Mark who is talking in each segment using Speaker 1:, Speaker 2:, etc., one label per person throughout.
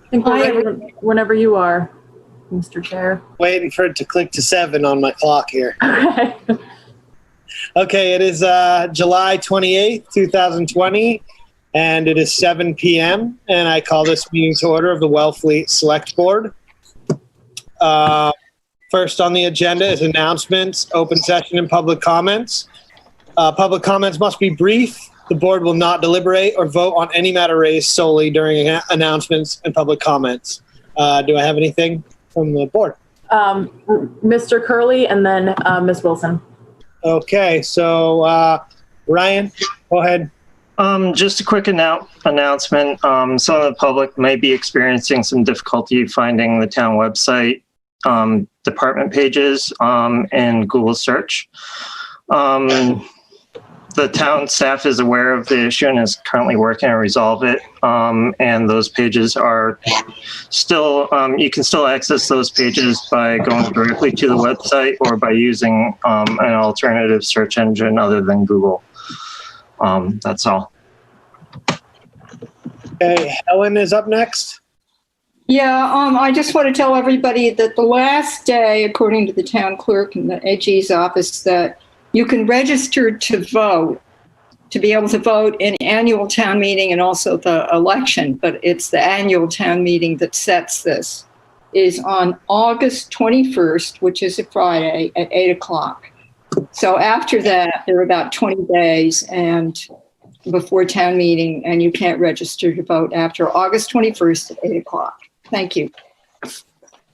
Speaker 1: I think we're ready whenever you are, Mr. Chair.
Speaker 2: Waiting for it to click to 7 on my clock here.
Speaker 1: Okay.
Speaker 2: Okay, it is July 28th, 2020, and it is 7 p.m., and I call this meeting to order of the Wellfleet Selectboard. First on the agenda is announcements, open session, and public comments. Public comments must be brief. The board will not deliberate or vote on any matter raised solely during announcements and public comments. Do I have anything from the board?
Speaker 1: Mr. Curley and then Ms. Wilson.
Speaker 2: Okay, so Ryan, go ahead.
Speaker 3: Just a quick announcement. Some of the public may be experiencing some difficulty finding the town website department pages in Google search. The town staff is aware of the issue and is currently working to resolve it. And those pages are still, you can still access those pages by going directly to the website or by using an alternative search engine other than Google. That's all.
Speaker 2: Okay, Helen is up next.
Speaker 4: Yeah, I just want to tell everybody that the last day, according to the town clerk and the AG's office, that you can register to vote, to be able to vote in annual town meeting and also the election, but it's the annual town meeting that sets this, is on August 21st, which is a Friday at 8 o'clock. So after that, there are about 20 days and before town meeting, and you can't register to vote after August 21st at 8 o'clock. Thank you.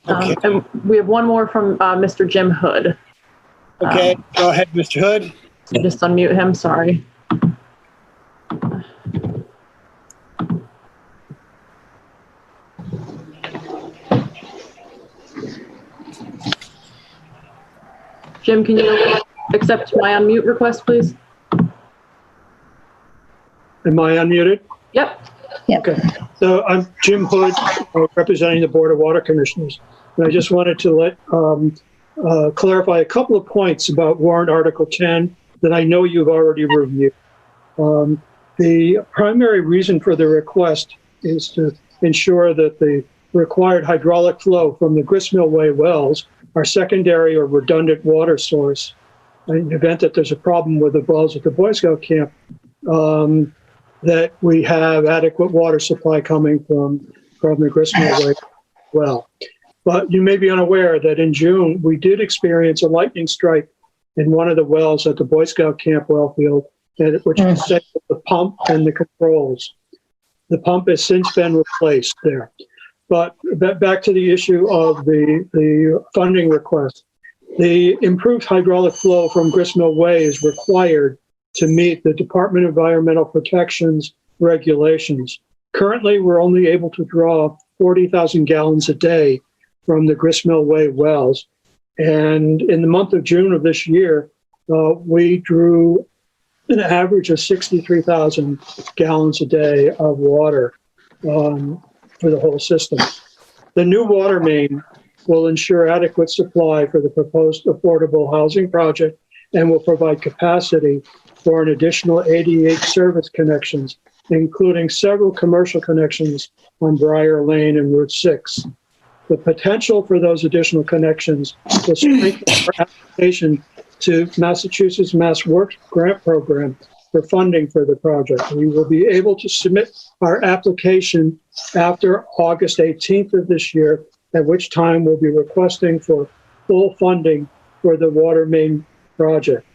Speaker 2: Okay.
Speaker 1: And we have one more from Mr. Jim Hood.
Speaker 2: Okay, go ahead, Mr. Hood.
Speaker 1: Just unmute him, sorry. Jim, can you accept my unmute request, please?
Speaker 5: Am I unmuted?
Speaker 1: Yep.
Speaker 5: Okay. So I'm Jim Hood, representing the Board of Water Commissioners. And I just wanted to clarify a couple of points about warrant Article 10 that I know you've already reviewed. The primary reason for the request is to ensure that the required hydraulic flow from the Gristmill Way wells, our secondary or redundant water source, in the event that there's a problem with the wells at the Boy Scout camp, that we have adequate water supply coming from the Gristmill Way well. But you may be unaware that in June, we did experience a lightning strike in one of the wells at the Boy Scout camp well field, which disabled the pump and the controls. The pump has since been replaced there. But back to the issue of the funding request. The improved hydraulic flow from Gristmill Way is required to meet the Department of Environmental Protection's regulations. Currently, we're only able to draw 40,000 gallons a day from the Gristmill Way wells. And in the month of June of this year, we drew an average of 63,000 gallons a day of water for the whole system. The new water main will ensure adequate supply for the proposed affordable housing project and will provide capacity for an additional 88 service connections, including several commercial connections on Briar Lane and Route 6. The potential for those additional connections will strengthen our application to Massachusetts Mass Works grant program for funding for the project. We will be able to submit our application after August 18th of this year, at which time we'll be requesting for full funding for the water main project,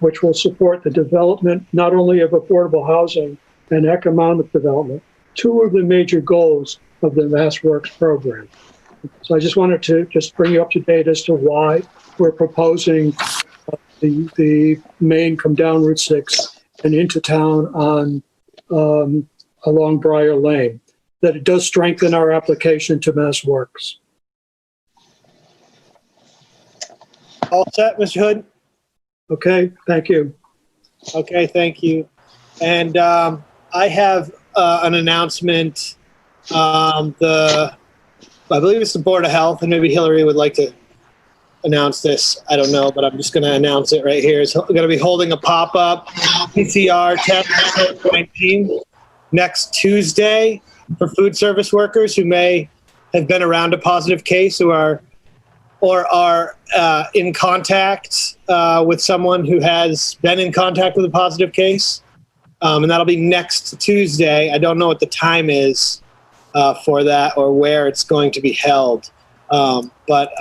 Speaker 5: which will support the development not only of affordable housing and economic development, two of the major goals of the Mass Works program. So I just wanted to bring you up to date as to why we're proposing the main come down Route 6 and into town on along Briar Lane, that it does strengthen our application to Mass Works.
Speaker 2: All set, Mr. Hood?
Speaker 5: Okay, thank you.
Speaker 2: Okay, thank you. And I have an announcement. I believe it's the Board of Health, and maybe Hillary would like to announce this. I don't know, but I'm just going to announce it right here. It's going to be holding a pop-up PCR test COVID-19 next Tuesday, for food service workers who may have been around a positive case who are in contact with someone who has been in contact with a positive case. And that'll be next Tuesday. I don't know what the time is for that or where it's going to be held. But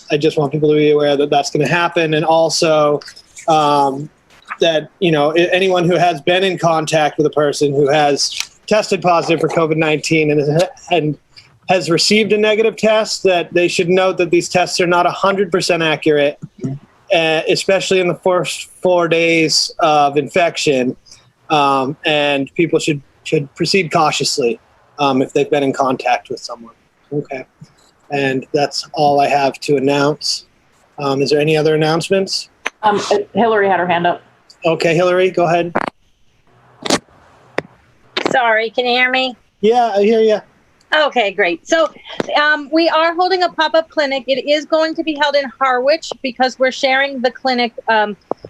Speaker 2: I just want people to be aware that that's going to happen. And also that, anyone who has been in contact with a person who has tested positive for COVID-19 and has received a negative test, that they should note that these tests are not 100% accurate, especially in the first 4 days of infection. And people should proceed cautiously if they've been in contact with someone. Okay. And that's all I have to announce. Is there any other announcements?
Speaker 1: Hillary had her hand up.
Speaker 2: Okay, Hillary, go ahead.
Speaker 6: Sorry, can you hear me?
Speaker 2: Yeah, I hear you.
Speaker 6: Okay, great. So we are holding a pop-up clinic. It is going to be held in Harwich because we're sharing the clinic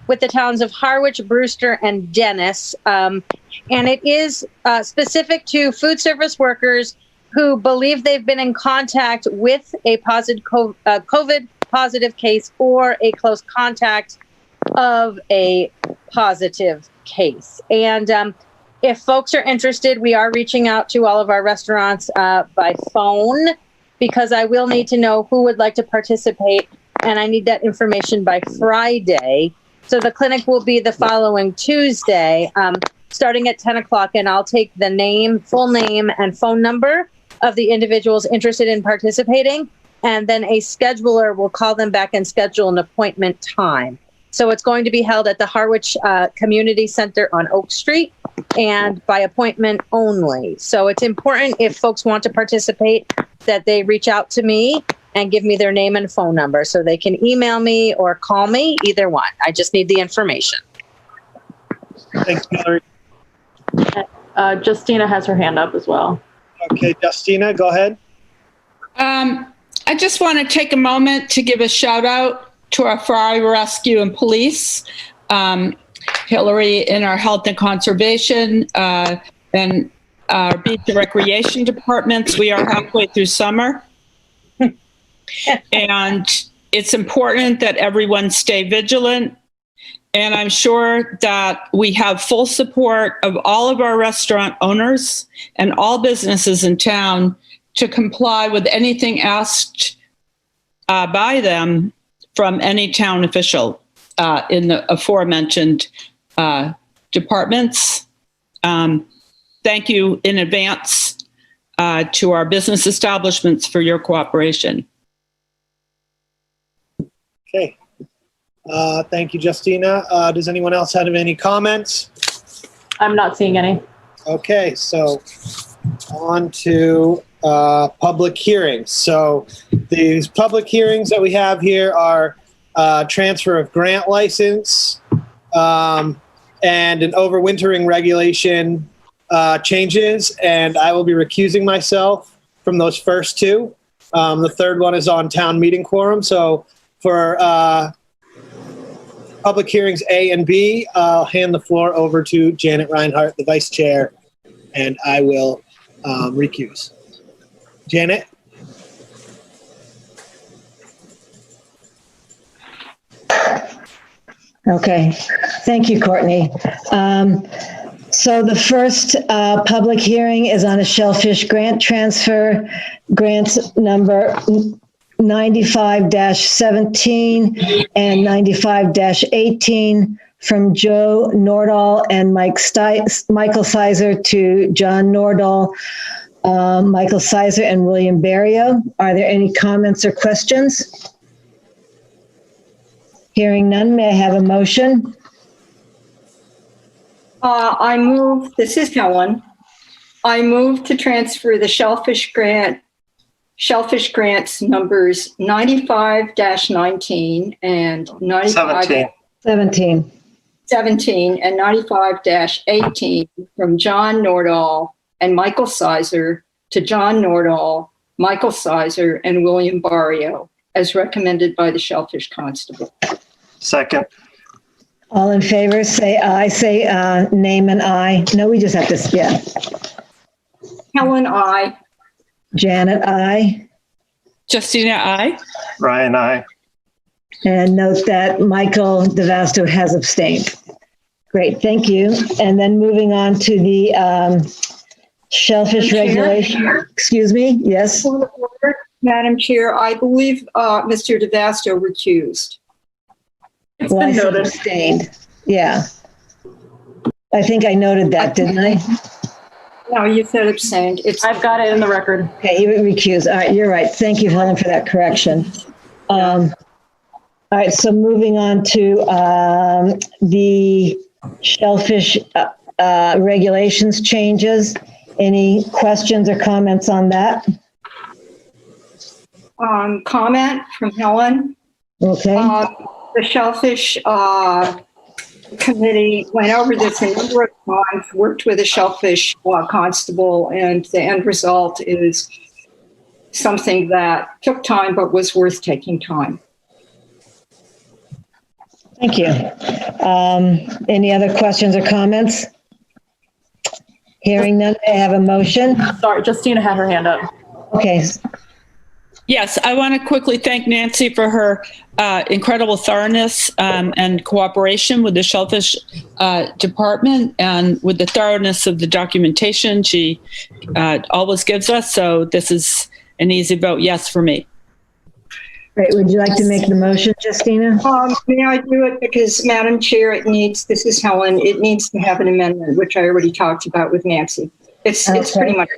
Speaker 6: with the towns of Harwich, Brewster, and Dennis. And it is specific to food service workers who believe they've been in contact with a positive COVID positive case or a close contact of a positive case. And if folks are interested, we are reaching out to all of our restaurants by phone because I will need to know who would like to participate, and I need that information by Friday. So the clinic will be the following Tuesday, starting at 10 o'clock, and I'll take the name, full name, and phone number of the individuals interested in participating, and then a scheduler will call them back and schedule an appointment time. So it's going to be held at the Harwich Community Center on Oak Street and by appointment only. So it's important if folks want to participate that they reach out to me and give me their name and phone number so they can email me or call me, either one. I just need the information.
Speaker 2: Thanks, Hillary.
Speaker 1: Justina has her hand up as well.
Speaker 2: Okay, Justina, go ahead.
Speaker 7: I just want to take a moment to give a shout out to our fire rescue and police, Hillary in our health and conservation, and our beach and recreation departments. We are halfway through summer. And it's important that everyone stay vigilant. And I'm sure that we have full support of all of our restaurant owners and all businesses in town to comply with anything asked by them from any town official in the aforementioned departments. Thank you in advance to our business establishments for your cooperation.
Speaker 2: Okay. Thank you, Justina. Does anyone else have any comments?
Speaker 1: I'm not seeing any.
Speaker 2: Okay, so on to public hearings. So these public hearings that we have here are transfer of grant license and an overwintering regulation changes, and I will be recusing myself from those first two. The third one is on town meeting quorum. So for public hearings A and B, I'll hand the floor over to Janet Reinhardt, the vice chair, and I will recuse. Janet?
Speaker 8: Okay, thank you, Courtney. So the first public hearing is on a shellfish grant transfer, grant number 95-17 and 95-18 from Joe Nordahl and Michael Sizer to John Nordahl, Michael Sizer and William Barrio. Are there any comments or questions? Hearing none, may I have a motion?
Speaker 4: I move, this is Helen. I move to transfer the shellfish grants numbers 95-19 and
Speaker 8: 17
Speaker 4: and 95-18 from John Nordahl and Michael Sizer to John Nordahl, Michael Sizer, and William Barrio, as recommended by the Shellfish Constable.
Speaker 3: Second.
Speaker 8: All in favor, say aye. Say name and aye. No, we just have to, yeah.
Speaker 4: Helen, I.
Speaker 8: Janet, I.
Speaker 7: Justina, I.
Speaker 3: Ryan, I.
Speaker 8: And note that Michael DeVasto has abstained. Great, thank you. And then moving on to the shellfish regulation. Excuse me, yes?
Speaker 4: Madam Chair, I believe Mr. DeVasto recused.
Speaker 8: Well, I said abstained. Yeah. I think I noted that, didn't I?
Speaker 4: No, you said abstained.
Speaker 1: I've got it in the record.
Speaker 8: Okay, you recused. All right, you're right. Thank you, Helen, for that correction. All right, so moving on to the shellfish regulations changes. Any questions or comments on that?
Speaker 4: Comment from Helen.
Speaker 8: Okay.
Speaker 4: The Shellfish Committee went over this a number of times, worked with a shellfish constable, and the end result is something that took time but was worth taking time.
Speaker 8: Thank you. Any other questions or comments? Hearing none, I have a motion.
Speaker 1: Sorry, Justina had her hand up.
Speaker 8: Okay.
Speaker 7: Yes, I want to quickly thank Nancy for her incredible thoroughness and cooperation with the Shellfish Department and with the thoroughness of the documentation she always gives us. So this is an easy vote yes for me.
Speaker 8: Great. Would you like to make the motion, Justina?
Speaker 4: May I do it? Because, Madam Chair, this is Helen, it needs to have an amendment, which I already talked about with Nancy. It's pretty much.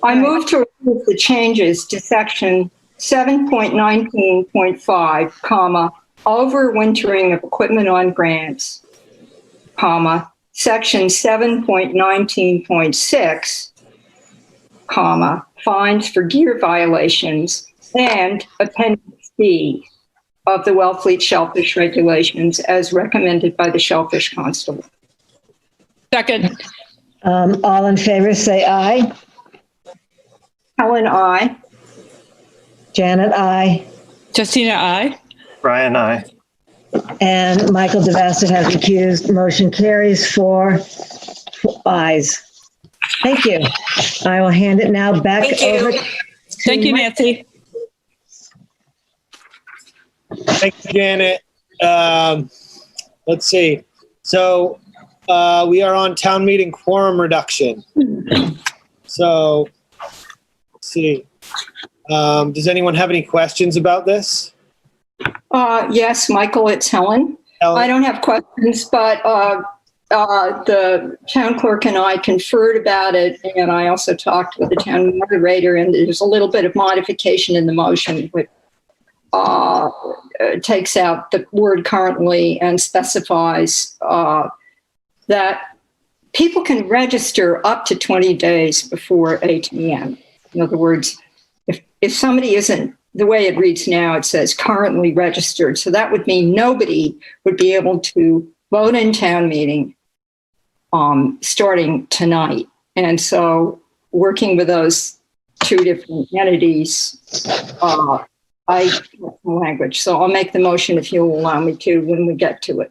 Speaker 4: I move to approve the changes to section 7.19.5, comma, overwintering of equipment on grants, comma, section 7.19.6, comma, fines for gear violations, and Appendix B of the Wellfleet Shellfish Regulations as recommended by the Shellfish Constable.
Speaker 7: Second.
Speaker 8: All in favor, say aye.
Speaker 4: Helen, I.
Speaker 8: Janet, aye.
Speaker 7: Justina, I.
Speaker 3: Ryan, I.
Speaker 8: And Michael DeVasto has recused. Motion carries 4 ayes. Thank you. I will hand it now back over.
Speaker 7: Thank you, Nancy.
Speaker 2: Thank you, Janet. Let's see. So we are on town meeting quorum reduction. So let's see. Does anyone have any questions about this?
Speaker 4: Yes, Michael, it's Helen. I don't have questions, but the town clerk and I conferred about it, and I also talked with the town moderator, and there's a little bit of modification in the motion, which takes out the word currently and specifies that people can register up to 20 days before ATM. In other words, if somebody isn't, the way it reads now, it says currently registered. So that would mean nobody would be able to vote in town meeting starting tonight. And so working with those two different entities, I language. So I'll make the motion if you'll allow me to when we get to it.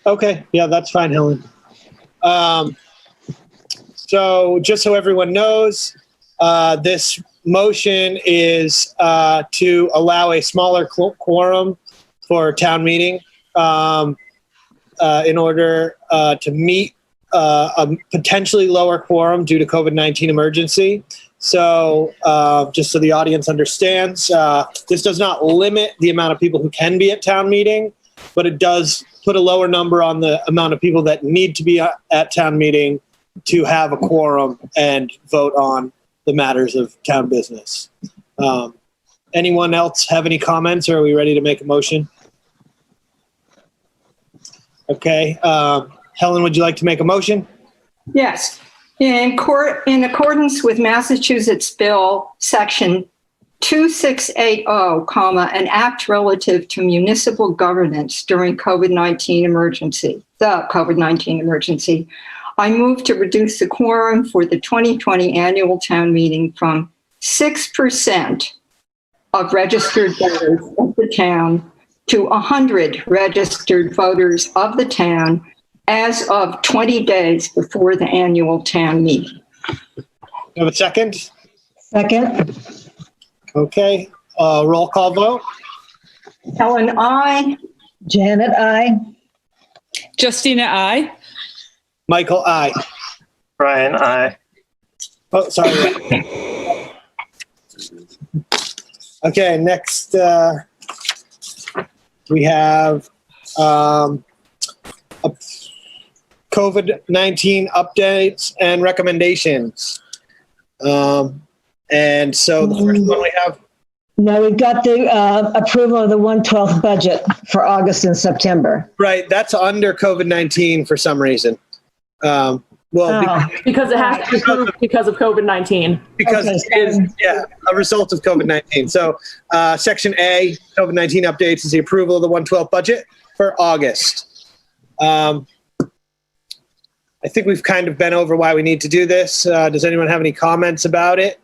Speaker 2: Okay. Yeah, that's fine, Helen. So just so everyone knows, this motion is to allow a smaller quorum for town meeting in order to meet a potentially lower quorum due to COVID-19 emergency. So just so the audience understands, this does not limit the amount of people who can be at town meeting, but it does put a lower number on the amount of people that need to be at town meeting to have a quorum and vote on the matters of town business. Anyone else have any comments, or are we ready to make a motion? Okay. Helen, would you like to make a motion?
Speaker 4: Yes. In accordance with Massachusetts Bill Section 2680, an act relative to municipal governance during the COVID-19 emergency, I move to reduce the quorum for the 2020 annual town meeting from 6% of registered voters of the town to 100 registered voters of the town as of 20 days before the annual town meeting.
Speaker 2: You have a second?
Speaker 8: Second.
Speaker 2: Okay, roll call vote.
Speaker 4: Helen, I.
Speaker 8: Janet, I.
Speaker 7: Justina, I.
Speaker 2: Michael, aye.
Speaker 3: Brian, aye.
Speaker 2: Oh, sorry. Okay, next, we have, COVID-19 updates and recommendations. And so the first one we have,
Speaker 8: No, we've got the approval of the 1/12 budget for August and September.
Speaker 2: right, that's under COVID-19 for some reason. Well,
Speaker 8: Oh,
Speaker 1: Because it has to be approved because of COVID-19.
Speaker 2: because
Speaker 8: Okay,
Speaker 2: it is, yeah, a result of COVID-19. So, Section A, COVID-19 updates, is the approval of the 1/12 budget for August. I think we've kind of been over why we need to do this. Does anyone have any comments about it?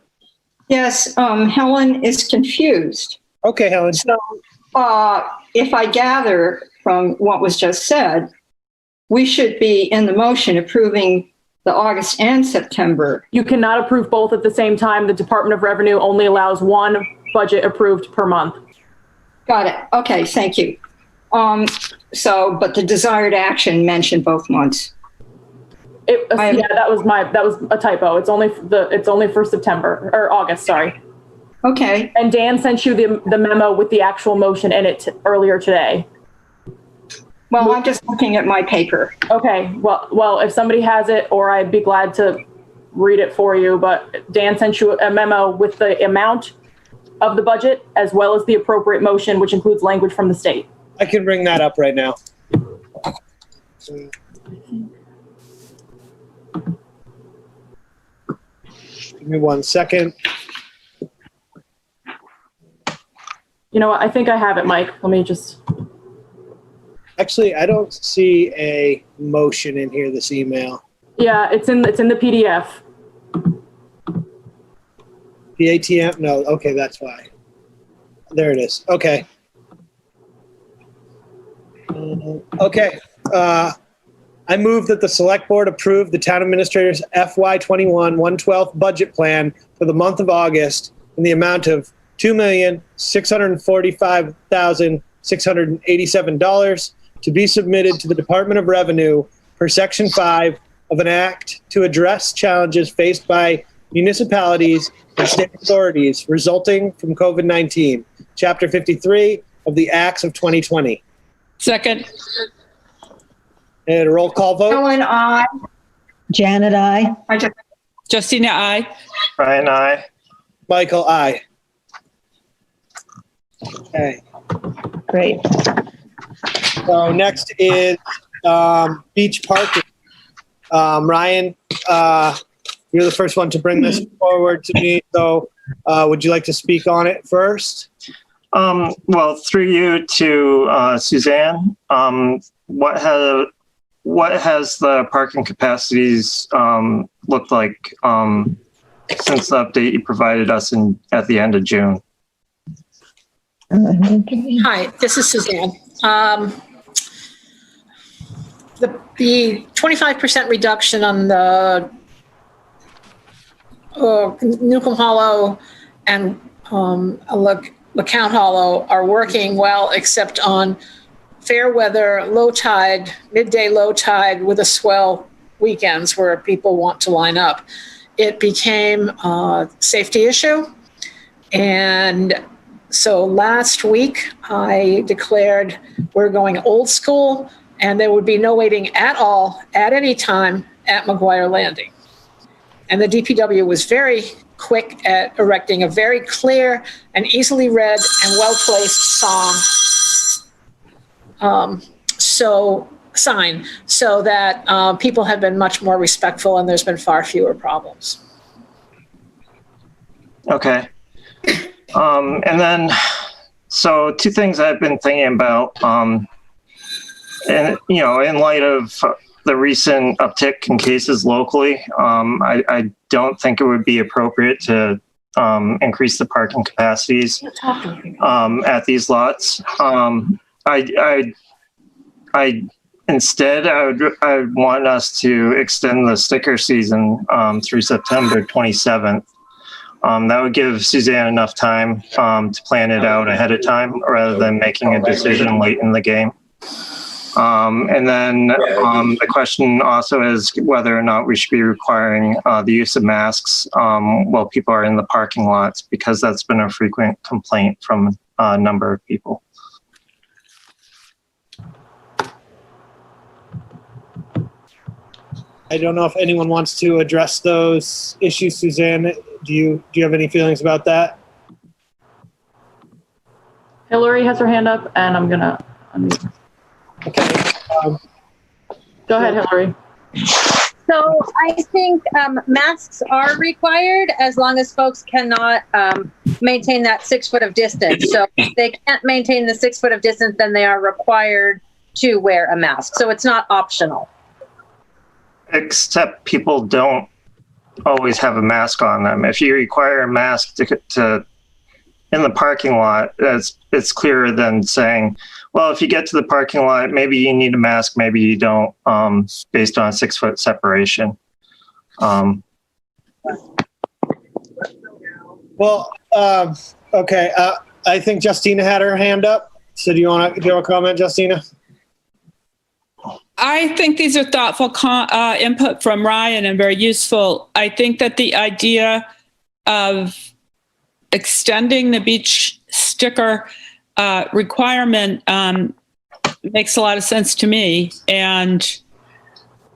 Speaker 4: Yes, Helen is confused.
Speaker 2: Okay, Helen.
Speaker 4: So, if I gather from what was just said, we should be in the motion approving the August and September.
Speaker 1: You cannot approve both at the same time. The Department of Revenue only allows one budget approved per month.
Speaker 4: Got it. Okay, thank you. But the desired action mentioned both months.
Speaker 1: That was a typo. It's only for September or August, sorry.
Speaker 4: Okay,
Speaker 1: And Dan sent you the memo with the actual motion in it earlier today.
Speaker 4: well, I'm just looking at my paper.
Speaker 1: Okay, well, if somebody has it, or I'd be glad to read it for you, but Dan sent you a memo with the amount of the budget as well as the appropriate motion, which includes language from the state.
Speaker 2: I can bring that up right now. Give me 1 second.
Speaker 1: You know what? I think I have it, Mike. Let me just.
Speaker 2: Actually, I don't see a motion in here, this email.
Speaker 1: Yeah, it's in the PDF.
Speaker 2: The ATM? No, okay, that's why. There it is. Okay. Okay. I move that the Select Board approve the Town Administrator's FY21 1/12 budget plan for the month of August in the amount of $2,645,687 to be submitted to the Department of Revenue per Section 5 of an act to address challenges faced by municipalities and state authorities resulting from COVID-19, Chapter 53 of the Acts of 2020.
Speaker 7: Second.
Speaker 2: And a roll call vote?
Speaker 4: Helen, I.
Speaker 8: Janet, I.
Speaker 7: Justina, I.
Speaker 3: Brian, aye.
Speaker 2: Michael, aye. Okay.
Speaker 8: Great.
Speaker 2: So next is beach parking. Ryan, you're the first one to bring this forward to me. So would you like to speak on it first?
Speaker 3: Well, through you to Suzanne, what has the parking capacities looked like since the update you provided us at the end of June?
Speaker 9: Hi, this is Suzanne. The 25% reduction on the Newcomb Hollow and LeCount Hollow are working well, except on fair weather, low tide, midday low tide with a swell weekends where people want to line up. It became a safety issue. And so last week I declared we're going old school and there would be no waiting at all at any time at McGuire Landing. And the DPW was very quick at erecting a very clear and easily read and well-placed sign so that people have been much more respectful and there's been far fewer problems.
Speaker 3: Okay. And then, so two things I've been thinking about, and, you know, in light of the recent uptick in cases locally, I don't think it would be appropriate to increase the parking capacities at these lots. I Instead, I would want us to extend the sticker season through September 27th. That would give Suzanne enough time to plan it out ahead of time rather than making a decision late in the game. And then the question also is whether or not we should be requiring the use of masks while people are in the parking lots, because that's been a frequent complaint from a number of people.
Speaker 2: I don't know if anyone wants to address those issues. Suzanne, do you have any feelings about that?
Speaker 1: Hillary has her hand up, and I'm gonna unmute.
Speaker 2: Okay.
Speaker 1: Go ahead, Hillary.
Speaker 6: So I think masks are required as long as folks cannot maintain that 6 foot of distance. So if they can't maintain the 6 foot of distance, then they are required to wear a mask. So it's not optional.
Speaker 3: Except people don't always have a mask on them. If you require a mask to in the parking lot, it's clearer than saying, well, if you get to the parking lot, maybe you need a mask, maybe you don't, based on a 6 foot separation.
Speaker 2: Well, okay. I think Justina had her hand up. So do you want to comment, Justina?
Speaker 7: I think these are thoughtful input from Ryan and very useful. I think that the idea of extending the beach sticker requirement makes a lot of sense to me. And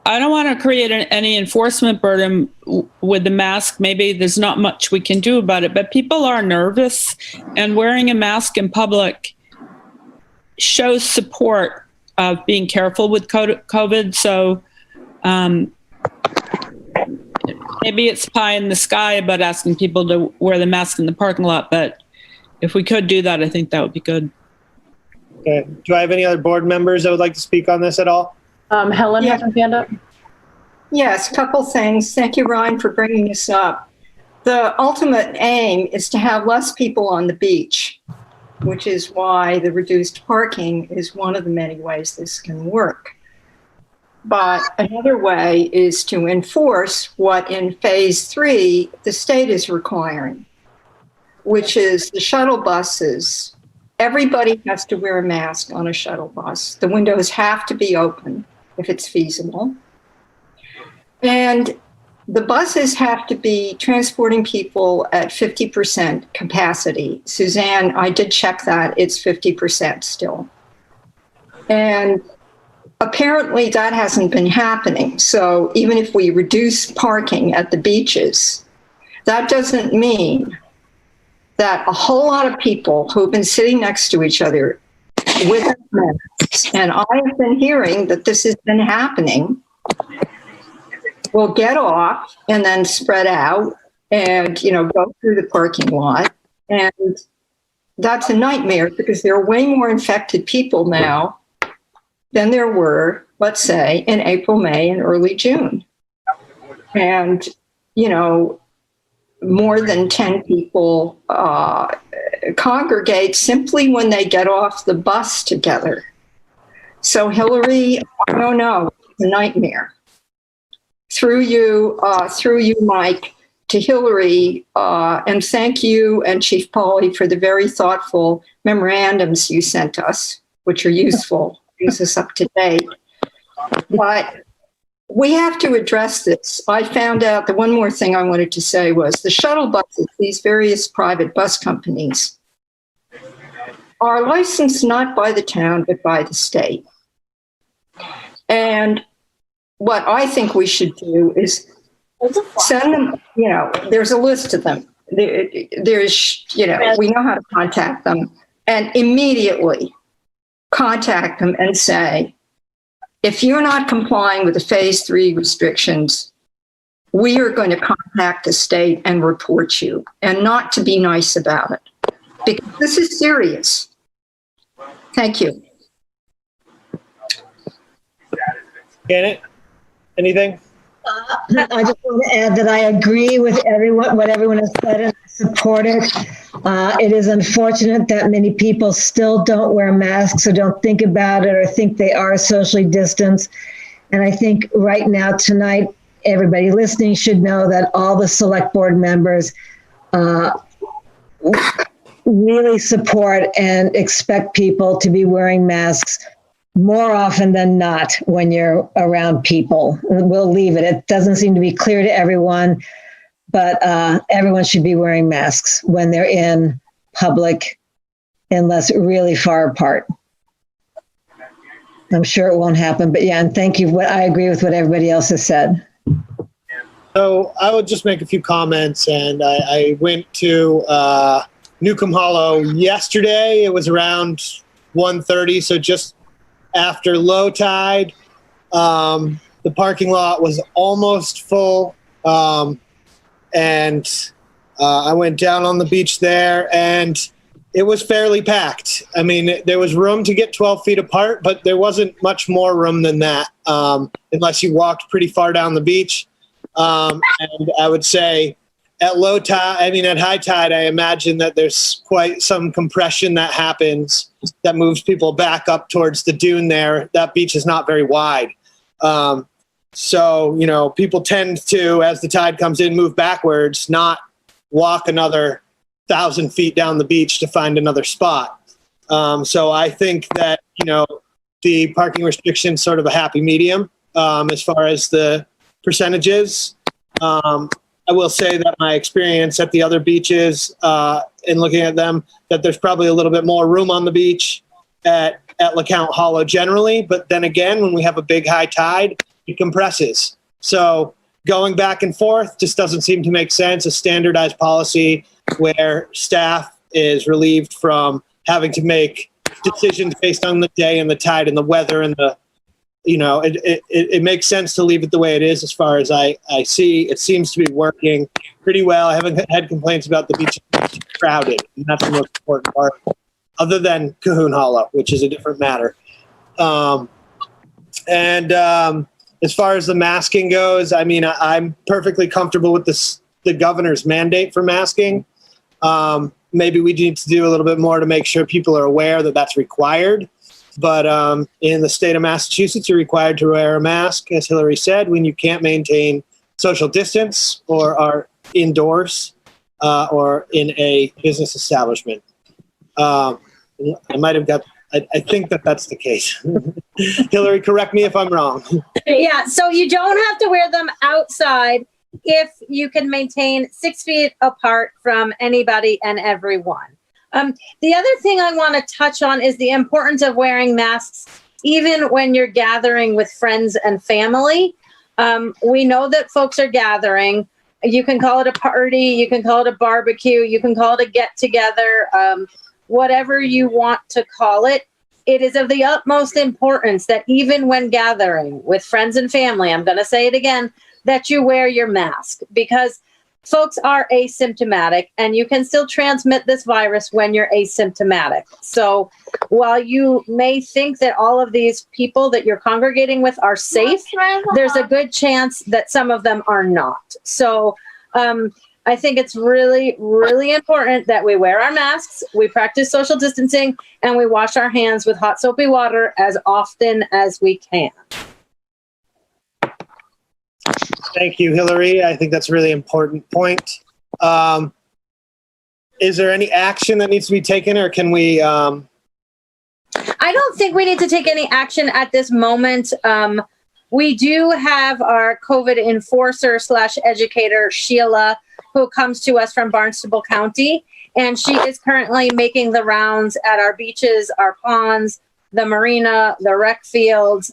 Speaker 7: I don't want to create any enforcement burden with the mask. Maybe there's not much we can do about it, but people are nervous, and wearing a mask in public shows support of being careful with COVID. So maybe it's pie in the sky about asking people to wear the mask in the parking lot, but if we could do that, I think that would be good.
Speaker 2: Okay. Do I have any other board members that would like to speak on this at all?
Speaker 1: Helen has her hand up.
Speaker 4: Yes, couple things. Thank you, Ryan, for bringing this up. The ultimate aim is to have less people on the beach, which is why the reduced parking is one of the many ways this can work. But another way is to enforce what in phase 3 the state is requiring, which is the shuttle buses. Everybody has to wear a mask on a shuttle bus. The windows have to be open if it's feasible. And the buses have to be transporting people at 50% capacity. Suzanne, I did check that. It's 50% still. And apparently that hasn't been happening. So even if we reduce parking at the beaches, that doesn't mean that a whole lot of people who've been sitting next to each other with masks, and I have been hearing that this has been happening, will get off and then spread out and, go through the parking lot. And that's a nightmare because there are way more infected people now than there were, let's say, in April, May, and early June. And, more than 10 people congregate simply when they get off the bus together. So Hillary, I don't know, it's a nightmare. Through you, Mike, to Hillary, and thank you and Chief Pauly for the very thoughtful memorandums you sent us, which are useful, brings us up to date. But we have to address this. I found out the one more thing I wanted to say was the shuttle buses, these various private bus companies, are licensed not by the town, but by the state. And what I think we should do is send them, there's a list of them. There's, we know how to contact them, and immediately contact them and say, if you're not complying with the phase 3 restrictions, we are going to contact the state and report you, and not to be nice about it, because this is serious. Thank you.
Speaker 2: Janet, anything?
Speaker 8: I just want to add that I agree with everyone, what everyone has said, and support it. It is unfortunate that many people still don't wear masks or don't think about it or think they are socially distanced. And I think right now, tonight, everybody listening should know that all the select board members really support and expect people to be wearing masks more often than not when you're around people. We'll leave it. It doesn't seem to be clear to everyone, but everyone should be wearing masks when they're in public, unless really far apart. I'm sure it won't happen, but yeah, and thank you. I agree with what everybody else has said.
Speaker 2: So I would just make a few comments, and I went to Newcomb Hollow yesterday. It was around 1:30, so just after low tide. The parking lot was almost full, and I went down on the beach there, and it was fairly packed. I mean, there was room to get 12 feet apart, but there wasn't much more room than that, unless you walked pretty far down the beach. And I would say at low tide, at high tide, I imagine that there's quite some compression that happens that moves people back up towards the dune there. That beach is not very wide. So, people tend to, as the tide comes in, move backwards, not walk another 1,000 feet down the beach to find another spot. So I think that, the parking restriction is sort of a happy medium as far as the percentages. I will say that my experience at the other beaches, in looking at them, that there's probably a little bit more room on the beach at LeCount Hollow generally. But then again, when we have a big high tide, it compresses. So going back and forth just doesn't seem to make sense. A standardized policy where staff is relieved from having to make decisions based on the day and the tide and the weather and the, it makes sense to leave it the way it is as far as I see. It seems to be working pretty well. I haven't had complaints about the beach being crowded, and that's the most important part, other than Cahoon Hollow, which is a different matter. As far as the masking goes, I'm perfectly comfortable with the governor's mandate for masking. Maybe we need to do a little bit more to make sure people are aware that that's required. But in the state of Massachusetts, you're required to wear a mask, as Hillary said, when you can't maintain social distance or are indoors or in a business establishment. I think that's the case. Hillary, correct me if I'm wrong.
Speaker 6: Yeah, so you don't have to wear them outside if you can maintain 6 feet apart from anybody and everyone. The other thing I want to touch on is the importance of wearing masks, even when you're gathering with friends and family. We know that folks are gathering. You can call it a party, you can call it a barbecue, you can call it a get together, whatever you want to call it. It is of the utmost importance that even when gathering with friends and family, I'm going to say it again, that you wear your mask, because folks are asymptomatic and you can still transmit this virus when you're asymptomatic. So while you may think that all of these people that you're congregating with are safe, there's a good chance that some of them are not. So I think it's really, really important that we wear our masks, we practice social distancing, and we wash our hands with hot soapy water as often as we can.
Speaker 2: Thank you, Hillary. I think that's a really important point. Is there any action that needs to be taken, or can we?
Speaker 6: I don't think we need to take any action at this moment. We do have our COVID enforcer / educator, Sheila, who comes to us from Barnstable County, and she is currently making the rounds at our beaches, our ponds, the marina, the rec fields,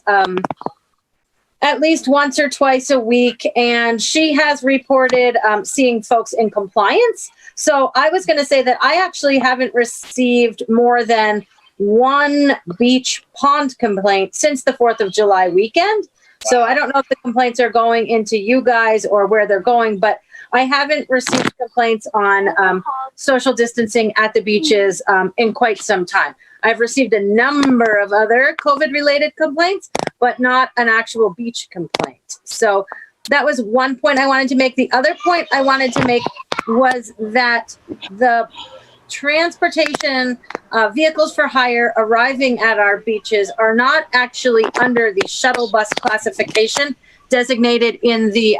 Speaker 6: at least once or twice a week. And she has reported seeing folks in compliance. So I was going to say that I actually haven't received more than one beach pond complaint since the 4th of July weekend. So I don't know if the complaints are going into you guys or where they're going, but I haven't received complaints on social distancing at the beaches in quite some time. I've received a number of other COVID-related complaints, but not an actual beach complaint. So that was one point I wanted to make. The other point I wanted to make was that the transportation vehicles for hire arriving at our beaches are not actually under the shuttle bus classification designated in the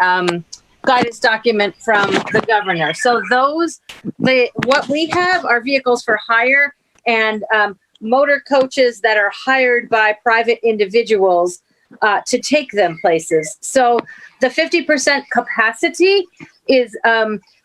Speaker 6: guidance document from the governor. So what we have are vehicles for hire and motor coaches that are hired by private individuals to take them places. So the 50% capacity is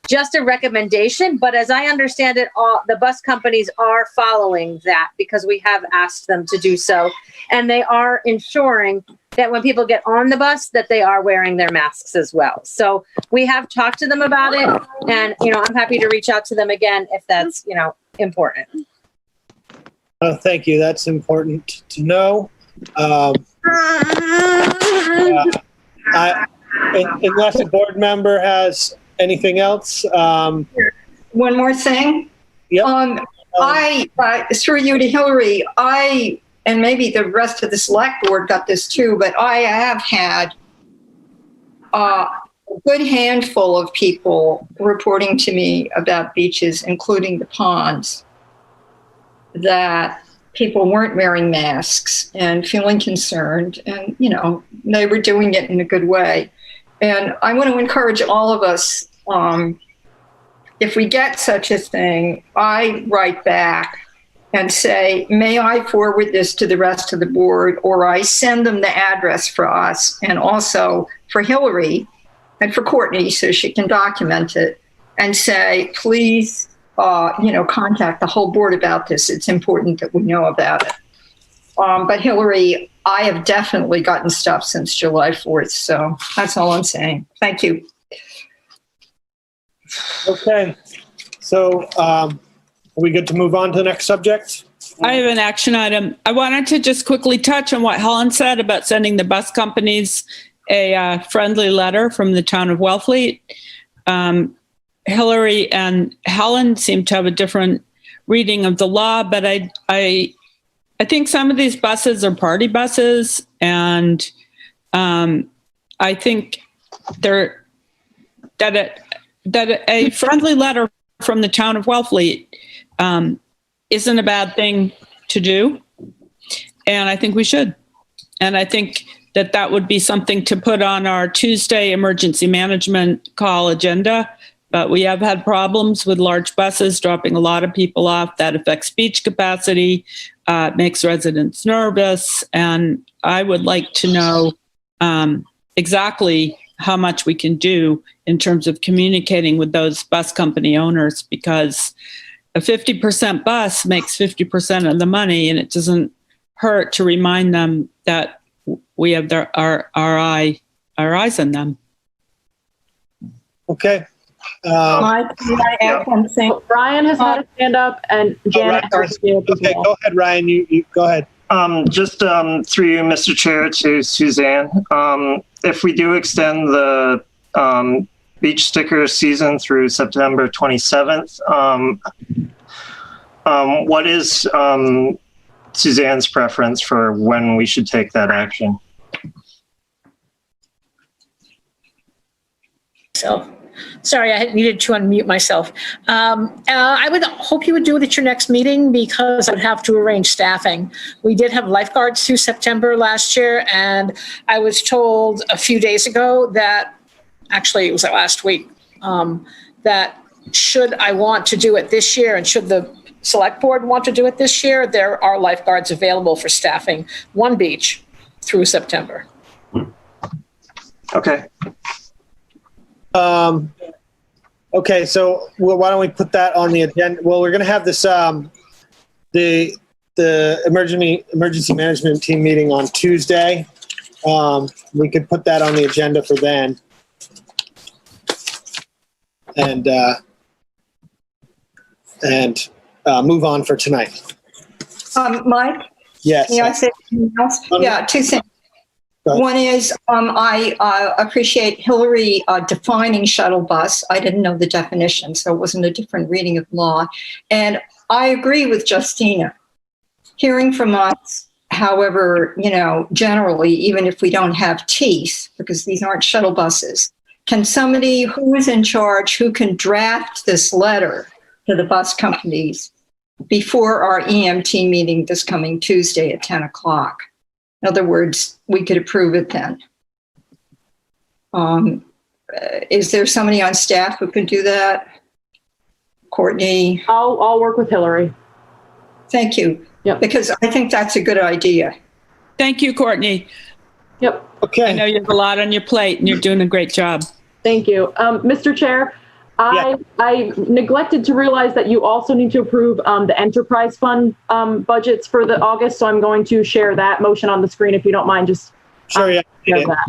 Speaker 6: just a recommendation, but as I understand it, all the bus companies are following that because we have asked them to do so, and they are ensuring that when people get on the bus that they are wearing their masks as well. So we have talked to them about it, and I'm happy to reach out to them again if that's important.
Speaker 2: Thank you. That's important to know. Unless a board member has anything else.
Speaker 4: One more thing.
Speaker 2: Yep.
Speaker 4: I through you to Hillary, and maybe the rest of the select board got this too, but I have had a good handful of people reporting to me about beaches, including the ponds, that people weren't wearing masks and feeling concerned, and they were doing it in a good way. And I want to encourage all of us, if we get such a thing, I write back and say, may I forward this to the rest of the board, or I send them the address for us and also for Hillary and for Courtney so she can document it, and say, please, contact the whole board about this. It's important that we know about it. But Hillary, I have definitely gotten stuff since July 4th. So that's all I'm saying. Thank you.
Speaker 2: Okay. So are we good to move on to the next subject?
Speaker 7: I have an action item. I wanted to just quickly touch on what Helen said about sending the bus companies a friendly letter from the town of Wellfleet. Hillary and Helen seem to have a different reading of the law, but I think some of these buses are party buses, and I think that a friendly letter from the town of Wellfleet isn't a bad thing to do, and I think we should. And I think that would be something to put on our Tuesday emergency management call agenda. But we have had problems with large buses dropping a lot of people off. That affects beach capacity, makes residents nervous. And I would like to know exactly how much we can do in terms of communicating with those bus company owners, because a 50% bus makes 50% of the money, and it doesn't hurt to remind them that we have our eyes on them.
Speaker 2: Okay.
Speaker 1: Mike, can I add one thing? Ryan has had a hand up, and Janet has a hand up as
Speaker 2: Okay,
Speaker 1: well.
Speaker 2: go ahead, Ryan. You go ahead.
Speaker 3: Just through you, Mr. Chair, to Suzanne. If we do extend the beach sticker season through September 27th, what is Suzanne's preference for when we should take that action?
Speaker 9: So, sorry, I needed to unmute myself. I would hope you would do it at your next meeting, because I would have to arrange staffing. We did have lifeguards through September last year, and I was told a few days ago that, actually it was last week, that should I want to do it this year, and should the select board want to do it this year, there are lifeguards available for staffing one beach through September.
Speaker 3: Okay.
Speaker 2: Okay, so why don't we put that on the agenda? Well, we're going to have this the emergency management team meeting on Tuesday. We could put that on the agenda for then, and move on for tonight.
Speaker 4: Mike,
Speaker 2: Yes.
Speaker 4: may I say something else? Yeah, two things. One is I appreciate Hillary defining shuttle bus. I didn't know the definition, so it wasn't a different reading of law. And I agree with Justina. Hearing from us However, generally, even if we don't have teeth, because these aren't shuttle buses, can somebody who is in charge, who can draft this letter to the bus companies before our EMT meeting this coming Tuesday at 10 o'clock? In other words, we could approve it then. Is there somebody on staff who could do that? Courtney?
Speaker 1: I'll work with Hillary.
Speaker 4: Thank you.
Speaker 1: Yep.
Speaker 4: Because I think that's a good idea.
Speaker 7: Thank you, Courtney.
Speaker 1: Yep.
Speaker 2: Okay.
Speaker 7: I know you have a lot on your plate and you're doing a great job.
Speaker 1: Thank you. Mr. Chair, I neglected to realize that you also need to approve the enterprise fund budgets for the August. So I'm going to share that motion on the screen if you don't mind. Just
Speaker 2: Sure, yeah.
Speaker 1: share that.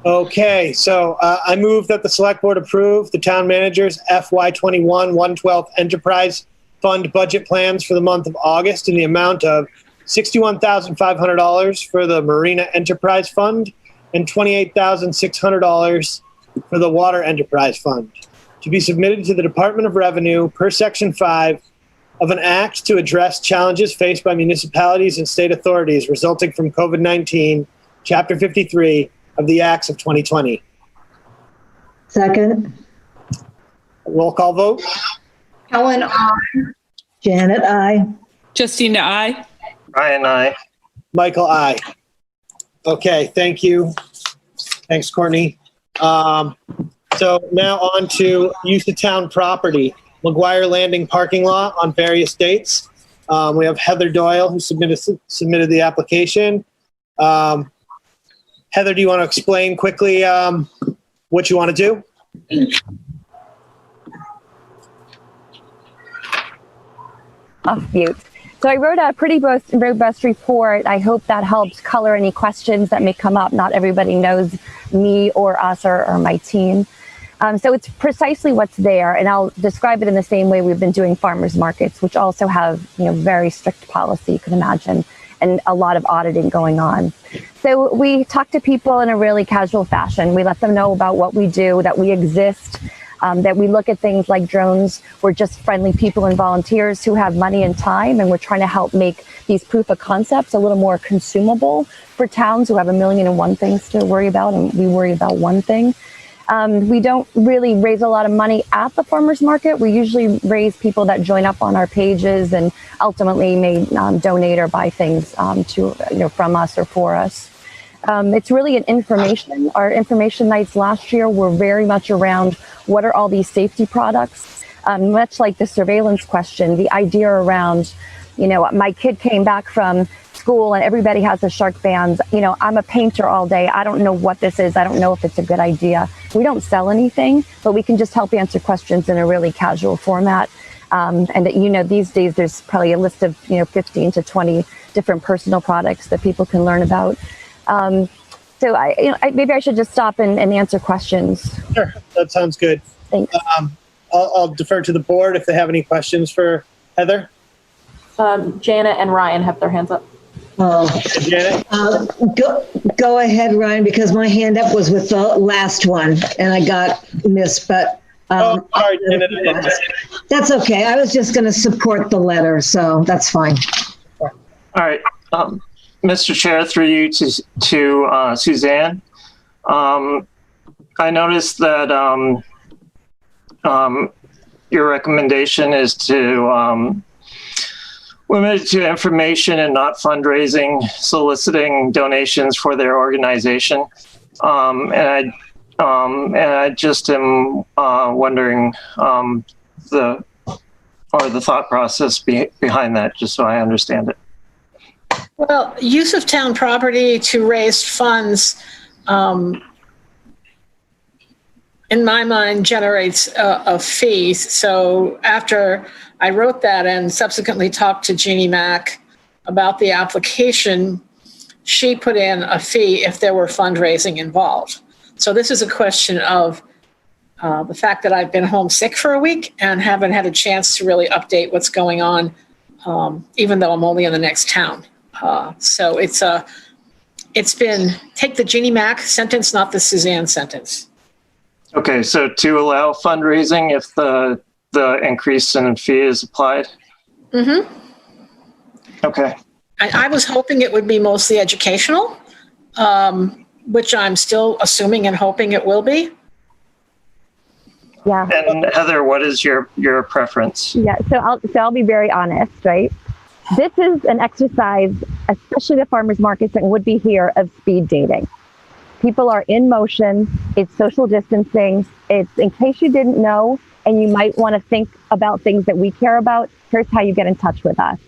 Speaker 2: Okay, so I move that the Select Board approve the town manager's FY21-112 enterprise fund budget plans for the month of August in the amount of $61,500 for the Marina Enterprise Fund and $28,600 for the Water Enterprise Fund, to be submitted to the Department of Revenue per Section 5 of an act to address challenges faced by municipalities and state authorities resulting from COVID-19, Chapter 53 of the Acts of 2020.
Speaker 8: Second.
Speaker 2: Roll call vote.
Speaker 4: Helen,
Speaker 8: Janet, I.
Speaker 7: Justina, I.
Speaker 3: Ryan, I.
Speaker 2: Michael, aye. Okay, thank you. Thanks, Courtney. So now on to use of town property. McGuire Landing parking lot on various dates. We have Heather Doyle who submitted the application. Heather, do you want to explain quickly what you want to do?
Speaker 10: Off mute. So I wrote a pretty robust report. I hope that helps color any questions that may come up. Not everybody knows me or us or my team. So it's precisely what's there, and I'll describe it in the same way we've been doing farmers markets, which also have very strict policy, you can imagine, and a lot of auditing going on. So we talk to people in a really casual fashion. We let them know about what we do, that we exist, that we look at things like drones. We're just friendly people and volunteers who have money and time, and we're trying to help make these proof of concepts a little more consumable for towns who have 1,000,001 things to worry about, and we worry about one thing. We don't really raise a lot of money at the farmers market. We usually raise people that join up on our pages and ultimately may donate or buy things from us or for us. It's really an information. Our information nights last year were very much around what are all these safety products, much like the surveillance question, the idea around, my kid came back from school and everybody has a shark band. I'm a painter all day. I don't know what this is. I don't know if it's a good idea. We don't sell anything, but we can just help answer questions in a really casual format. And these days there's probably a list of 15 to 20 different personal products that people can learn about. So maybe I should just stop and answer questions.
Speaker 2: Sure, that sounds good.
Speaker 10: Thanks.
Speaker 2: I'll defer to the board if they have any questions for Heather.
Speaker 1: Janet and Ryan have their hands up.
Speaker 2: Janet?
Speaker 8: Go ahead, Ryan, because my hand up was with the last one and I got missed, but
Speaker 2: Sorry, Janet.
Speaker 8: that's okay. I was just going to support the letter, so that's fine.
Speaker 3: All right. Mr. Chair, through you to Suzanne. I noticed that your recommendation is to limit it to information and not fundraising, soliciting donations for their organization. And I just am wondering the thought process behind that, just so I understand it.
Speaker 9: Well, use of town property to raise funds, in my mind, generates a fee. So after I wrote that and subsequently talked to Jeannie Mack about the application, she put in a fee if there were fundraising involved. So this is a question of the fact that I've been homesick for a week and haven't had a chance to really update what's going on, even though I'm only in the next town. So it's been take the Jeannie Mack sentence, not the Suzanne sentence.
Speaker 3: Okay, so to allow fundraising if the increase in fee is applied?
Speaker 9: Mm-hmm.
Speaker 3: Okay.
Speaker 9: I was hoping it would be mostly educational, which I'm still assuming and hoping it will be.
Speaker 10: Yeah.
Speaker 3: And Heather, what is your preference?
Speaker 10: Yeah. So I'll be very honest, right? This is an exercise, especially the farmers markets that would be here, of speed dating. People are in motion. It's social distancing. It's in case you didn't know, and you might want to think about things that we care about. Here's how you get in touch with us.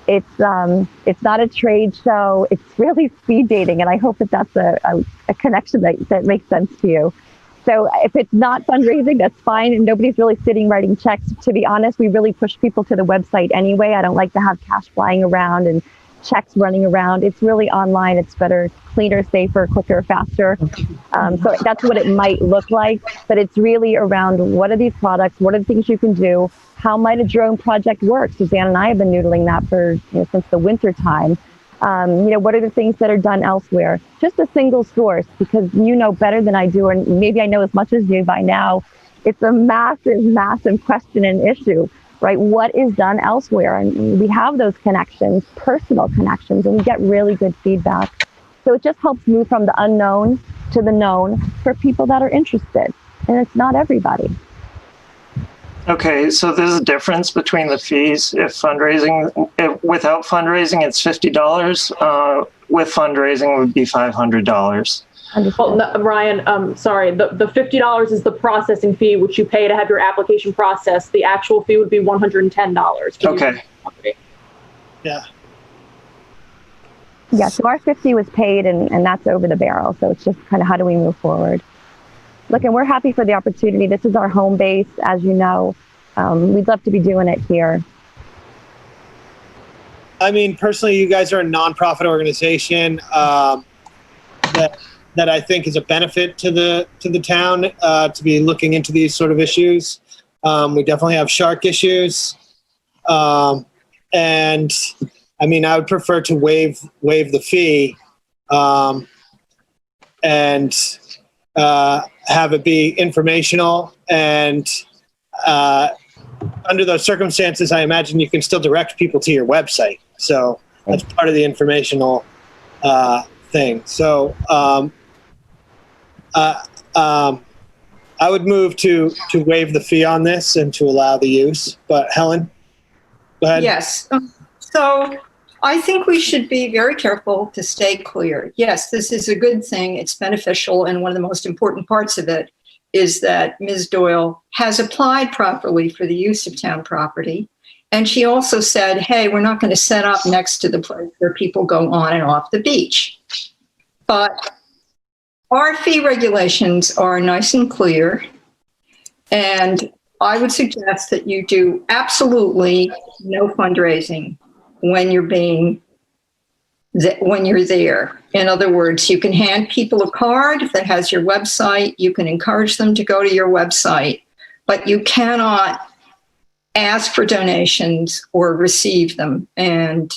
Speaker 10: It's not a trade show. It's really speed dating, and I hope that that's a connection that makes sense to you. So if it's not fundraising, that's fine, and nobody's really sitting writing checks. To be honest, we really push people to the website anyway. I don't like to have cash flying around and checks running around. It's really online. It's better, cleaner, safer, quicker, faster. So that's what it might look like, but it's really around what are these products? What are the things you can do? How might a drone project work? Suzanne and I have been noodling that for since the winter time. What are the things that are done elsewhere? Just a single source, because you know better than I do, and maybe I know as much as you by now. It's a massive, massive question and issue, right? What is done elsewhere? And we have those connections, personal connections, and we get really good feedback. So it just helps move from the unknown to the known for people that are interested. And it's not everybody.
Speaker 3: Okay, so there's a difference between the fees. Without fundraising, it's $50. With fundraising, it would be $500.
Speaker 1: Well, no, Ryan, sorry, the $50 is the processing fee, which you pay to have your application processed. The actual fee would be $110.
Speaker 3: Okay.
Speaker 2: Yeah.
Speaker 10: Yeah, so our 50 was paid, and that's over the barrel. So it's just kind of how do we move forward? Look, and we're happy for the opportunity. This is our home base, as you know. We'd love to be doing it here.
Speaker 2: I mean, personally, you guys are a nonprofit organization that I think is a benefit to the town to be looking into these sort of issues. We definitely have shark issues, and I mean, I would prefer to waive the fee and have it be informational, and under those circumstances, I imagine you can still direct people to your website. So that's part of the informational thing. So I would move to waive the fee on this and to allow the use. But Helen, go ahead.
Speaker 4: Yes. So I think we should be very careful to stay clear. Yes, this is a good thing. It's beneficial. And one of the most important parts of it is that Ms. Doyle has applied properly for the use of town property. And she also said, hey, we're not going to set up next to the place where people go on and off the beach. But our fee regulations are nice and clear. And I would suggest that you do absolutely no fundraising when you're there. In other words, you can hand people a card that has your website. You can encourage them to go to your website, but you cannot ask for donations or receive them. And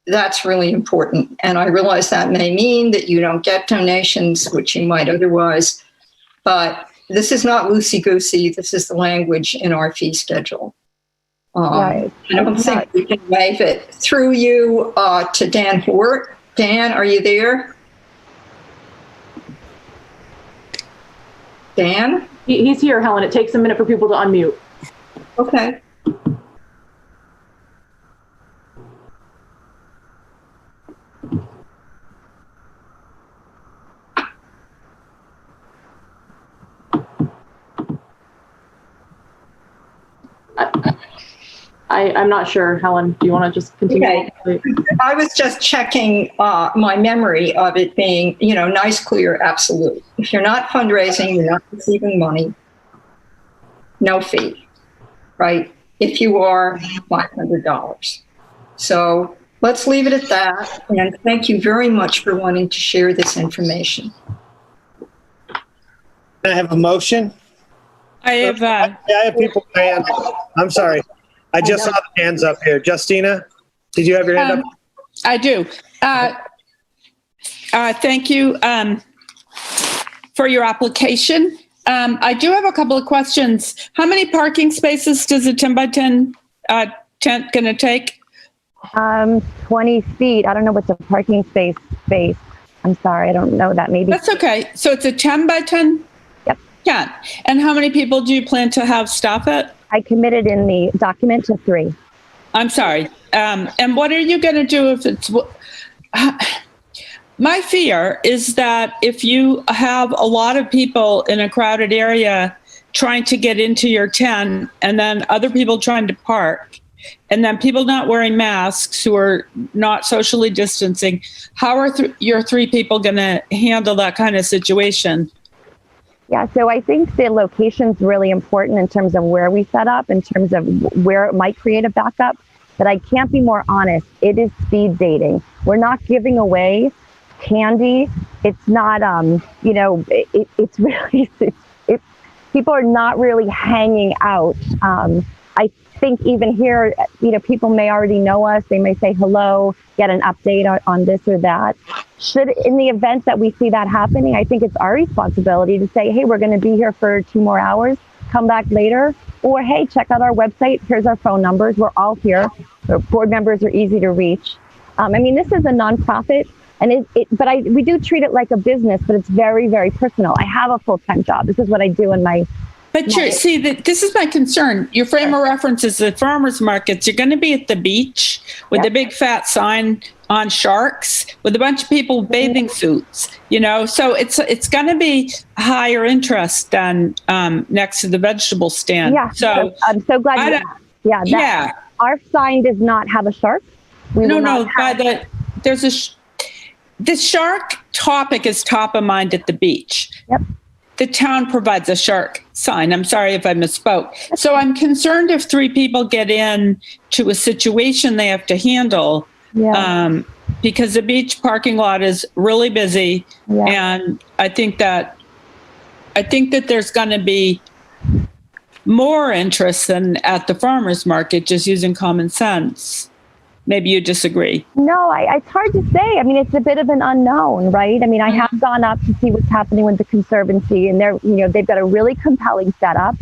Speaker 4: that's really important. And I realize that may mean that you don't get donations, which you might otherwise, but this is not loosey-goosey. This is the language in our fee schedule.
Speaker 10: Right.
Speaker 4: I don't think we can waive it. Through you to Dan Hort. Dan, are you there? Dan?
Speaker 1: He's here, Helen. It takes a minute for people to unmute.
Speaker 4: Okay.
Speaker 1: I'm not sure, Helen. Do you want to just continue?
Speaker 4: Okay. I was just checking my memory of it being, nice, clear, absolute. If you're not fundraising, you're not receiving money, no fee, right? If you are, $500. So let's leave it at that. And thank you very much for wanting to share this information.
Speaker 2: Can I have a motion?
Speaker 7: I have,
Speaker 2: I have people hand. I'm sorry. I just saw the hands up here. Justina, did you have your hand up?
Speaker 7: I do. Thank you for your application. I do have a couple of questions. How many parking spaces does a 10 by 10 tent going to take?
Speaker 10: 20 feet. I don't know what's a parking space. I'm sorry, I don't know that. Maybe.
Speaker 7: That's okay. So it's a 10 by 10?
Speaker 10: Yep.
Speaker 7: 10. And how many people do you plan to have staff it?
Speaker 10: I committed in the document to 3.
Speaker 7: I'm sorry. And what are you going to do if it's... My fear is that if you have a lot of people in a crowded area trying to get into your tent and then other people trying to park and then people not wearing masks who are not socially distancing, how are your 3 people going to handle that kind of situation?
Speaker 10: Yeah, so I think the location's really important in terms of where we set up, in terms of where it might create a backup. But I can't be more honest. It is speed dating. We're not giving away candy. It's not, it's really, people are not really hanging out. I think even here, people may already know us. They may say hello, get an update on this or that. In the event that we see that happening, I think it's our responsibility to say, hey, we're going to be here for 2 more hours. Come back later. Or, hey, check out our website. Here's our phone numbers. We're all here. Our board members are easy to reach. This is a nonprofit, and we do treat it like a business, but it's very, very personal. I have a full-time job. This is what I do in my...
Speaker 7: But this is my concern. Your frame of reference is the farmers markets. You're going to be at the beach with a big fat sign on sharks with a bunch of people with bathing suits, so it's going to be higher interest than next to the vegetable stand.
Speaker 10: Yeah. So I'm so glad. Our sign does not have a shark.
Speaker 7: The shark topic is top of mind at the beach.
Speaker 10: Yep.
Speaker 7: The town provides a shark sign. I'm sorry if I misspoke. So I'm concerned if 3 people get in to a situation they have to handle, because the beach parking lot is really busy, and I think that there's going to be more interest than at the farmers market, just using common sense. Maybe you disagree.
Speaker 10: No, it's hard to say. It's a bit of an unknown, right? I have gone up to see what's happening with the Conservancy, and they've got a really compelling setup.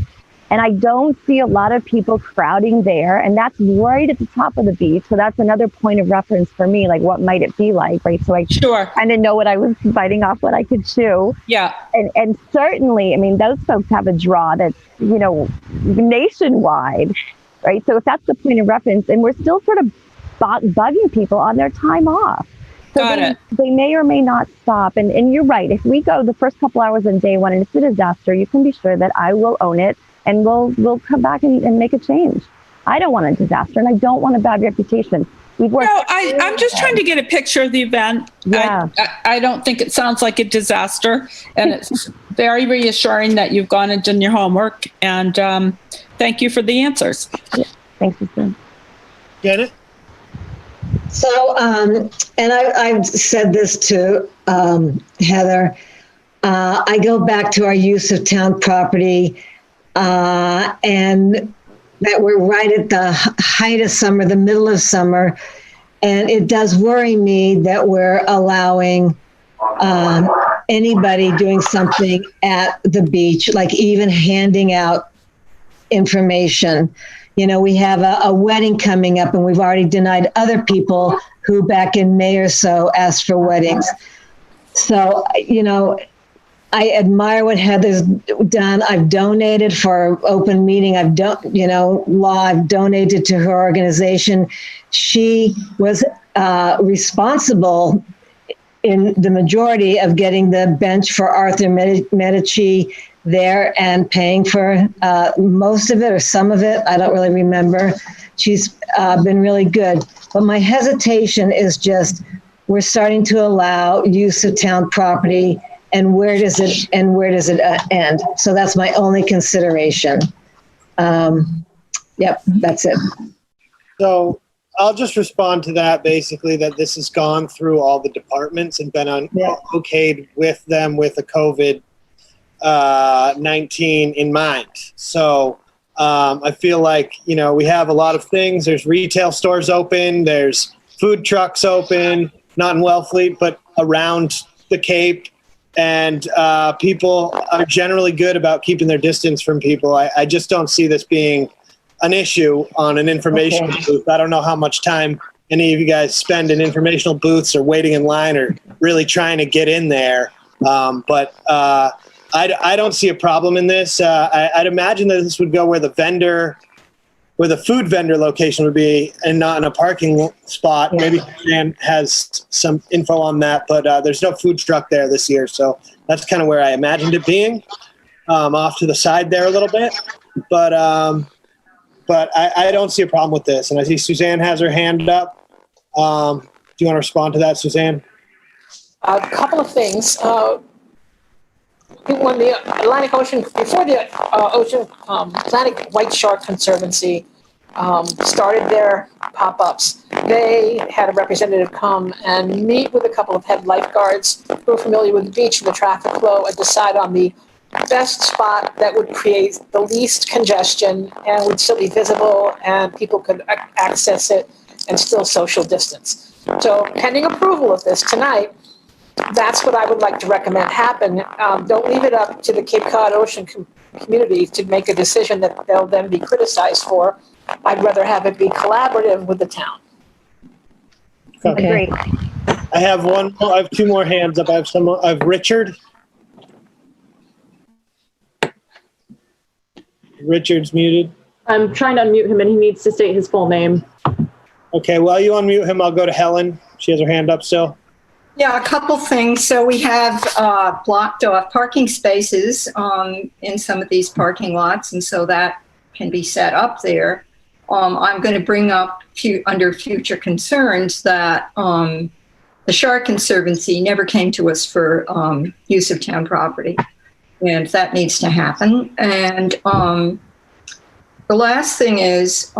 Speaker 10: And I don't see a lot of people crowding there. And that's right at the top of the beach. So that's another point of reference for me. Like, what might it be like, right? So I kind of know what I was biting off, what I could chew.
Speaker 7: Yeah.
Speaker 10: And certainly, those folks have a draw that's, nationwide, right? So if that's the point of reference, and we're still sort of bugging people on their time off. So they may or may not stop. And you're right. If we go the first couple hours on day 1 and it's a disaster, you can be sure that I will own it and we'll come back and make a change. I don't want a disaster, and I don't want a bad reputation.
Speaker 7: I'm just trying to get a picture of the event.
Speaker 10: Yeah.
Speaker 7: I don't think it sounds like a disaster, and it's very reassuring that you've gone and done your homework, and thank you for the answers.
Speaker 10: Yeah. Thanks, Susan.
Speaker 2: Janet?
Speaker 8: So, and I've said this to Heather, I go back to our use of town property, and that we're right at the height of summer, the middle of summer, and it does worry me that we're allowing anybody doing something at the beach, like even handing out information. We have a wedding coming up, and we've already denied other people who back in May or so asked for weddings. So, I admire what Heather's done. I've donated for open meeting. I've donated to her organization. She was responsible in the majority of getting the bench for Arthur Medici there and paying for most of it or some of it. I don't really remember. She's been really good. But my hesitation is just, we're starting to allow use of town property, and where does it end? So that's my only consideration. Yep, that's it.
Speaker 2: So I'll just respond to that, basically, that this has gone through all the departments and been okayed with them with a COVID-19 in mind. So I feel like, we have a lot of things. There's retail stores open. There's food trucks open, not in Wellfleet, but around the Cape. And people are generally good about keeping their distance from people. I just don't see this being an issue on an informational booth. I don't know how much time any of you guys spend in informational booths or waiting in line or really trying to get in there. But I don't see a problem in this. I'd imagine that this would go where the food vendor location would be and not in a parking spot. Maybe Dan has some info on that, but there's no food truck there this year. So that's kind of where I imagined it being, off to the side there a little bit. But I don't see a problem with this. And I see Suzanne has her hand up. Do you want to respond to that, Suzanne?
Speaker 9: A couple of things. When the Atlantic Ocean, before the Atlantic White Shark Conservancy started their pop-ups, they had a representative come and meet with a couple of head lifeguards who are familiar with the beach and the traffic flow and decide on the best spot that would create the least congestion and would still be visible and people could access it and still social distance. So pending approval of this tonight, that's what I would like to recommend happen. Don't leave it up to the Cape Cod Ocean community to make a decision that they'll then be criticized for. I'd rather have it be collaborative with the town.
Speaker 8: Okay.
Speaker 10: Agreed.
Speaker 2: I have two more hands up. I have Richard. Richard's muted.
Speaker 1: I'm trying to unmute him and he needs to state his full name.
Speaker 2: Okay, while you unmute him, I'll go to Helen. She has her hand up still.
Speaker 4: Yeah, a couple things. So we have blocked off parking spaces in some of these parking lots, and so that can be set up there. I'm going to bring up under future concerns that the Shark Conservancy never came to us for use of town property, and that needs to happen. And the last thing is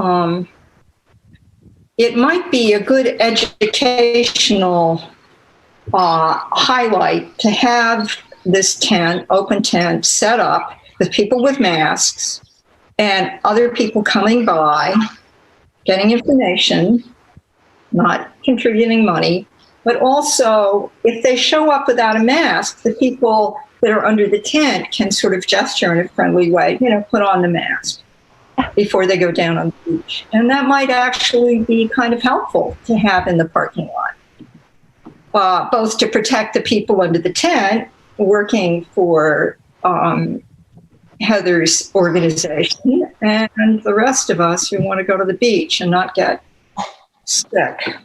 Speaker 4: it might be a good educational highlight to have this open tent set up with people with masks and other people coming by, getting information, not contributing money, but also if they show up without a mask, the people that are under the tent can sort of gesture in a friendly way, put on the mask before they go down on the beach. And that might actually be kind of helpful to have in the parking lot. Both to protect the people under the tent working for Heather's organization and the rest of us who want to go to the beach and not get sick.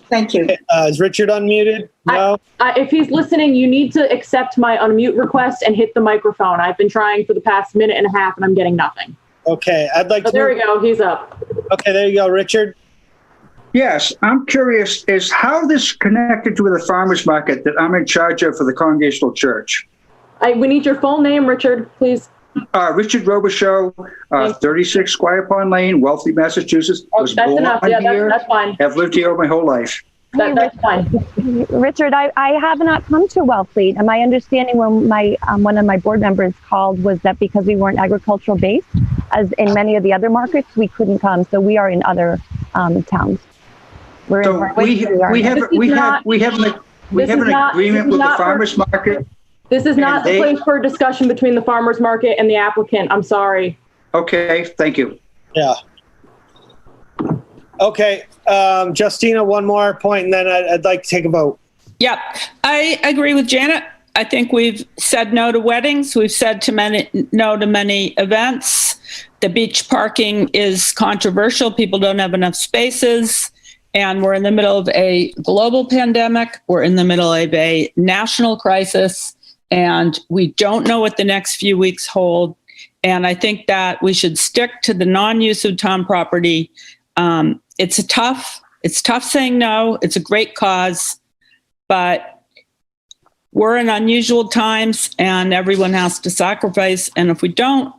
Speaker 4: Thank you.
Speaker 2: Is Richard unmuted? No?
Speaker 1: If he's listening, you need to accept my unmute request and hit the microphone. I've been trying for the past minute and a half and I'm getting nothing.
Speaker 2: Okay, I'd like to...
Speaker 1: There we go, he's up.
Speaker 2: Okay, there you go, Richard.
Speaker 11: Yes, I'm curious, is how this connected to the farmer's market that I'm in charge of for the Congregational Church?
Speaker 1: We need your full name, Richard, please.
Speaker 11: Richard Robichaud, 36 Squire Pond Lane, Wellfleet, Massachusetts.
Speaker 1: That's enough. Yeah, that's fine.
Speaker 11: Have lived here my whole life.
Speaker 1: That's fine.
Speaker 10: Richard, I have not come to Wellfleet. And my understanding when one of my board members called was that because we weren't agricultural based, as in many of the other markets, we couldn't come. So we are in other towns. We're in Harwich.
Speaker 11: We have an agreement with the farmers market.
Speaker 1: This is not the place for a discussion between the farmers market and the applicant. I'm sorry.
Speaker 11: Okay, thank you.
Speaker 2: Yeah. Okay, Justina, one more point, and then I'd like to take a vote.
Speaker 7: Yep, I agree with Janet. I think we've said no to weddings. We've said no to many events. The beach parking is controversial. People don't have enough spaces. And we're in the middle of a global pandemic. We're in the middle of a national crisis. And we don't know what the next few weeks hold. And I think that we should stick to the non-use of town property. It's tough saying no. It's a great cause. But we're in unusual times and everyone has to sacrifice. And if we don't,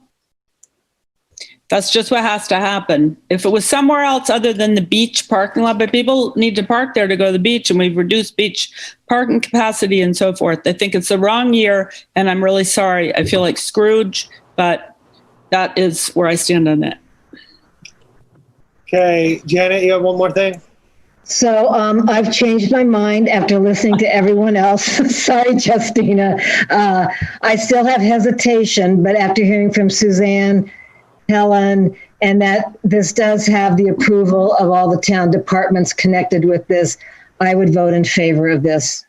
Speaker 7: that's just what has to happen. If it was somewhere else other than the beach parking lot, but people need to park there to go to the beach and we've reduced beach parking capacity and so forth. I think it's the wrong year and I'm really sorry. I feel like Scrooge, but that is where I stand on it.
Speaker 2: Okay, Janet, you have one more thing?
Speaker 8: So I've changed my mind after listening to everyone else. Sorry, Justina. I still have hesitation, but after hearing from Suzanne, Helen, and that this does have the approval of all the town departments connected with this, I would vote in favor of this.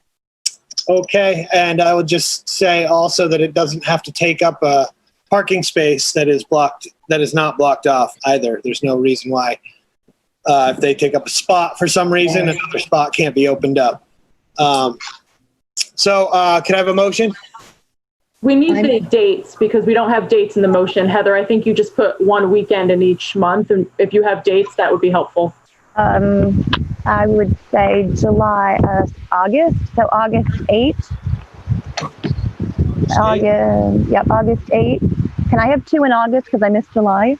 Speaker 2: Okay, and I would just say also that it doesn't have to take up a parking space that is not blocked off either. There's no reason why, if they take up a spot for some reason, another spot can't be opened up. So can I have a motion?
Speaker 1: We need the dates because we don't have dates in the motion. Heather, I think you just put one weekend in each month, and if you have dates, that would be helpful.
Speaker 10: I would say August, so August 8th. August 8th. Can I have 2 in August because I missed July?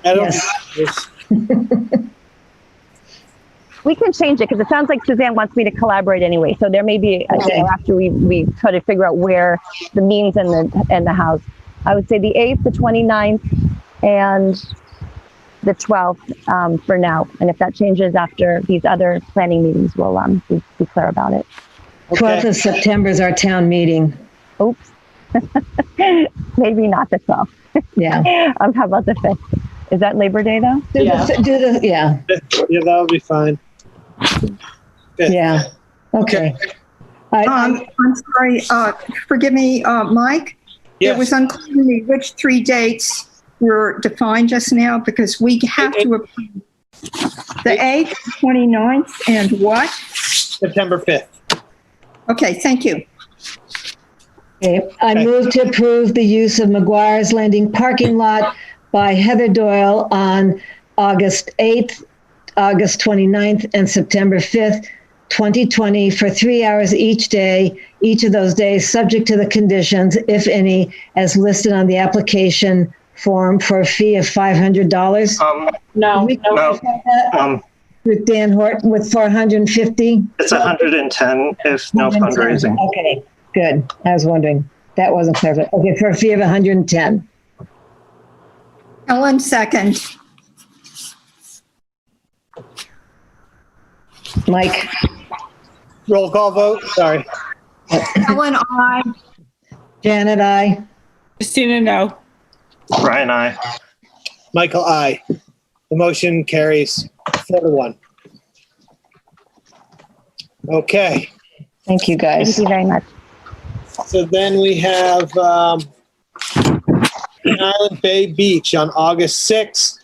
Speaker 8: Yes.
Speaker 10: We can change it because it sounds like Suzanne wants me to collaborate anyway. So there may be after we try to figure out where the means and the house. I would say the 8th, the 29th, and the 12th for now. And if that changes after these other planning meetings, we'll be clear about it.
Speaker 8: 12th of September is our town meeting.
Speaker 10: Oops. Maybe not the 12th.
Speaker 8: Yeah.
Speaker 10: How about the 5th? Is that Labor Day though?
Speaker 8: Yeah,
Speaker 2: Yeah, that would be fine. Good.
Speaker 8: yeah. Okay.
Speaker 4: I'm sorry, forgive me, Mike.
Speaker 2: Yes.
Speaker 4: It was unclear to me which 3 dates were defined just now because we have to approve the 8th, 29th, and what?
Speaker 2: September 5th.
Speaker 4: Okay, thank you.
Speaker 8: Okay. I move to approve the use of McGuire's Landing parking lot by Heather Doyle on August 8th, August 29th, and September 5th, 2020 for 3 hours each day, each of those days subject to the conditions, if any, as listed on the application form for a fee of $500.
Speaker 1: No.
Speaker 8: With Dan Horton with 450?
Speaker 3: It's 110 if no fundraising.
Speaker 8: Okay, good. I was wondering. That wasn't clear. Okay, for a fee of 110.
Speaker 4: Ellen, second.
Speaker 8: Mike?
Speaker 2: Roll call vote. Sorry.
Speaker 4: Ellen, aye.
Speaker 8: Janet, aye.
Speaker 7: Christina, no.
Speaker 3: Brian, I.
Speaker 2: Michael, aye. The motion carries 4-1. Okay.
Speaker 8: Thank you, guys.
Speaker 10: Thank you very much.
Speaker 2: So then we have Island Bay Beach on August 6th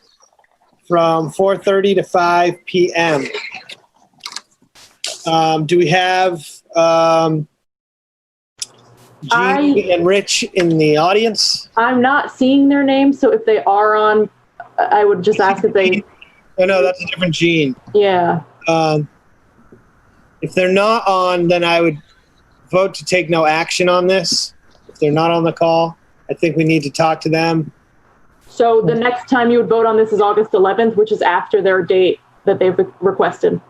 Speaker 2: from 4:30 to 5 p.m. Do we have Jean and Rich in the audience?
Speaker 1: I'm not seeing their names, so if they are on, I would just ask if they.
Speaker 2: Oh no, that's a different Jean.
Speaker 1: Yeah.
Speaker 2: If they're not on, then I would vote to take no action on this. If they're not on the call, I think we need to talk to them.
Speaker 1: So the next time you would vote on this is August 11th, which is after their date that they've requested.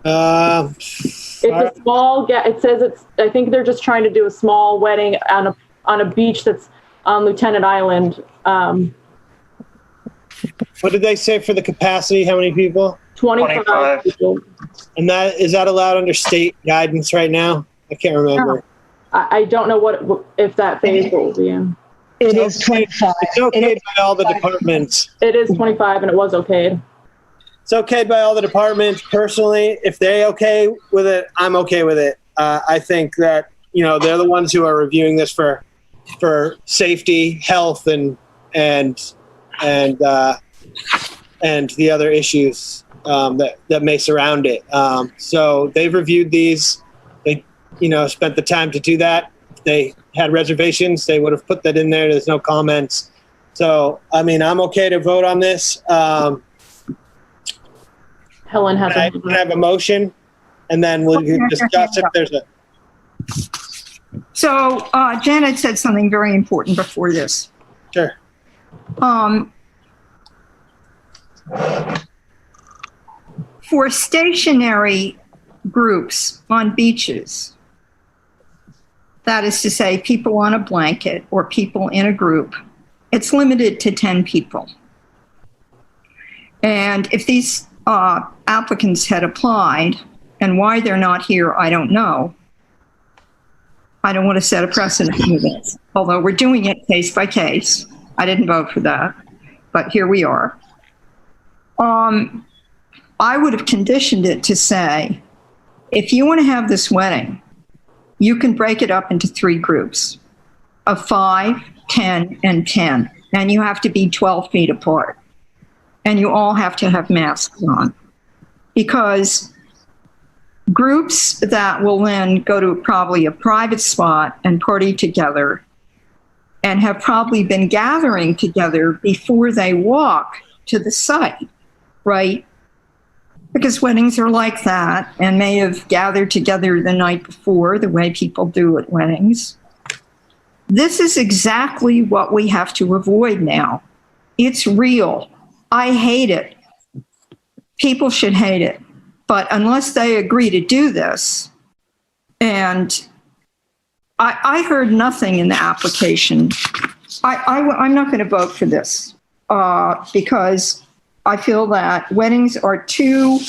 Speaker 1: It's a small, it says I think they're just trying to do a small wedding on a beach that's on Lieutenant Island.
Speaker 2: What did they say for the capacity? How many people?
Speaker 1: 25 people.
Speaker 2: And is that allowed under state guidance right now? I can't remember.
Speaker 1: I don't know if that phase will be in.
Speaker 8: It is 25.
Speaker 2: It's okayed by all the departments.
Speaker 1: It is 25 and it was okayed.
Speaker 2: It's okayed by all the departments. Personally, if they're okay with it, I'm okay with it. I think that, they're the ones who are reviewing this for safety, health, and the other issues that may surround it. So they've reviewed these. They, spent the time to do that. If they had reservations, they would have put that in there. There's no comments. So, I'm okay to vote on this.
Speaker 1: Helen has
Speaker 2: I have a motion, and then we'll discuss if there's a.
Speaker 4: So Janet said something very important before this.
Speaker 2: Sure.
Speaker 4: For stationary groups on beaches, that is to say people on a blanket or people in a group, it's limited to 10 people. And if these applicants had applied, and why they're not here, I don't know. I don't want to set a precedent for this, although we're doing it case by case. I didn't vote for that, but here we are. I would have conditioned it to say, if you want to have this wedding, you can break it up into 3 groups of 5, 10, and 10. And you have to be 12 feet apart. And you all have to have masks on. Because groups that will then go to probably a private spot and party together and have probably been gathering together before they walk to the site, right? Because weddings are like that and may have gathered together the night before, the way people do at weddings. This is exactly what we have to avoid now. It's real. I hate it. People should hate it. But unless they agree to do this, and I heard nothing in the application, I'm not going to vote for this because I feel that weddings are too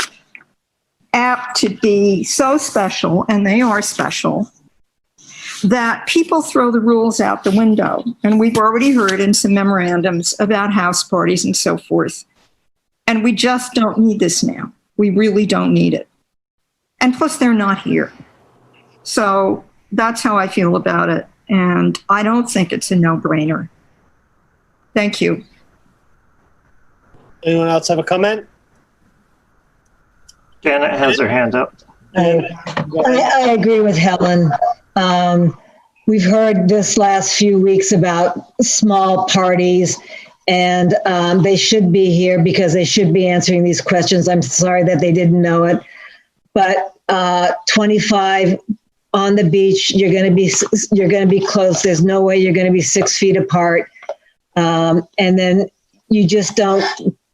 Speaker 4: apt to be so special, and they are special, that people throw the rules out the window. And we've already heard in some memorandums about house parties and so forth. And we just don't need this now. We really don't need it. And plus, they're not here. So that's how I feel about it. And I don't think it's a no-brainer. Thank you.
Speaker 2: Anyone else have a comment?
Speaker 3: Janet has her hand up.
Speaker 8: I agree with Helen. We've heard this last few weeks about small parties, and they should be here because they should be answering these questions. I'm sorry that they didn't know it, but 25 on the beach, you're going to be close. There's no way you're going to be 6 feet apart, and then you just don't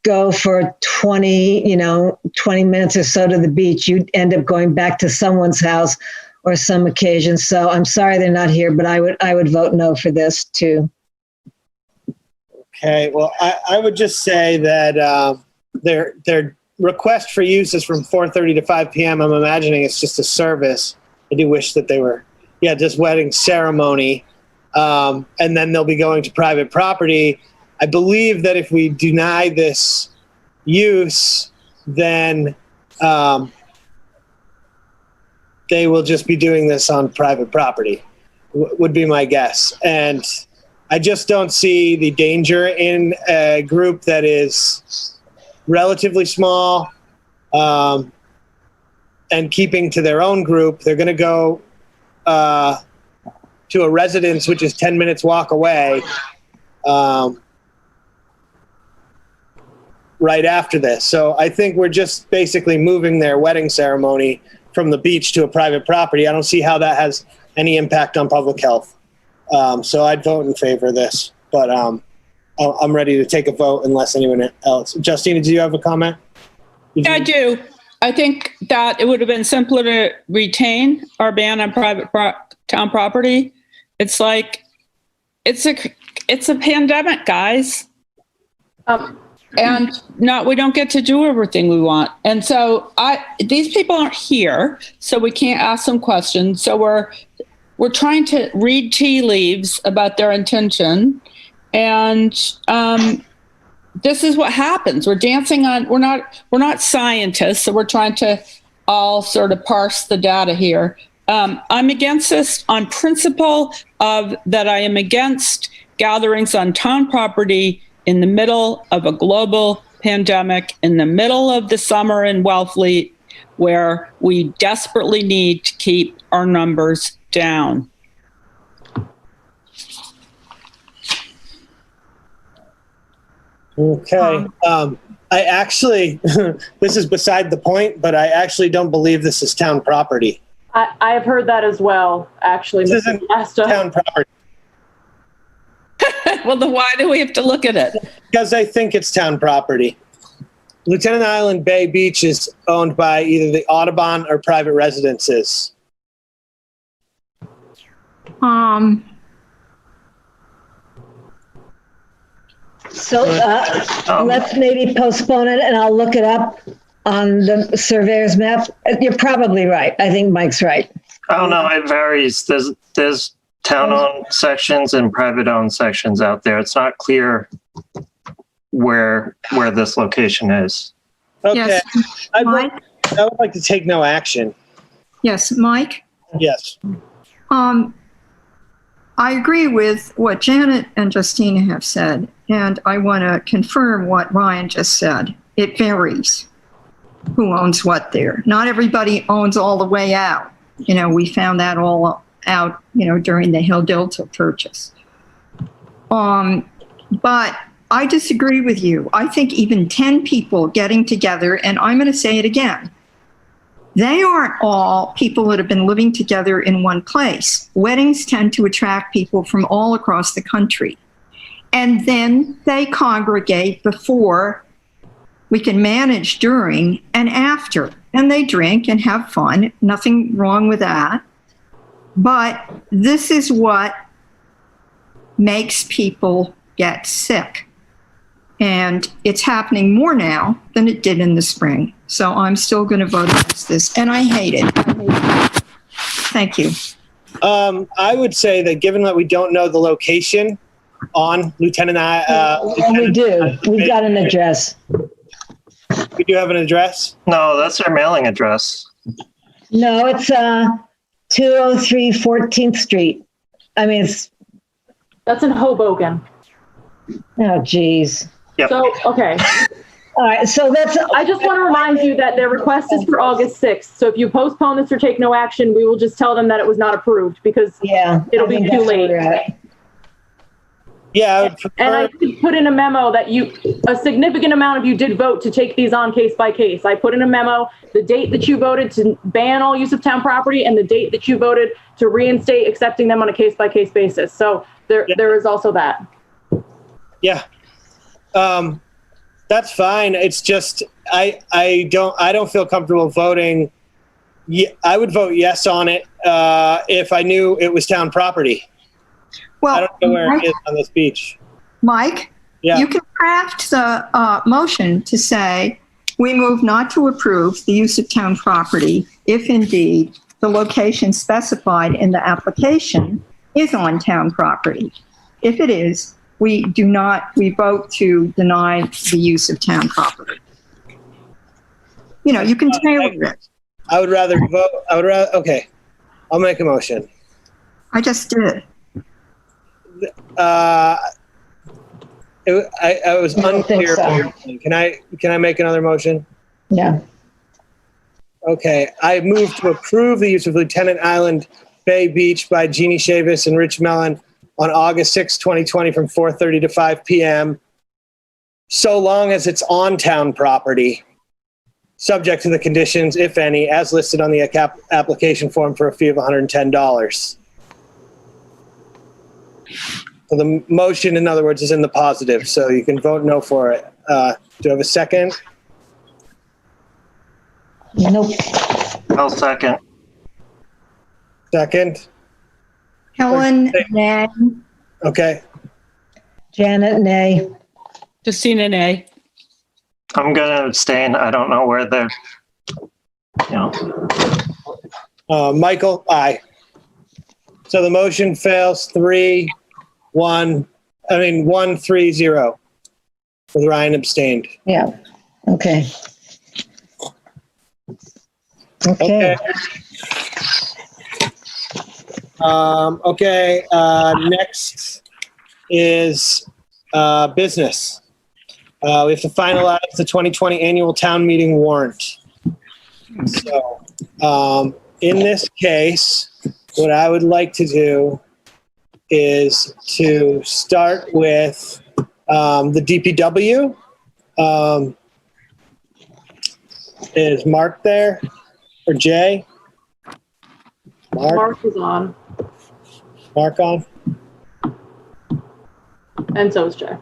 Speaker 8: go for 20 minutes or so to the beach. You end up going back to someone's house or some occasion. So I'm sorry they're not here, but I would vote no for this too.
Speaker 2: Okay, well, I would just say that their request for use is from 4:30 to 5 p.m. I'm imagining it's just a service. I do wish that they were, just wedding ceremony. And then they'll be going to private property. I believe that if we deny this use, then they will just be doing this on private property, would be my guess. And I just don't see the danger in a group that is relatively small and keeping to their own group. They're going to go to a residence, which is 10 minutes walk away. Right after this. So I think we're just basically moving their wedding ceremony from the beach to a private property. I don't see how that has any impact on public health. So I'd vote in favor of this, but I'm ready to take a vote unless anyone else. Justina, do you have a comment?
Speaker 7: I do. I think that it would have been simpler to retain our ban on private town property. It's like, it's a pandemic, guys. And we don't get to do everything we want. And so these people aren't here, so we can't ask them questions. So we're trying to read tea leaves about their intention. And this is what happens. We're dancing on, we're not scientists, so we're trying to all sort of parse the data here. I'm against this on principle that I am against gatherings on town property in the middle of a global pandemic, in the middle of the summer in Wellfleet, where we desperately need to keep our numbers down.
Speaker 2: Okay. I actually, this is beside the point, but I actually don't believe this is town property.
Speaker 1: I have heard that as well, actually.
Speaker 2: This isn't town property.
Speaker 7: Well, then why do we have to look at it?
Speaker 2: Because I think it's town property. Lieutenant Island Bay Beach is owned by either the Audubon or private residences.
Speaker 8: So let's maybe postpone it, and I'll look it up on the surveyor's map. You're probably right. I think Mike's right.
Speaker 3: Oh no, it varies. There's town-owned sections and private-owned sections out there. It's not clear where this location is.
Speaker 2: Okay.
Speaker 4: Yes,
Speaker 2: I
Speaker 4: Mike?
Speaker 2: would like to take no action.
Speaker 4: Yes, Mike?
Speaker 2: Yes.
Speaker 4: I agree with what Janet and Justina have said, and I want to confirm what Ryan just said. It varies who owns what there. Not everybody owns all the way out. You know, we found that all out, you know, during the Hill Delta purchase. But I disagree with you. I think even 10 people getting together, and I'm going to say it again, they aren't all people that have been living together in one place. Weddings tend to attract people from all across the country. And then they congregate before we can manage during and after. And they drink and have fun. Nothing wrong with that. But this is what makes people get sick. And it's happening more now than it did in the spring. So I'm still going to vote against this. And I hate it. Thank you.
Speaker 2: I would say that given that we don't know the location on Lieutenant,
Speaker 8: We do. We've got an address.
Speaker 2: we do have an address.
Speaker 3: No, that's their mailing address.
Speaker 8: No, it's 203 14th Street. I mean, it's,
Speaker 1: That's in Hoboken.
Speaker 8: oh, geez.
Speaker 3: Yep.
Speaker 1: So, okay.
Speaker 8: All right, so that's,
Speaker 1: I just want to remind you that their request is for August 6th. So if you postpone this or take no action, we will just tell them that it was not approved because
Speaker 8: yeah.
Speaker 1: it'll
Speaker 8: I
Speaker 1: be
Speaker 8: think
Speaker 1: too
Speaker 8: that's where
Speaker 1: late.
Speaker 8: we're at.
Speaker 2: Yeah, I would
Speaker 1: And I
Speaker 2: prefer.
Speaker 1: did put in a memo that a significant amount of you did vote to take these on case by case. I put in a memo, the date that you voted to ban all use of town property and the date that you voted to reinstate accepting them on a case by case basis. So there is also that.
Speaker 2: Yeah. That's fine. It's just, I don't feel comfortable voting. I would vote yes on it, if I knew it was town property.
Speaker 4: Well,
Speaker 2: I don't know where it is on this beach.
Speaker 4: Mike,
Speaker 2: Yeah.
Speaker 4: you can craft the motion to say, we move not to approve the use of town property if indeed the location specified in the application is on town property. If it is, we vote to deny the use of town property. You know, you can tailor it.
Speaker 2: I would rather vote, okay. I'll make a motion.
Speaker 4: I just did.
Speaker 2: I was
Speaker 8: I don't think
Speaker 2: unclear.
Speaker 8: so.
Speaker 2: Can I make another motion?
Speaker 8: Yeah.
Speaker 2: Okay, I move to approve the use of Lieutenant Island Bay Beach by Jeannie Chavis and Rich Mellon on August 6, 2020 from 4:30 to 5 p.m. so long as it's on town property, subject to the conditions, if any, as listed on the application form for a fee of $110. So the motion, in other words, is in the positive, so you can vote no for it. Do I have a second?
Speaker 8: Nope.
Speaker 3: I'll second.
Speaker 2: Second?
Speaker 4: Helen, nay.
Speaker 2: Okay.
Speaker 8: Janet, nay.
Speaker 7: Justina, nay.
Speaker 3: I'm gonna abstain. I don't know where they're,
Speaker 2: Michael, aye. So the motion fails 3-1, 1-3-0. With Ryan abstained.
Speaker 8: Yeah. Okay. Okay.
Speaker 2: Okay, next is business. We have to finalize the 2020 annual town meeting warrant. So, in this case, what I would like to do is to start with the DPW. Is Mark there? Or Jay?
Speaker 1: Mark is on,
Speaker 2: Mark on?
Speaker 1: and so is Jay.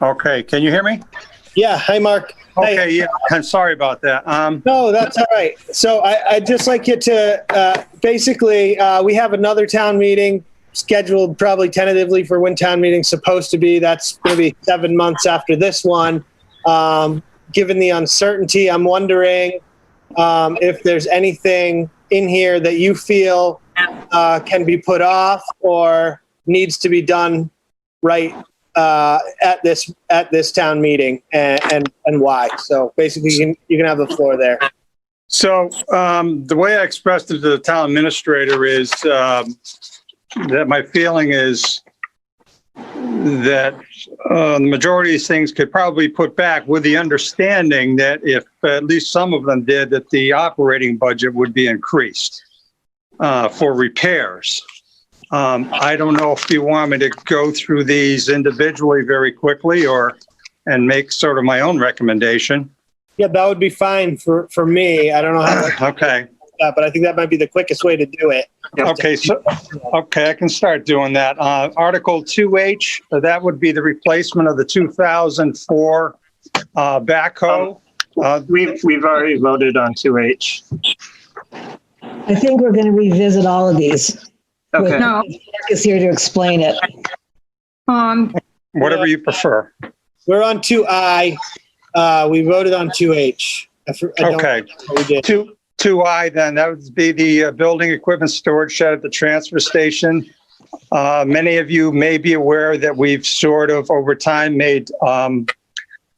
Speaker 12: Okay, can you hear me?
Speaker 2: Yeah, hi, Mark. Hey.
Speaker 12: Okay, yeah, I'm sorry about that.
Speaker 2: No, that's all right. So I'd just like you to, basically, we have another town meeting scheduled probably tentatively for when town meeting's supposed to be. That's going to be 7 months after this one. Given the uncertainty, I'm wondering if there's anything in here that you feel can be put off or needs to be done right at this town meeting, and why. So basically, you can have the floor there.
Speaker 12: So the way I expressed it to the town administrator is that my feeling is that the majority of these things could probably put back, with the understanding that if at least some of them did, that the operating budget would be increased for repairs. I don't know if you want me to go through these individually very quickly and make sort of my own recommendation.
Speaker 2: Yeah, that would be fine for me. I don't know how.
Speaker 12: Okay.
Speaker 2: But I think that might be the quickest way to do it.
Speaker 12: Okay, I can start doing that. Article 2H, that would be the replacement of the 2004 backhoe.
Speaker 3: We've already voted on 2H.
Speaker 8: I think we're going to revisit all of these.
Speaker 3: Okay.
Speaker 4: No,
Speaker 8: Mark is here to explain it.
Speaker 12: Whatever you prefer.
Speaker 2: We're on 2I. We voted on 2H.
Speaker 12: Okay.
Speaker 2: We did.
Speaker 12: 2I, then, that would be the building equipment storage shed at the transfer station. Many of you may be aware that we've sort of over time made a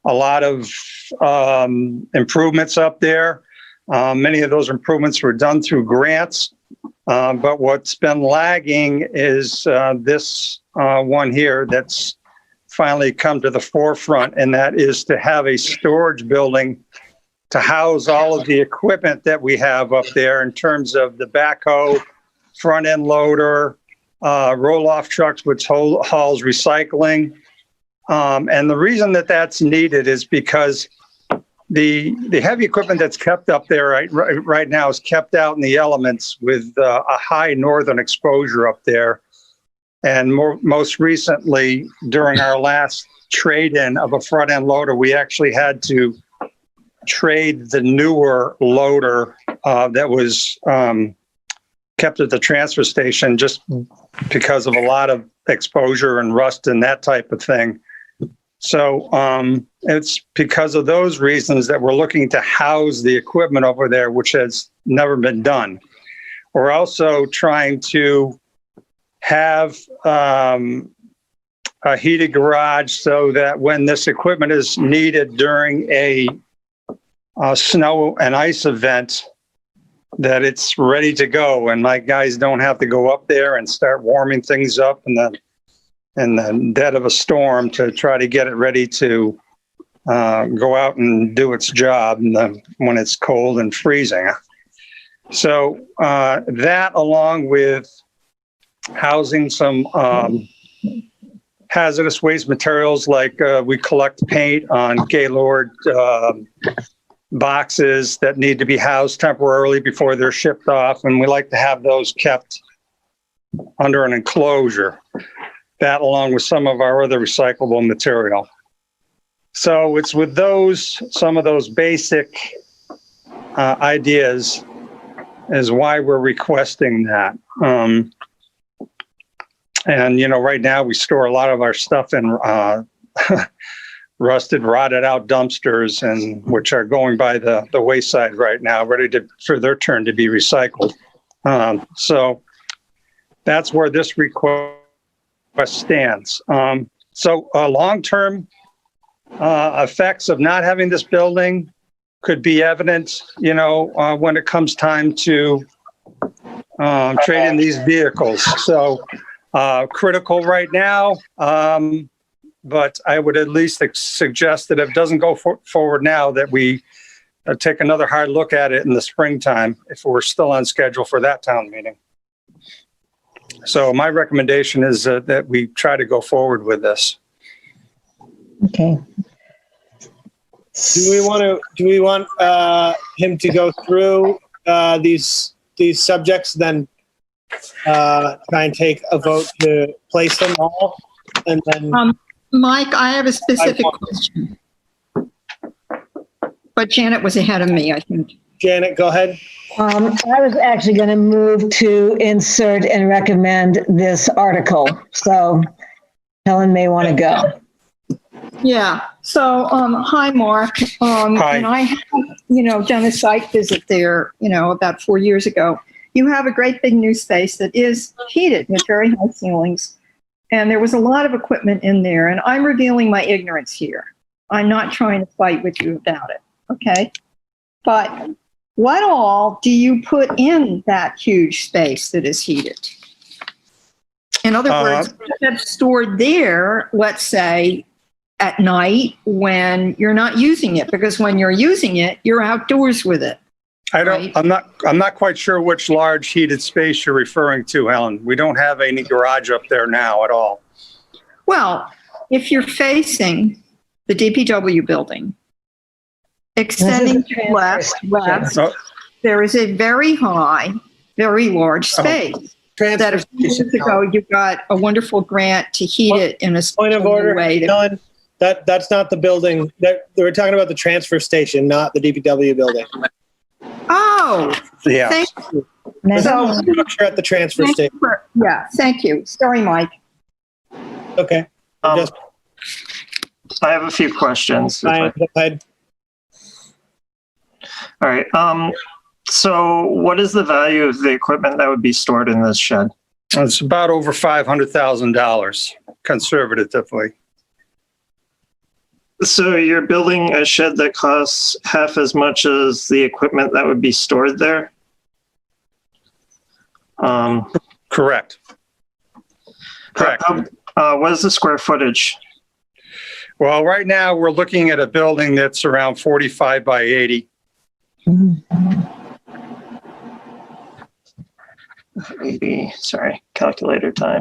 Speaker 12: lot of improvements up there. Many of those improvements were done through grants, but what's been lagging is this one here that's finally come to the forefront, and that is to have a storage building to house all of the equipment that we have up there in terms of the backhoe, front end loader, roll-off trucks, which hauls recycling. And the reason that that's needed is because the heavy equipment that's kept up there right now is kept out in the elements with a high northern exposure up there. And most recently, during our last trade-in of a front end loader, we actually had to trade the newer loader that was kept at the transfer station just because of a lot of exposure and rust and that type of thing. So it's because of those reasons that we're looking to house the equipment over there, which has never been done. We're also trying to have a heated garage so that when this equipment is needed during a snow and ice event, that it's ready to go and my guys don't have to go up there and start warming things up in the dead of a storm to try to get it ready to go out and do its job when it's cold and freezing. So that, along with housing some hazardous waste materials, like we collect paint on Gaylord boxes that need to be housed temporarily before they're shipped off, and we like to have those kept under an enclosure. That, along with some of our other recyclable material. So it's with some of those basic ideas is why we're requesting that. And, right now we store a lot of our stuff in rusted, rotted out dumpsters, and which are going by the wayside right now, ready for their turn to be recycled. So that's where this request stands. So long-term effects of not having this building could be evident, when it comes time to trade in these vehicles. So critical right now, but I would at least suggest that if it doesn't go forward now, that we take another hard look at it in the springtime if we're still on schedule for that town meeting. So my recommendation is that we try to go forward with this.
Speaker 8: Okay.
Speaker 2: Do we want him to go through these subjects, then try and take a vote to place them all, and then?
Speaker 4: Mike, I have a specific question. But Janet was ahead of me, I think.
Speaker 2: Janet, go ahead.
Speaker 8: I was actually going to move to insert and recommend this article. So Helen may want to go.
Speaker 4: Yeah. So, hi, Mark.
Speaker 12: Hi.
Speaker 4: And I have, done a site visit there, about 4 years ago. you have a great big new space that is heated with very high ceilings. And there was a lot of equipment in there. And I'm revealing my ignorance here. I'm not trying to fight with you about it. Okay. But what all do you put in that huge space that is heated? In other words, that's stored there, let's say, at night when you're not using it, because when you're using it, you're outdoors with it. Right?
Speaker 12: I'm not quite sure which large heated space you're referring to, Helen. We don't have any garage up there now at all.
Speaker 4: Well, if you're facing the DPW building, extending to west, there is a very high, very large space. That a few years ago, you got a wonderful grant to heat it in a
Speaker 2: Point of order,
Speaker 4: way.
Speaker 2: Helen, that's not the building. They were talking about the transfer station, not the DPW building.
Speaker 4: Oh,
Speaker 12: Yeah.
Speaker 4: thank you.
Speaker 2: So, structure at the transfer station.
Speaker 4: Yeah, thank you. Sorry, Mike.
Speaker 2: Okay.
Speaker 3: I have a few questions.
Speaker 2: Go ahead.
Speaker 3: All right. So what is the value of the equipment that would be stored in this shed?
Speaker 12: It's about over $500,000, conservatively.
Speaker 3: So you're building a shed that costs half as much as the equipment that would be stored there?
Speaker 12: Correct. Correct.
Speaker 3: What is the square footage?
Speaker 12: Well, right now we're looking at a building that's around 45 by 80.
Speaker 3: 80, sorry, calculator time.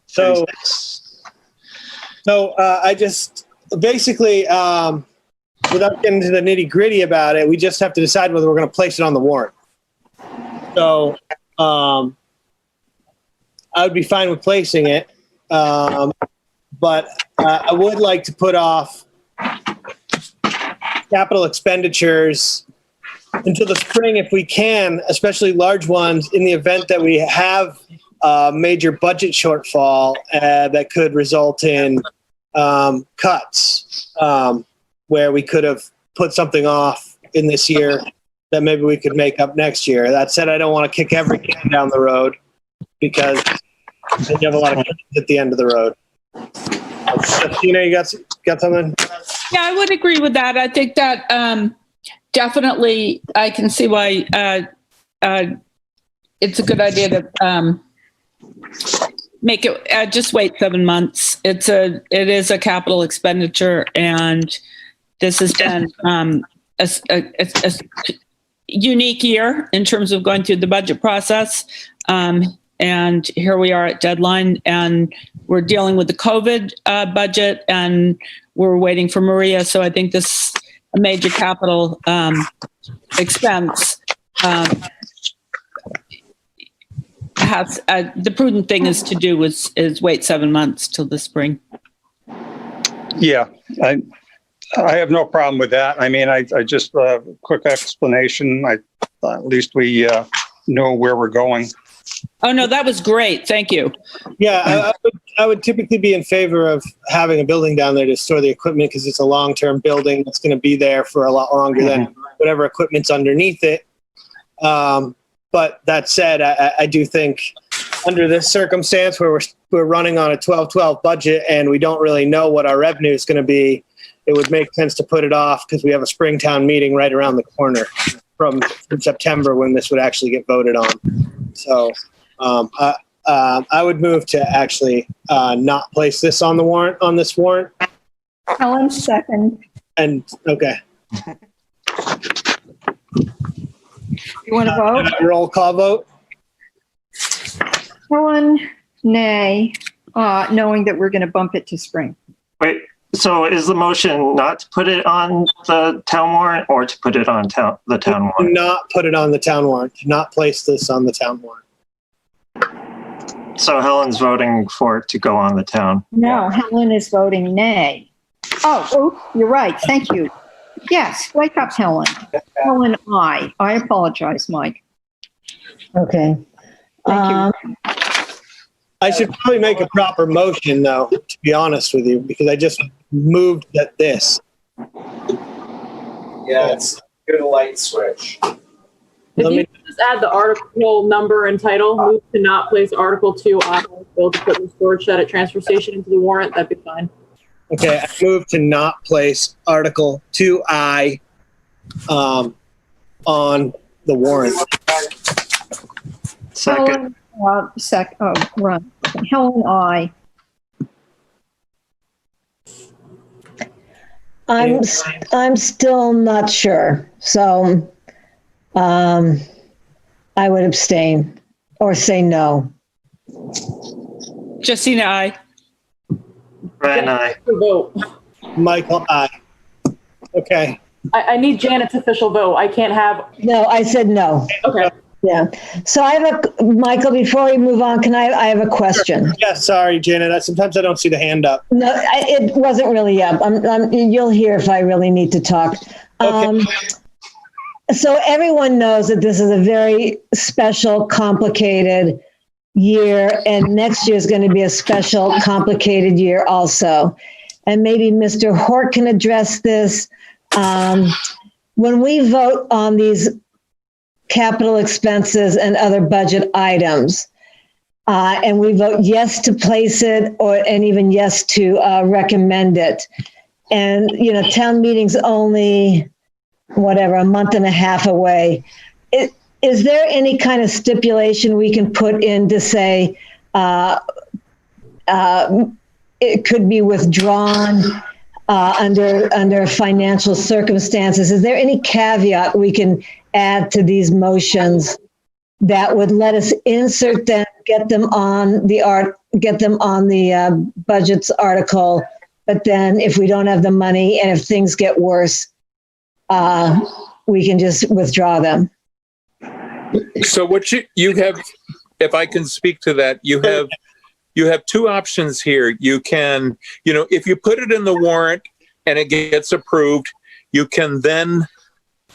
Speaker 2: So I just basically, without getting into the nitty gritty about it, we just have to decide whether we're going to place it on the warrant. So I would be fine with placing it, but I would like to put off capital expenditures until the spring if we can, especially large ones, in the event that we have a major budget shortfall that could result in cuts, where we could have put something off in this year that maybe we could make up next year. That said, I don't want to kick every can down the road, because then you have a lot of cans at the end of the road. Tina, you got something?
Speaker 7: Yeah, I would agree with that. I think that definitely I can see why it's a good idea to make it just wait 7 months. It is a capital expenditure, and this has been a unique year in terms of going through the budget process. And here we are at deadline, and we're dealing with the COVID budget, and we're waiting for Maria. So I think this a major capital expense has the prudent thing is to do is wait 7 months till the spring.
Speaker 12: Yeah, I have no problem with that. I mean, I just quick explanation. At least we know where we're going.
Speaker 7: Oh no, that was great. Thank you.
Speaker 2: Yeah, I would typically be in favor of having a building down there to store the equipment, because it's a long-term building that's going to be there for a lot longer than whatever equipment's underneath it. But that said, I do think under this circumstance where we're running on a 12-12 budget and we don't really know what our revenue is going to be, it would make sense to put it off, because we have a Springtown meeting right around the corner from September when this would actually get voted on. So I would move to actually not place this on the warrant, on this warrant.
Speaker 4: Helen, second.
Speaker 2: And okay.
Speaker 4: You want to vote?
Speaker 2: Roll call vote.
Speaker 4: Helen, nay, knowing that we're going to bump it to spring.
Speaker 3: Wait, so is the motion not to put it on the town warrant, or to put it on the town
Speaker 2: Do
Speaker 3: warrant?
Speaker 2: not put it on the town warrant. Do not place this on the town warrant.
Speaker 3: So Helen's voting for it to go on the town.
Speaker 4: No, Helen is voting nay. Oh, you're right. Thank you. Yes, wake up, Helen. Helen, I apologize, Mike.
Speaker 8: Okay.
Speaker 4: Thank you.
Speaker 2: I should probably make a proper motion, though, to be honest with you, because I just moved at this. Yeah, it's good light switch.
Speaker 1: If you could just add the article number and title, move to not place Article 2I, build equipment storage shed at transfer station into the warrant, that'd be fine.
Speaker 2: Okay, I move to not place Article 2I on the warrant.
Speaker 3: Second.
Speaker 4: Run. Helen, I.
Speaker 8: I'm still not sure. So I would abstain or say no.
Speaker 7: Justina, aye.
Speaker 3: Brian, aye.
Speaker 1: Vote.
Speaker 2: Michael, aye. Okay.
Speaker 1: I need Janet's official vote. I can't have,
Speaker 8: No, I said no.
Speaker 1: okay.
Speaker 8: Yeah. So I have Michael, before we move on, I have a question.
Speaker 2: Yeah, sorry, Janet. Sometimes I don't see the hand up.
Speaker 8: No, it wasn't really up. You'll hear if I really need to talk.
Speaker 2: Okay.
Speaker 8: So everyone knows that this is a very special, complicated year, and next year is going to be a special, complicated year also. And maybe Mr. Hort can address this. When we vote on these capital expenses and other budget items, and we vote yes to place it and even yes to recommend it. And, town meeting's only, a month and a half away. Is there any kind of stipulation we can put in to say it could be withdrawn under financial circumstances? Is there any caveat we can add to these motions that would let us insert them, get them on the budgets article, but then if we don't have the money and if things get worse, we can just withdraw them?
Speaker 13: So what you have, if I can speak to that, you have two options here. You can, if you put it in the warrant and it gets approved, you can then,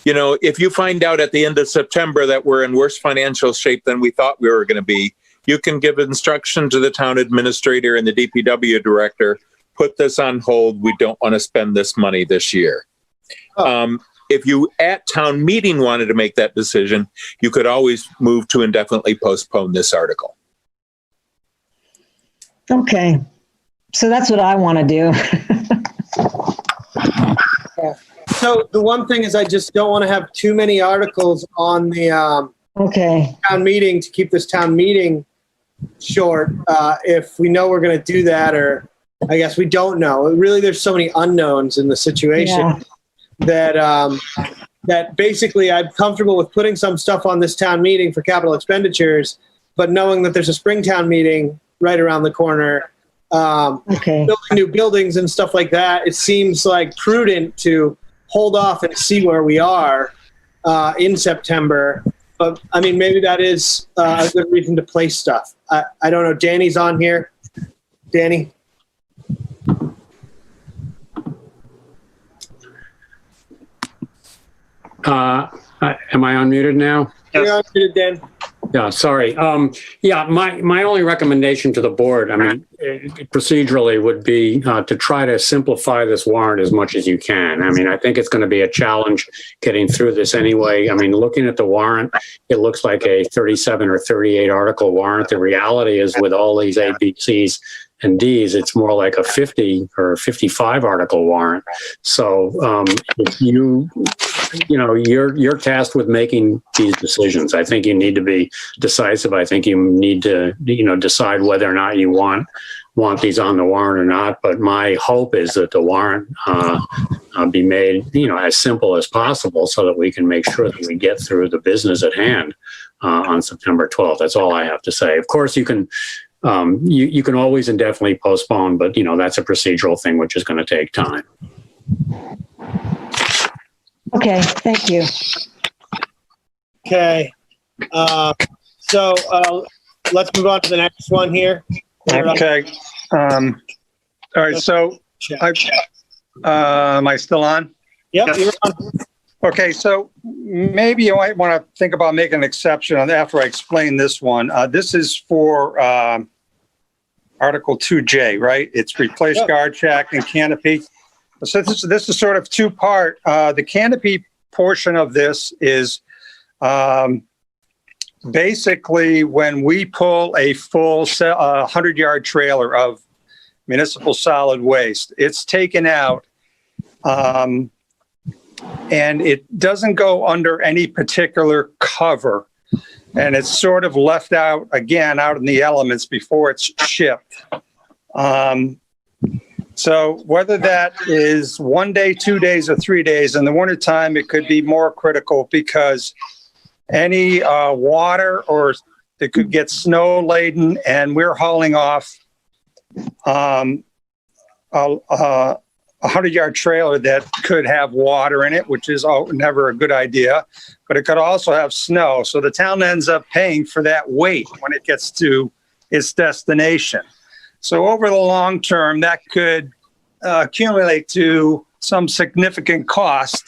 Speaker 13: if you find out at the end of September that we're in worse financial shape than we thought we were going to be, you can give instruction to the town administrator and the DPW director, put this on hold. We don't want to spend this money this year. If you at town meeting wanted to make that decision, you could always move to indefinitely postpone this article.
Speaker 8: Okay. So that's what I want to do.
Speaker 2: So the one thing is I just don't want to have too many articles on the town meeting to keep this town meeting short. If we know we're going to do that, or I guess we don't know. Really, there's so many unknowns in the situation that basically I'm comfortable with putting some stuff on this town meeting for capital expenditures, but knowing that there's a spring town meeting right around the corner, building new buildings and stuff like that, it seems like prudent to hold off and see where we are in September. But I mean, maybe that is a good reason to place stuff. I don't know. Danny's on here. Danny?
Speaker 14: Am I unmuted now?
Speaker 2: You're unmuted, Dan.
Speaker 14: Yeah, sorry. My only recommendation to the board, procedurally would be to try to simplify this warrant as much as you can. I think it's going to be a challenge getting through this anyway. Looking at the warrant, it looks like a 37 or 38 article warrant. The reality is with all these A, B, C's, and D's, it's more like a 50 or 55 article warrant. So you're tasked with making these decisions. I think you need to be decisive. I think you need to decide whether or not you want these on the warrant or not. But my hope is that the warrant be made as simple as possible so that we can make sure that we get through the business at hand on September 12th. That's all I have to say. Of course, you can you can always indefinitely postpone, but that's a procedural thing which is going to take time.
Speaker 8: Okay, thank you.
Speaker 2: Okay. So let's move on to the next one here.
Speaker 12: Okay. All right. So am I still on?
Speaker 2: Yep, you're on.
Speaker 12: Okay. So maybe you might want to think about making an exception after I explain this one. This is for Article 2J, right? It's replace guard shack and canopy. So this is sort of two-part. The canopy portion of this is basically when we pull a full 100-yard trailer of municipal solid waste, it's taken out, and it doesn't go under any particular cover, and it's sort of left out, again, out in the elements before it's shipped. So whether that is 1 day, 2 days, or 3 days, in the wintertime, it could be more critical because any water, or it could get snow laden, and we're hauling off a 100-yard trailer that could have water in it, which is never a good idea, but it could also have snow. So the town ends up paying for that weight when it gets to its destination. So over the long term, that could accumulate to some significant cost,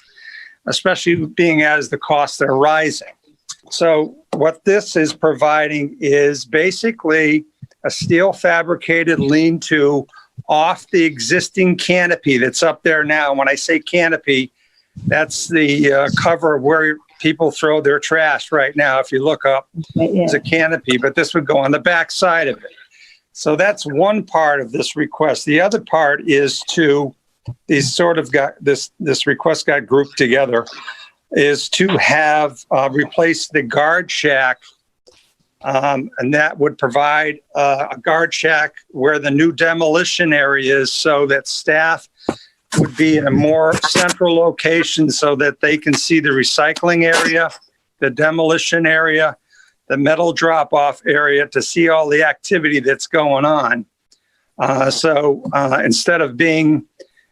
Speaker 12: especially being as the costs are rising. So what this is providing is basically a steel fabricated lean-to off the existing canopy that's up there now. When I say canopy, that's the cover where people throw their trash right now. If you look up, it's a canopy, but this would go on the back side of it. So that's one part of this request. The other part is this request got grouped together, is to have replace the guard shack, and that would provide a guard shack where the new demolition area is, so that staff would be in a more central location so that they can see the recycling area, the demolition area, the metal drop-off area, to see all the activity that's going on. So instead of being,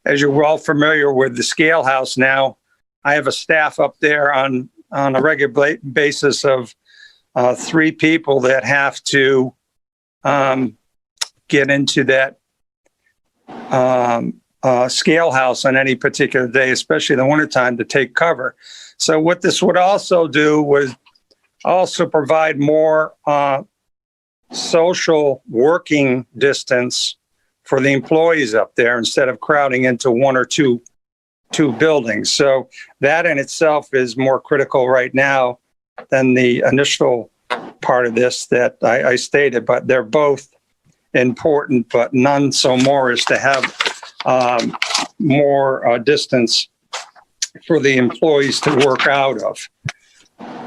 Speaker 12: as you're well familiar with the scale house now, I have a staff up there on a regular basis of 3 people that have to get into that scale house on any particular day, especially in the wintertime, to take cover. So what this would also do was also provide more social working distance for the employees up there instead of crowding into 1 or 2 buildings. So that in itself is more critical right now than the initial part of this that I stated, but they're both important, but none so more as to have more distance for the employees to work out of.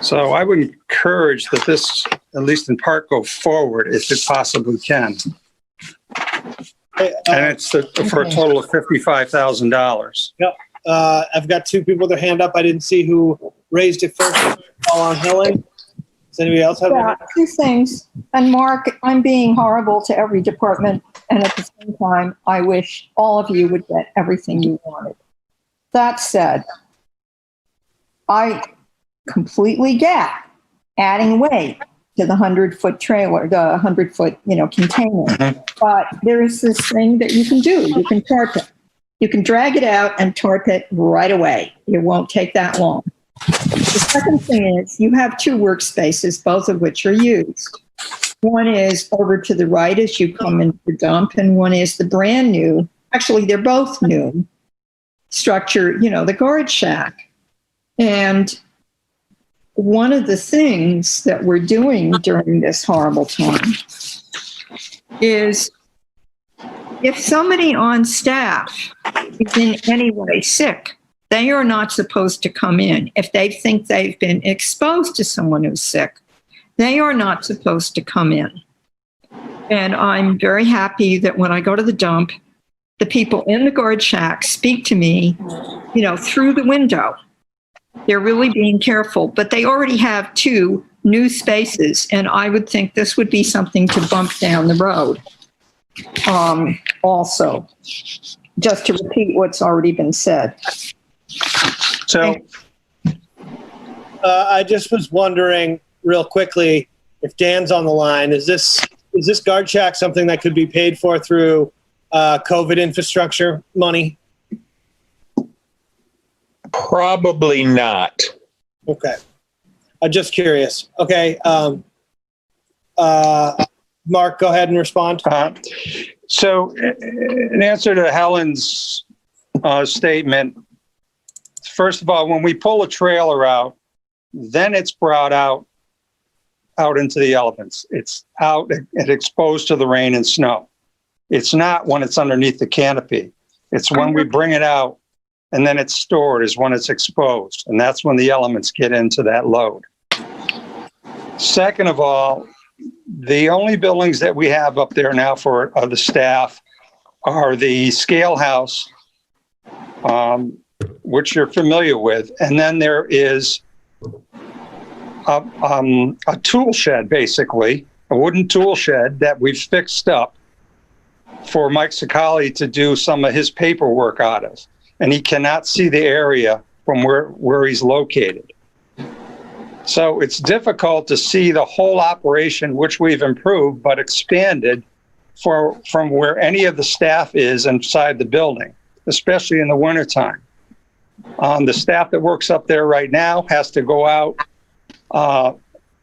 Speaker 12: So I would encourage that this, at least in part, go forward if it possibly can. And it's for a total of $55,000.
Speaker 2: Yep. I've got 2 people with their hand up. I didn't see who raised it first. Paul on Hilling. Does anybody else have their hand up?
Speaker 4: 2 things. And Mark, I'm being horrible to every department, and at the same time, I wish all of you would get everything you wanted. That said, I completely get adding weight to the 100-foot trailer, the 100-foot, container. But there is this thing that you can do. You can tarp it. You can drag it out and tarp it right away. It won't take that long. The second thing is you have 2 workspaces, both of which are used. One is over to the right as you come into the dump, and one is the brand new, actually they're both new, structure, the guard shack. And one of the things that we're doing during this horrible time is if somebody on staff is in any way sick, they are not supposed to come in. If they think they've been exposed to someone who's sick, they are not supposed to come in. And I'm very happy that when I go to the dump, the people in the guard shack speak to me, through the window. They're really being careful, but they already have 2 new spaces, and I would think this would be something to bump down the road. Also, just to repeat what's already been said.
Speaker 12: So
Speaker 2: I just was wondering real quickly, if Dan's on the line, is this guard shack something that could be paid for through COVID infrastructure money?
Speaker 13: Probably not.
Speaker 2: Okay. I'm just curious. Okay. Mark, go ahead and respond.
Speaker 12: So in answer to Helen's statement. First of all, when we pull a trailer out, then it's brought out into the elements. It's out and exposed to the rain and snow. It's not when it's underneath the canopy. It's when we bring it out and then it's stored is when it's exposed. And that's when the elements get into that load. Second of all, the only buildings that we have up there now for the staff are the scale house, which you're familiar with. And then there is a tool shed, basically, a wooden tool shed that we've fixed up for Mike Sicali to do some of his paperwork out of. And he cannot see the area from where he's located. So it's difficult to see the whole operation, which we've improved, but expanded from where any of the staff is inside the building, especially in the wintertime. The staff that works up there right now has to go out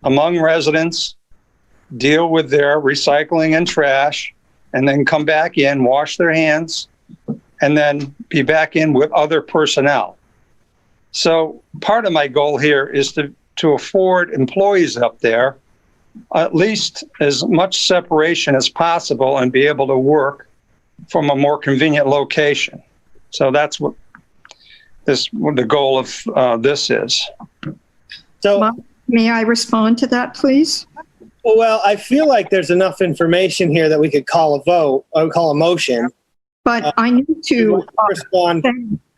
Speaker 12: among residents, deal with their recycling and trash, and then come back in, wash their hands, and then be back in with other personnel. So part of my goal here is to afford employees up there at least as much separation as possible and be able to work from a more convenient location. So that's what the goal of this is.
Speaker 2: So,
Speaker 4: may I respond to that, please?
Speaker 2: well, I feel like there's enough information here that we could call a vote, or call a motion.
Speaker 4: But I need to
Speaker 2: respond.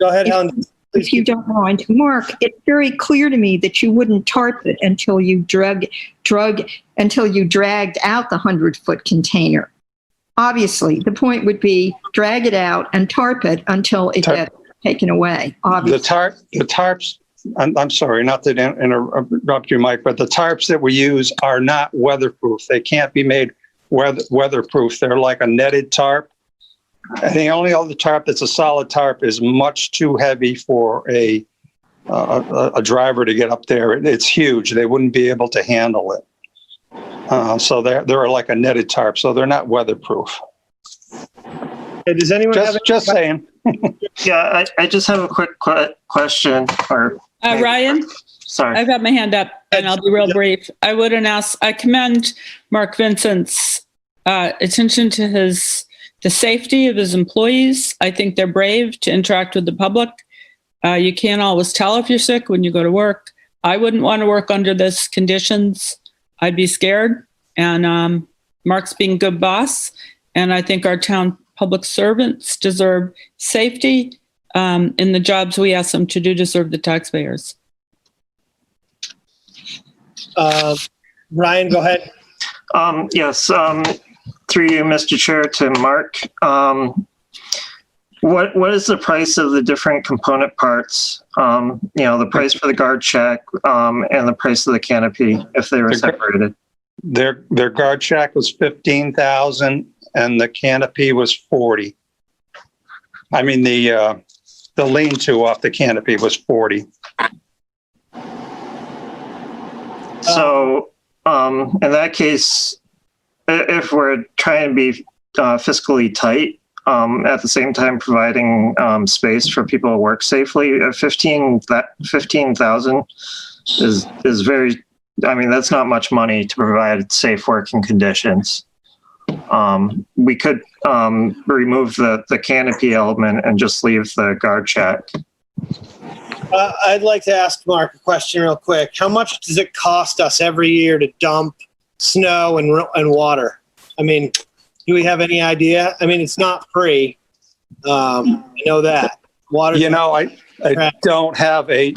Speaker 2: Go ahead, Helen.
Speaker 4: If you don't mind, Mark, it's very clear to me that you wouldn't tarp it until you dragged out the 100-foot container. Obviously, the point would be drag it out and tarp it until it gets taken away. Obviously.
Speaker 12: The tarps, I'm sorry, not to interrupt you, Mike, but the tarps that we use are not weatherproof. They can't be made weatherproof. They're like a netted tarp. And the only other tarp that's a solid tarp is much too heavy for a driver to get up there. It's huge. They wouldn't be able to handle it. So they're like a netted tarp, so they're not weatherproof.
Speaker 2: Hey, does anyone have
Speaker 12: just saying?
Speaker 3: Yeah, I just have a quick question. Or
Speaker 7: Ryan?
Speaker 3: Sorry.
Speaker 7: I've got my hand up and I'll be real brief. I commend Mark Vincent's attention to the safety of his employees. I think they're brave to interact with the public. You can't always tell if you're sick when you go to work. I wouldn't want to work under these conditions. I'd be scared. And Mark's being a good boss. And I think our town public servants deserve safety in the jobs we ask them to do to serve the taxpayers.
Speaker 2: Ryan, go ahead.
Speaker 3: Yes. Through you, Mr. Chair, to Mark. What is the price of the different component parts? The price for the guard shack and the price of the canopy if they were separated.
Speaker 12: Their guard shack was $15,000 and the canopy was $40,000. I mean the lean-to off the canopy was $40,000.
Speaker 3: So in that case, if we're trying to be fiscally tight, at the same time providing space for people to work safely, 15,000 is very. I mean, that's not much money to provide safe working conditions. We could remove the canopy element and just leave the guard shack.
Speaker 2: I'd like to ask Mark a question real quick. How much does it cost us every year to dump snow and water? I mean, do we have any idea? I mean, it's not free. I know that. Water.
Speaker 12: I don't have a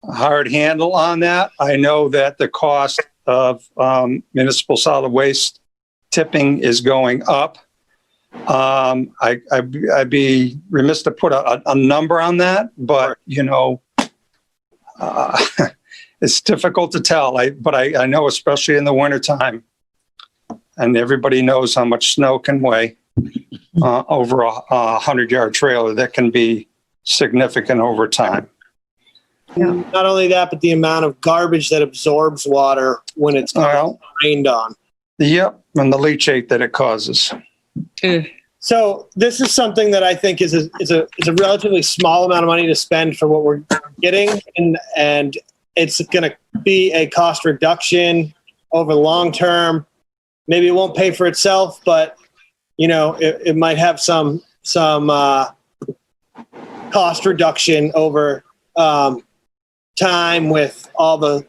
Speaker 12: hard handle on that. I know that the cost of municipal solid waste tipping is going up. I'd be remiss to put a number on that, but it's difficult to tell. But I know, especially in the wintertime, and everybody knows how much snow can weigh over a 100-yard trailer. That can be significant over time.
Speaker 2: Yeah. Not only that, but the amount of garbage that absorbs water when it's rained on.
Speaker 12: Yep, and the leachate that it causes.
Speaker 2: So this is something that I think is a relatively small amount of money to spend for what we're getting, and it's going to be a cost reduction over the long term. Maybe it won't pay for itself, but it might have some cost reduction over time with all the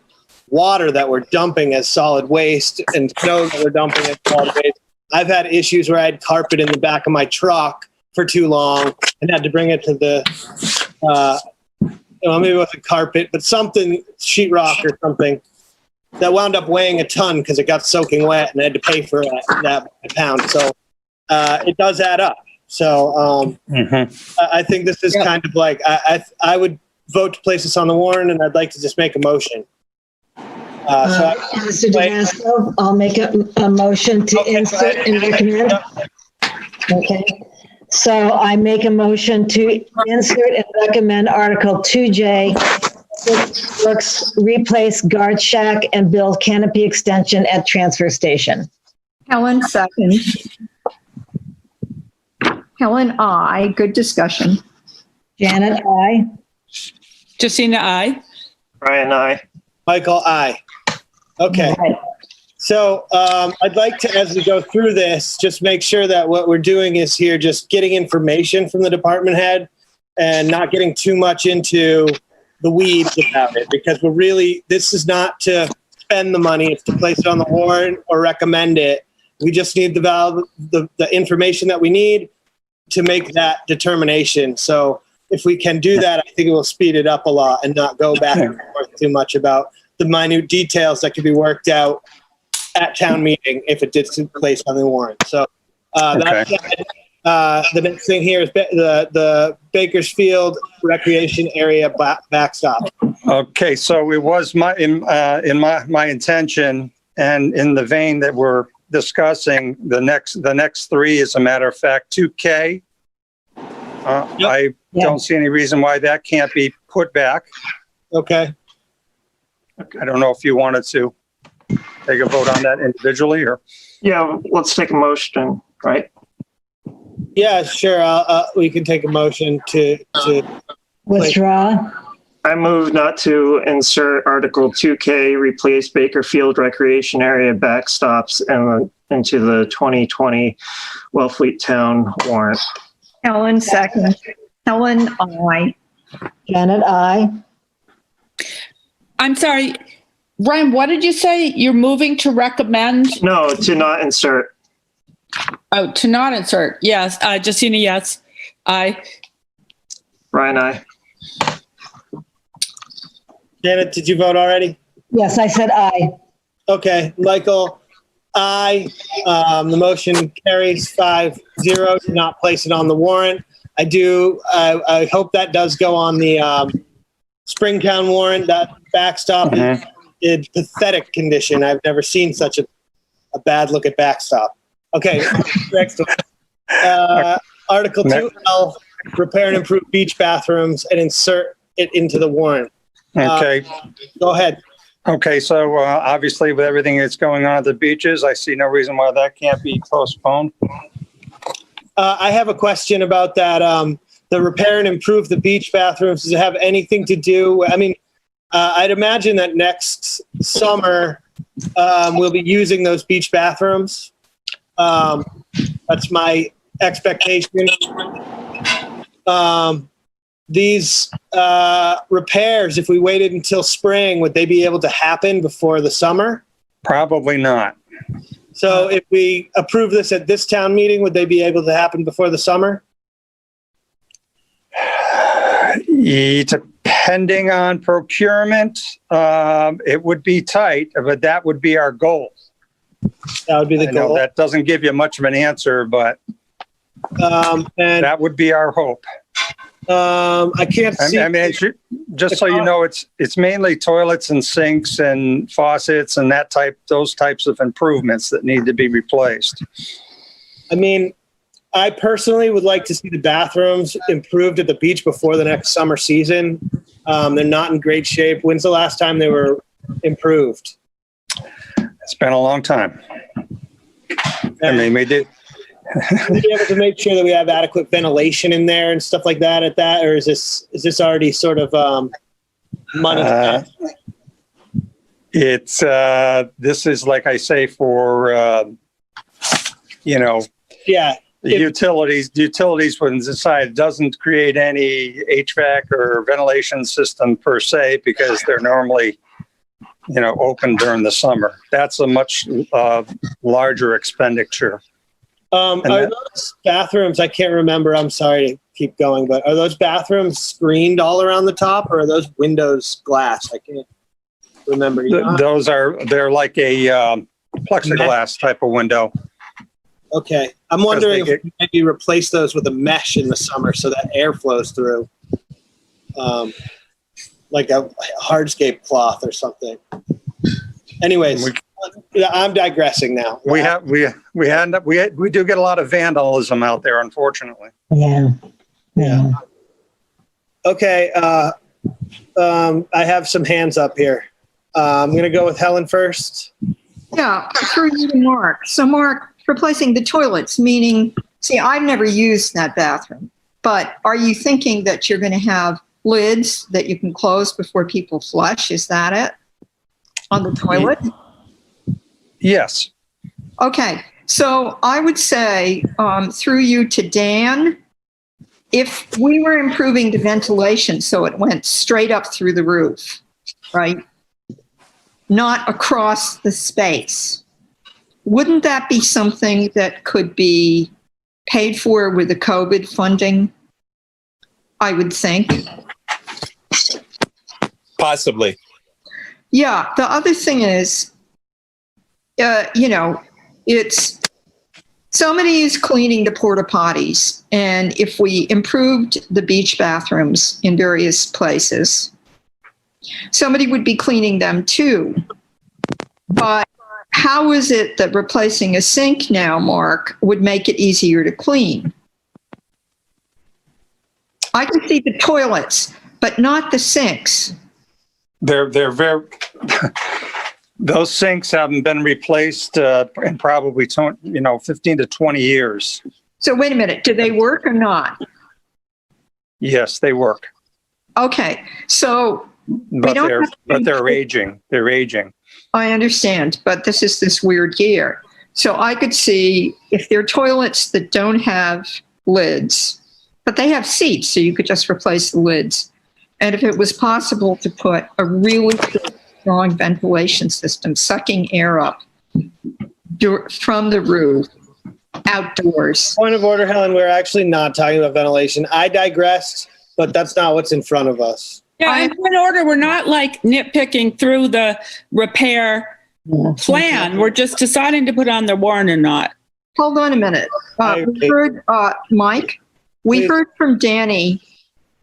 Speaker 2: water that we're dumping as solid waste and snow that we're dumping as solid waste. I've had issues where I had carpet in the back of my truck for too long and had to bring it to the, maybe it wasn't carpet, but something, sheetrock or something, that wound up weighing a ton because it got soaking wet and I had to pay for that pound. So it does add up. So I think this is kind of like, I would vote to place this on the warrant, and I'd like to just make a motion.
Speaker 8: Mr. DeMasto, I'll make a motion to insert and recommend. Okay. So I make a motion to insert and recommend Article 2J, Works replace guard shack and build canopy extension at transfer station.
Speaker 4: Helen, second. Helen, aye. Good discussion.
Speaker 8: Janet, aye.
Speaker 7: Justina, aye.
Speaker 3: Brian, aye.
Speaker 2: Michael, aye. Okay. So I'd like to, as we go through this, just make sure that what we're doing is here just getting information from the department head and not getting too much into the weeds about it, because this is not to spend the money, it's to place it on the warrant or recommend it. We just need the information that we need to make that determination. So if we can do that, I think it will speed it up a lot and not go back and forth too much about the minute details that could be worked out at town meeting if it did take place on the warrant. So that's the next thing here is the Bakersfield Recreation Area backstop.
Speaker 12: Okay, so it was my intention, and in the vein that we're discussing, the next three, as a matter of fact, 2K. I don't see any reason why that can't be put back.
Speaker 2: Okay.
Speaker 12: I don't know if you wanted to take a vote on that individually, or.
Speaker 3: Yeah, let's take a motion, right?
Speaker 2: Yeah, sure. We can take a motion to
Speaker 8: withdraw.
Speaker 3: I move not to insert Article 2K, replace Bakerfield Recreation Area backstops into the 2020 Wellfleet Town warrant.
Speaker 4: Helen, second. Helen, aye.
Speaker 8: Janet, aye.
Speaker 7: I'm sorry, Brian, what did you say? You're moving to recommend?
Speaker 3: No, to not insert.
Speaker 7: Oh, to not insert. Yes. Justina, yes. Aye.
Speaker 3: Brian, aye.
Speaker 2: Janet, did you vote already?
Speaker 8: Yes, I said aye.
Speaker 2: Okay. Michael, aye. The motion carries 5-0 to not place it on the warrant. I hope that does go on the Springtown warrant. That backstop is in pathetic condition. I've never seen such a bad look at backstop. Okay, next one. Article 2L, repair and improve beach bathrooms and insert it into the warrant.
Speaker 12: Okay.
Speaker 2: Go ahead.
Speaker 12: Okay, so obviously with everything that's going on at the beaches, I see no reason why that can't be postponed.
Speaker 2: I have a question about that. The repair and improve the beach bathrooms, does it have anything to do? I mean, I'd imagine that next summer we'll be using those beach bathrooms. That's my expectation. These repairs, if we waited until spring, would they be able to happen before the summer?
Speaker 12: Probably not.
Speaker 2: So if we approve this at this town meeting, would they be able to happen before the summer?
Speaker 12: Depending on procurement, it would be tight, but that would be our goal.
Speaker 2: That would be the goal.
Speaker 12: That doesn't give you much of an answer, but that would be our hope.
Speaker 2: I can't see.
Speaker 12: I mean, just so you know, it's mainly toilets and sinks and faucets and those types of improvements that need to be replaced.
Speaker 2: I mean, I personally would like to see the bathrooms improved at the beach before the next summer season. They're not in great shape. When's the last time they were improved?
Speaker 12: It's been a long time. I mean, we did.
Speaker 2: we be able to make sure that we have adequate ventilation in there and stuff like that at that, or is this already sort of money?
Speaker 12: It's this is, like I say, for
Speaker 2: Yeah.
Speaker 12: utilities when inside. It doesn't create any HVAC or ventilation system per se, because they're normally open during the summer. That's a much larger expenditure.
Speaker 2: Are those bathrooms, I can't remember, I'm sorry to keep going, but are those bathrooms screened all around the top, or are those windows glass? I can't remember.
Speaker 12: They're like a plexiglass type of window.
Speaker 2: Okay. I'm wondering if we maybe replace those with a mesh in the summer so that air flows through. Like a hardscape cloth or something. Anyways, I'm digressing now.
Speaker 12: We do get a lot of vandalism out there, unfortunately.
Speaker 8: Yeah.
Speaker 2: Okay. I have some hands up here. I'm going to go with Helen first.
Speaker 4: Yeah, through you to Mark. So Mark, replacing the toilets, meaning, see, I've never used that bathroom, but are you thinking that you're going to have lids that you can close before people flush? Is that it? On the toilet?
Speaker 12: Yes.
Speaker 4: Okay. So I would say, through you to Dan, if we were improving the ventilation so it went straight up through the roof, right? Not across the space. Wouldn't that be something that could be paid for with the COVID funding? I would think.
Speaker 13: Possibly.
Speaker 4: Yeah. The other thing is, it's somebody is cleaning the porta potties. And if we improved the beach bathrooms in various places, somebody would be cleaning them too. But how is it that replacing a sink now, Mark, would make it easier to clean? I can see the toilets, but not the sinks.
Speaker 12: They're very. Those sinks haven't been replaced in probably 15 to 20 years.
Speaker 4: So wait a minute, do they work or not?
Speaker 12: Yes, they work.
Speaker 4: Okay, so
Speaker 12: But they're aging. They're aging.
Speaker 4: I understand, but this is this weird year. So I could see if they're toilets that don't have lids, but they have seats, so you could just replace the lids. And if it was possible to put a really good, strong ventilation system, sucking air up from the roof, outdoors.
Speaker 2: Point of order, Helen, we're actually not talking about ventilation. I digressed, but that's not what's in front of us.
Speaker 7: Yeah, in point of order, we're not like nitpicking through the repair plan. We're just deciding to put on the warrant or not.
Speaker 4: Hold on a minute. We heard, Mike, we heard from Danny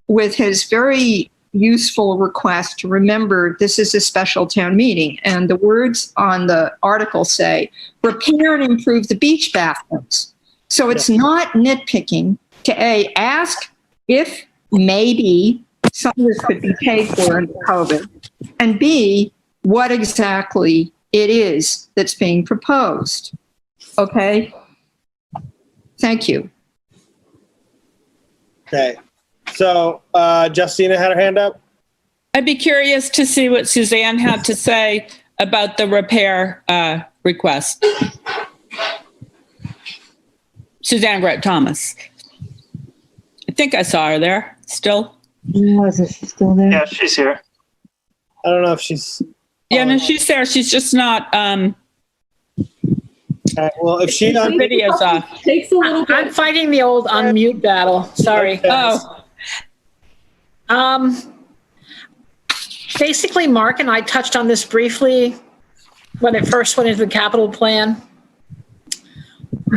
Speaker 4: with his very useful request to remember this is a special town meeting. And the words on the article say, repair and improve the beach bathrooms. So it's not nitpicking to A, ask if maybe some of this could be paid for in COVID, and B, what exactly it is that's being proposed. Okay? Thank you.
Speaker 2: Okay. So Justina had her hand up.
Speaker 7: I'd be curious to see what Suzanne had to say about the repair request. Suzanne Grant Thomas. I think I saw her there still.
Speaker 8: Is she still there?
Speaker 3: Yeah, she's here.
Speaker 2: I don't know if she's.
Speaker 7: Yeah, no, she's there. She's just not.
Speaker 2: Well, if she
Speaker 7: her video's off.
Speaker 1: Takes a little bit.
Speaker 9: I'm fighting the old unmute battle. Sorry.
Speaker 7: Oh,
Speaker 9: Basically, Mark and I touched on this briefly when it first went into the capital plan.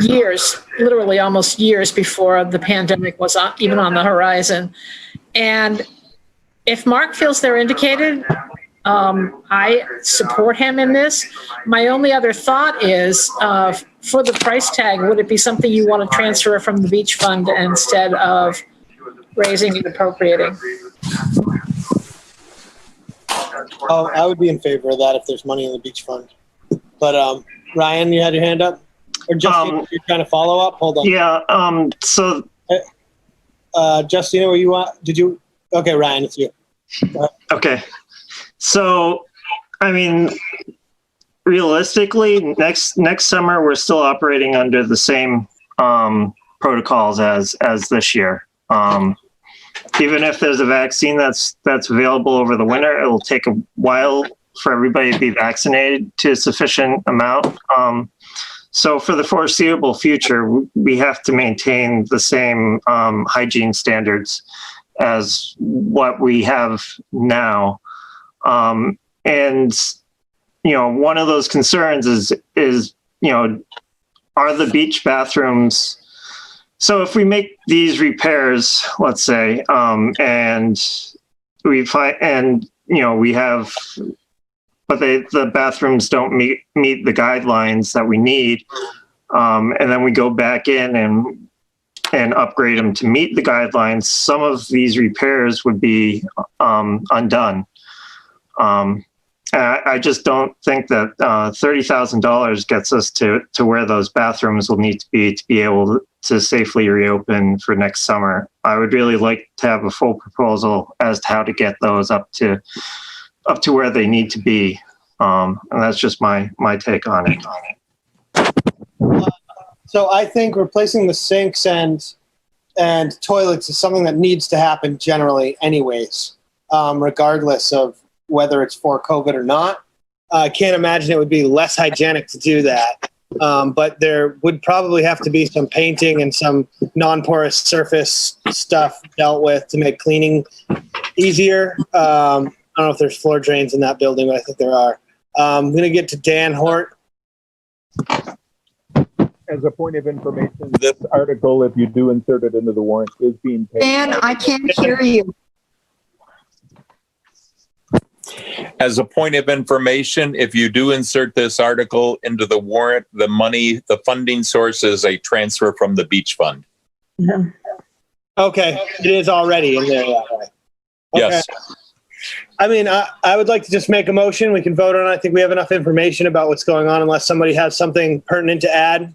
Speaker 9: Years, literally almost years before the pandemic was even on the horizon. And if Mark feels they're indicated, I support him in this. My only other thought is, for the price tag, would it be something you want to transfer from the beach fund instead of raising and appropriating?
Speaker 2: Oh, I would be in favor of that if there's money in the beach fund. But Ryan, you had your hand up? Or Justina, you're trying to follow up? Hold on.
Speaker 3: Yeah. So
Speaker 2: Justina, were you did you? Okay, Ryan, it's you.
Speaker 3: okay. So, I mean, realistically, next summer we're still operating under the same protocols as this year. Even if there's a vaccine that's available over the winter, it'll take a while for everybody to be vaccinated to a sufficient amount. So for the foreseeable future, we have to maintain the same hygiene standards as what we have now. And, you know, one of those concerns is, you know, are the beach bathrooms, so if we make these repairs, let's say, and we find, and, you know, we have, but the bathrooms don't meet the guidelines that we need, and then we go back in and upgrade them to meet the guidelines, some of these repairs would be undone. I just don't think that $30,000 gets us to where those bathrooms will need to be able to safely reopen for next summer. I would really like to have a full proposal as to how to get those up to where they need to be. And that's just my take on it.
Speaker 2: So I think replacing the sinks and toilets is something that needs to happen generally anyways, regardless of whether it's for COVID or not. I can't imagine it would be less hygienic to do that. But there would probably have to be some painting and some non-porous surface stuff dealt with to make cleaning easier. I don't know if there's floor drains in that building, but I think there are. I'm going to get to Dan Hort.
Speaker 13: As a point of information, this article, if you do insert it into the warrant, is being paid.
Speaker 4: Dan, I can't hear you.
Speaker 13: As a point of information, if you do insert this article into the warrant, the funding source is a transfer from the beach fund.
Speaker 8: Yeah.
Speaker 2: Okay, it is already in there that way. Okay.
Speaker 13: Yes.
Speaker 2: I mean, I would like to just make a motion. We can vote on it. I think we have enough information about what's going on unless somebody has something pertinent to add.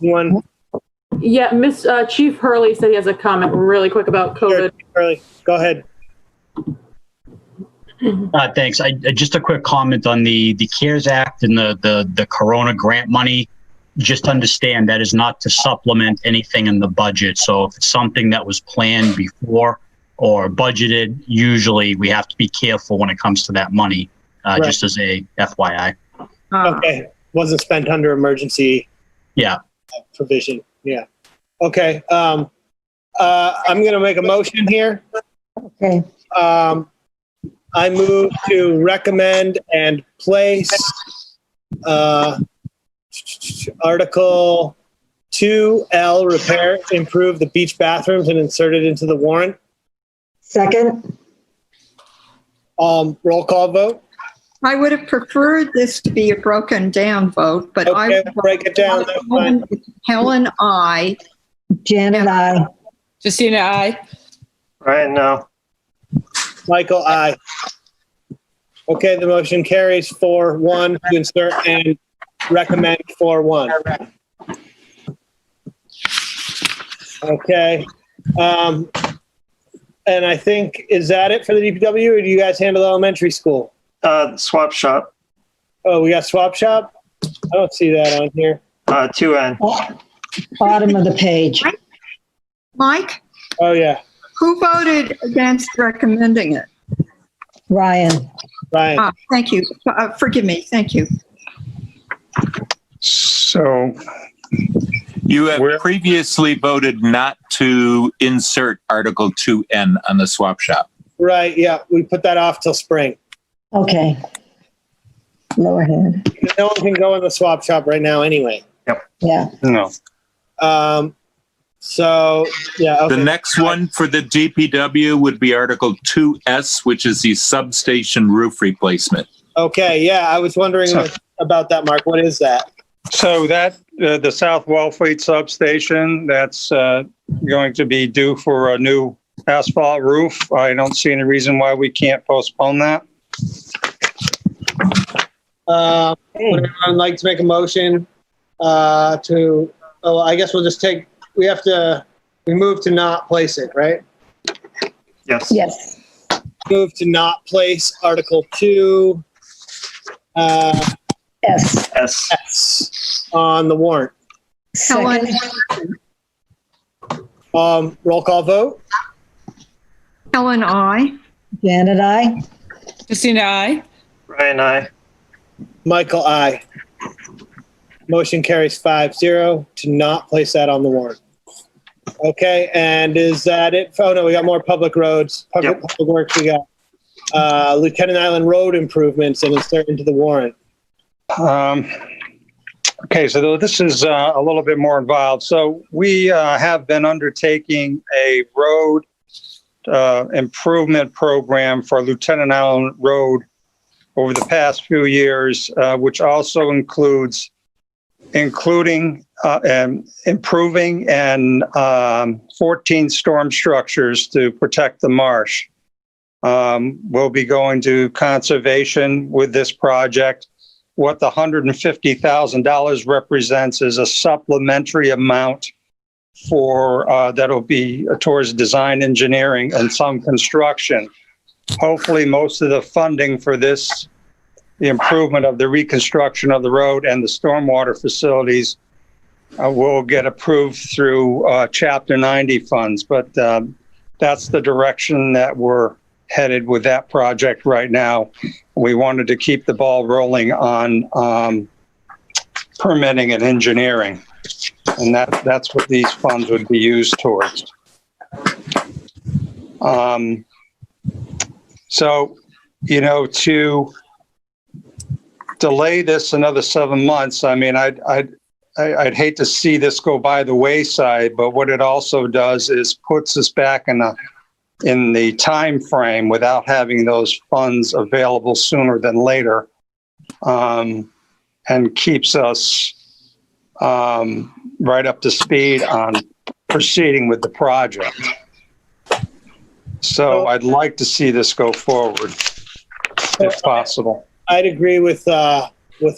Speaker 2: Anyone?
Speaker 1: Yeah, Chief Hurley said he has a comment really quick about COVID.
Speaker 2: Sure, Hurley, go ahead.
Speaker 15: Thanks. Just a quick comment on the CARES Act and the Corona grant money. Just understand that is not to supplement anything in the budget. So if it's something that was planned before or budgeted, usually we have to be careful when it comes to that money,
Speaker 2: Right.
Speaker 15: just as a FYI.
Speaker 2: Okay, wasn't spent under emergency provision. Yeah. Okay. I'm going to make a motion here.
Speaker 8: Okay.
Speaker 2: I move to recommend and place Article 2L, repair, improve the beach bathrooms, and insert it into the warrant.
Speaker 8: Second.
Speaker 2: Roll call vote.
Speaker 4: I would have preferred this to be a broken down vote, but I
Speaker 2: Okay, break it down. That's fine.
Speaker 4: Helen, I.
Speaker 8: Janet, I.
Speaker 7: Justina, aye.
Speaker 3: Ryan, no.
Speaker 2: Michael, aye. Okay, the motion carries 4-1 to insert and recommend 4-1. Okay. And I think, is that it for the DPW, or do you guys handle elementary school?
Speaker 3: Swap shop,
Speaker 2: Oh, we got swap shop? I don't see that on here.
Speaker 3: 2N.
Speaker 8: Bottom of the page.
Speaker 4: Mike,
Speaker 2: Oh, yeah.
Speaker 4: who voted against recommending it?
Speaker 8: Ryan.
Speaker 2: Ryan.
Speaker 4: Thank you. Forgive me. Thank you.
Speaker 12: So
Speaker 13: You have previously voted not to insert Article 2N on the swap shop.
Speaker 2: Right, yeah. We put that off till spring.
Speaker 8: Okay. Lower head.
Speaker 2: No one can go in the swap shop right now anyway.
Speaker 8: Yeah.
Speaker 12: no.
Speaker 2: So, yeah. Okay.
Speaker 13: The next one for the DPW would be Article 2S, which is the substation roof replacement.
Speaker 2: Okay, yeah. I was wondering about that, Mark. What is that?
Speaker 12: So that the South Wellfleet substation, that's going to be due for a new asphalt roof. I don't see any reason why we can't postpone that.
Speaker 2: Would anyone like to make a motion I guess we'll just we move to not place it, right?
Speaker 3: Yes.
Speaker 8: Yes.
Speaker 2: Move to not place Article 2,
Speaker 8: Yes.
Speaker 3: S.
Speaker 2: on the warrant.
Speaker 8: Second.
Speaker 2: Roll call vote.
Speaker 4: Ellen, I.
Speaker 8: Janet, I.
Speaker 7: Christina, I.
Speaker 3: Brian, I.
Speaker 2: Michael, aye. Motion carries 5-0 to not place that on the warrant. Okay, and is that it? Oh, no, we got more public roads, public works. We got Lieutenant Island Road improvements and insert into the warrant.
Speaker 12: Okay, so this is a little bit more involved. So we have been undertaking a road improvement program for Lieutenant Island Road over the past few years, which also includes improving and 14 storm structures to protect the marsh. We'll be going to conservation with this project. What the $150,000 represents is a supplementary amount for that'll be towards design engineering and some construction. Hopefully, most of the funding for this, the improvement of the reconstruction of the road and the stormwater facilities, will get approved through Chapter 90 funds. But that's the direction that we're headed with that project right now. We wanted to keep the ball rolling on permitting and engineering, and that's what these funds would be used towards. So, to delay this another 7 months, I mean, I'd hate to see this go by the wayside, but what it also does is puts us back in the time frame without having those funds available sooner than later, and keeps us right up to speed on proceeding with the project. So I'd like to see this go forward if possible.
Speaker 2: I'd agree with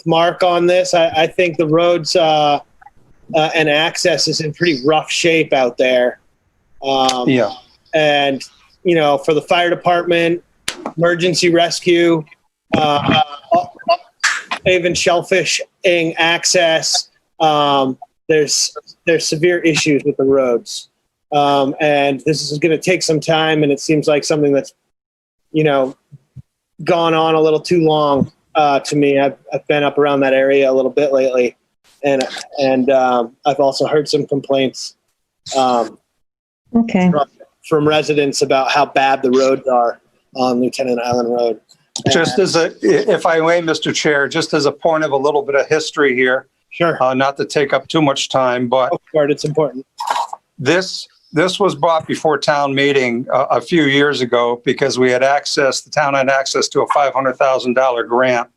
Speaker 2: Mark on this. I think the roads and access is in pretty rough shape out there.
Speaker 12: Yeah.
Speaker 2: And, for the fire department, emergency rescue, even shellfishing access, there's severe issues with the roads. And this is going to take some time, and it seems like something that's, gone on a little too long to me. I've been up around that area a little bit lately, and I've also heard some complaints from residents about how bad the roads are on Lieutenant Island Road.
Speaker 12: Just if I may, Mr. Chair, just as a point of a little bit of history here.
Speaker 2: Sure.
Speaker 12: Not to take up too much time, but
Speaker 2: it's important.
Speaker 12: This was brought before town meeting a few years ago because the town had access to a $500,000 grant.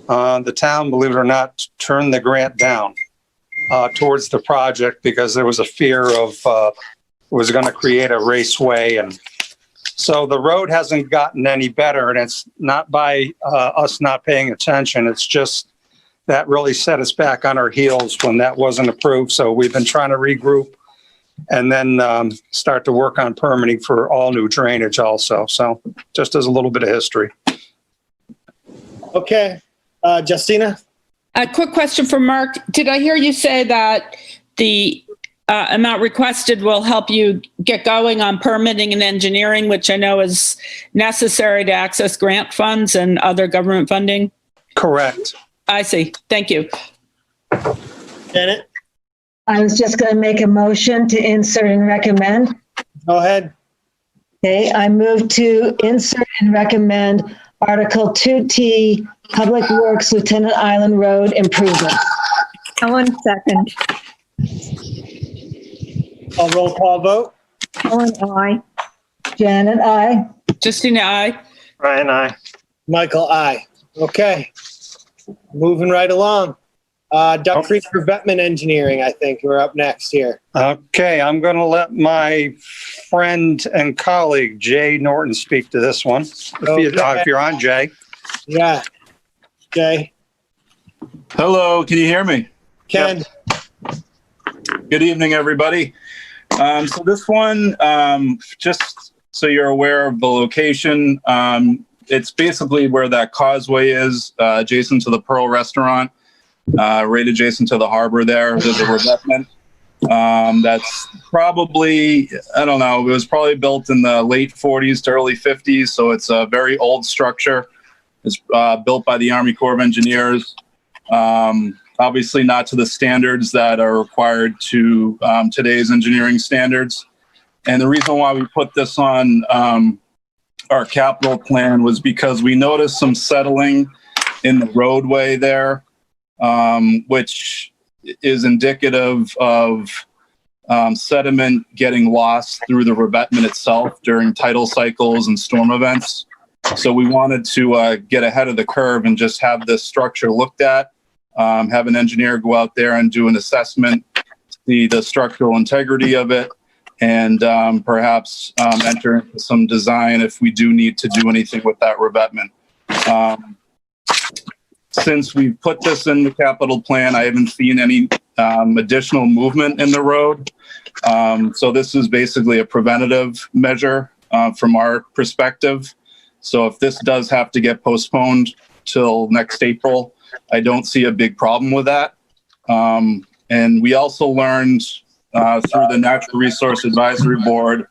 Speaker 12: The town, believe it or not, turned the grant down towards the project because there was a fear of it was going to create a raceway. And so the road hasn't gotten any better, and it's not by us not paying attention. It's just that really set us back on our heels when that wasn't approved. So we've been trying to regroup and then start to work on permitting for all new drainage also. So just as a little bit of history.
Speaker 2: Okay. Justina?
Speaker 7: A quick question for Mark. Did I hear you say that the amount requested will help you get going on permitting and engineering, which I know is necessary to access grant funds and other government funding?
Speaker 12: Correct.
Speaker 7: I see. Thank you.
Speaker 2: Janet?
Speaker 8: I was just going to make a motion to insert and recommend.
Speaker 2: Go ahead.
Speaker 8: Okay, I move to insert and recommend Article 2T, Public Works Lieutenant Island Road Improvement.
Speaker 4: Ellen, second.
Speaker 2: A roll call vote.
Speaker 4: Ellen, I.
Speaker 8: Janet, I.
Speaker 7: Justina, I.
Speaker 3: Brian, I.
Speaker 2: Michael, aye. Okay. Moving right along. Duck Creek Revetment Engineering, I think we're up next here.
Speaker 12: Okay, I'm going to let my friend and colleague, Jay Norton, speak to this one. If you're on, Jay.
Speaker 2: Yeah. Jay.
Speaker 16: Hello, can you hear me?
Speaker 2: Ken?
Speaker 16: Good evening, everybody. So this one, just so you're aware of the location, it's basically where that causeway is, adjacent to the Pearl Restaurant, right adjacent to the harbor there. There's a revetment. That's probably, I don't know, it was probably built in the late 40s to early 50s, so it's a very old structure. It's built by the Army Corps of Engineers. Obviously not to the standards that are required to today's engineering standards. And the reason why we put this on our capital plan was because we noticed some settling in the roadway there, which is indicative of sediment getting lost through the revetment itself during tidal cycles and storm events. So we wanted to get ahead of the curve and just have this structure looked at, have an engineer go out there and do an assessment, see the structural integrity of it, and perhaps enter into some design if we do need to do anything with that revetment. Since we put this in the capital plan, I haven't seen any additional movement in the road. So this is basically a preventative measure from our perspective. So if this does have to get postponed till next April, I don't see a big problem with that. And we also learned through the Natural Resource Advisory Board,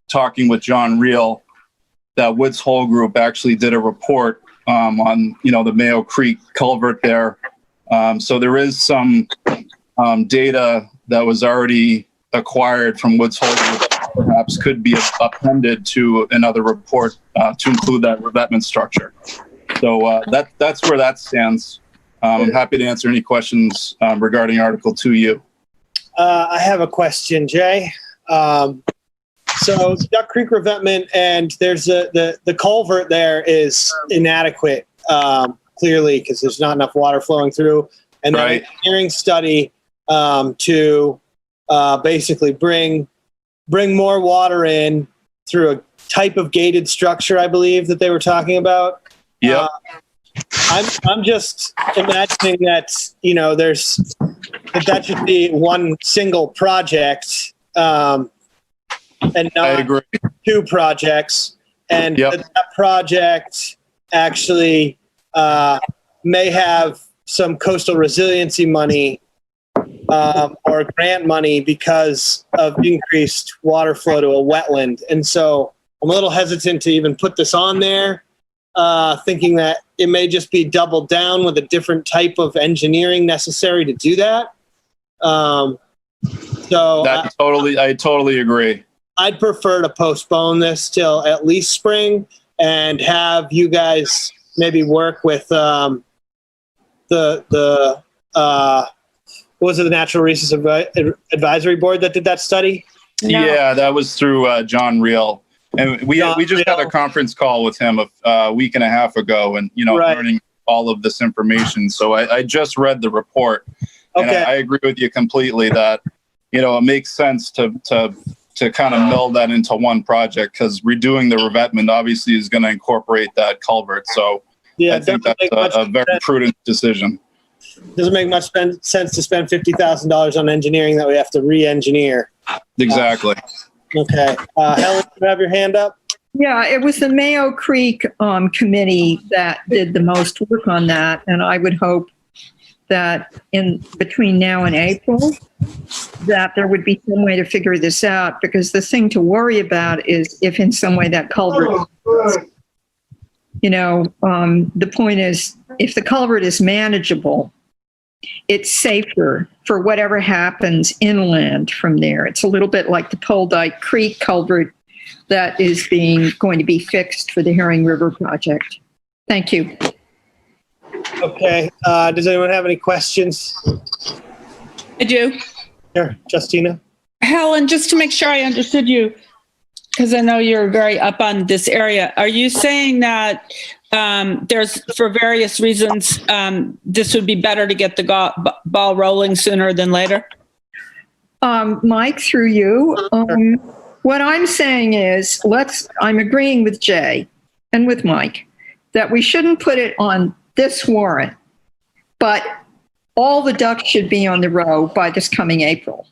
Speaker 16: talking with John Reel, that Woods Hole Group actually did a report on, the Mayo Creek culvert there. So there is some data that was already acquired from Woods Hole Group that perhaps could be appended to another report to include that revetment structure. So that's where that stands. I'm happy to answer any questions regarding Article 2U.
Speaker 2: I have a question, Jay. So Duck Creek revetment, and there's the culvert there is inadequate, clearly, because there's not enough water flowing through. And then an engineering study to basically bring more water in through a type of gated structure, I believe, that they were talking about.
Speaker 16: Yeah.
Speaker 2: I'm just imagining that, that should be one single project, and not two projects. And that project actually may have some coastal resiliency money or grant money because of increased water flow to a wetland. And so I'm a little hesitant to even put this on there, thinking that it may just be doubled down with a different type of engineering necessary to do that. I
Speaker 16: totally agree.
Speaker 2: I'd prefer to postpone this till at least spring and have you guys maybe work with the was it the Natural Resource Advisory Board that did that study?
Speaker 16: No. Yeah, that was through John Reel. And we just had a conference call with him a week and a half ago, and learning all of this information. So I just read the report, and I agree with you completely that it makes sense to kind of meld that into one project, because redoing the revetment obviously is going to incorporate that culvert. So I think that's a very prudent decision.
Speaker 2: Doesn't make much sense to spend $50,000 on engineering that we have to re-engineer.
Speaker 16: Exactly.
Speaker 2: Okay. Helen, you have your hand up?
Speaker 4: Yeah, it was the Mayo Creek committee that did the most work on that. And I would hope that in between now and April, that there would be some way to figure this out, because the thing to worry about is if in some way that culvert, the point is, if the culvert is manageable, it's safer for whatever happens inland from there. It's a little bit like the Poldyke Creek culvert that is going to be fixed for the Herring River project. Thank you.
Speaker 2: Okay. Does anyone have any questions?
Speaker 7: I do.
Speaker 2: Sure. Justina?
Speaker 7: Helen, just to make sure I understood you, because I know you're very up on this area. Are you saying that there's, for various reasons, this would be better to get the ball rolling sooner than later?
Speaker 4: Mike, through you, what I'm saying is, I'm agreeing with Jay and with Mike that we shouldn't put it on this warrant, but all the ducks should be on the row by this coming April,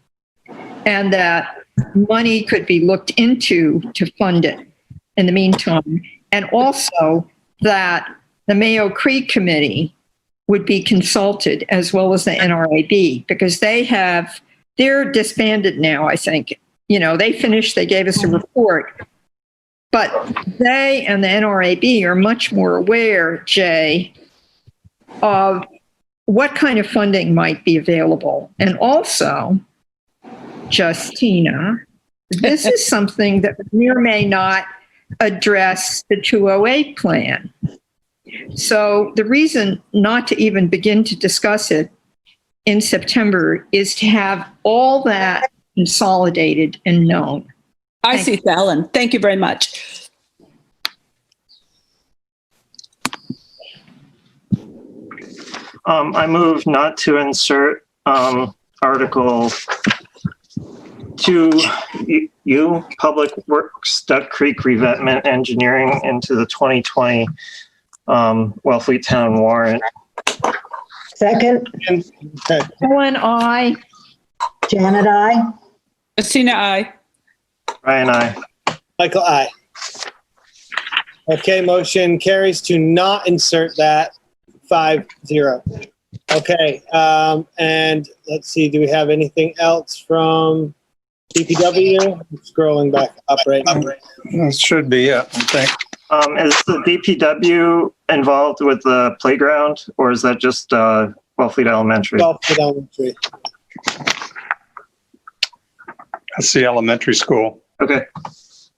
Speaker 4: and that money could be looked into to fund it in the meantime, and also that the Mayo Creek Committee would be consulted, as well as the NRAB, because they're disbanded now, I think. They finished, they gave us a report, but they and the NRAB are much more aware, Jay, of what kind of funding might be available. And also, Justina, this is something that may or may not address the 208 plan. So the reason not to even begin to discuss it in September is to have all that consolidated and known.
Speaker 7: I see, Ellen. Thank you very much.
Speaker 3: I move not to insert Article 2U, Public Works Duck Creek Revetment Engineering into the 2020 Wellfleet Town warrant.
Speaker 8: Second.
Speaker 4: Ellen, aye.
Speaker 8: Janet, aye.
Speaker 7: Christina, aye.
Speaker 3: Ryan, aye.
Speaker 2: Michael, aye. Okay, motion carries to not insert that 5-0. Okay, and let's see, do we have anything else from DPW? I'm scrolling back up right now.
Speaker 12: That should be it, I think.
Speaker 3: Is the DPW involved with the playground, or is that just Wellfleet Elementary?
Speaker 2: Wellfleet Elementary.
Speaker 12: That's the elementary school.
Speaker 3: Okay.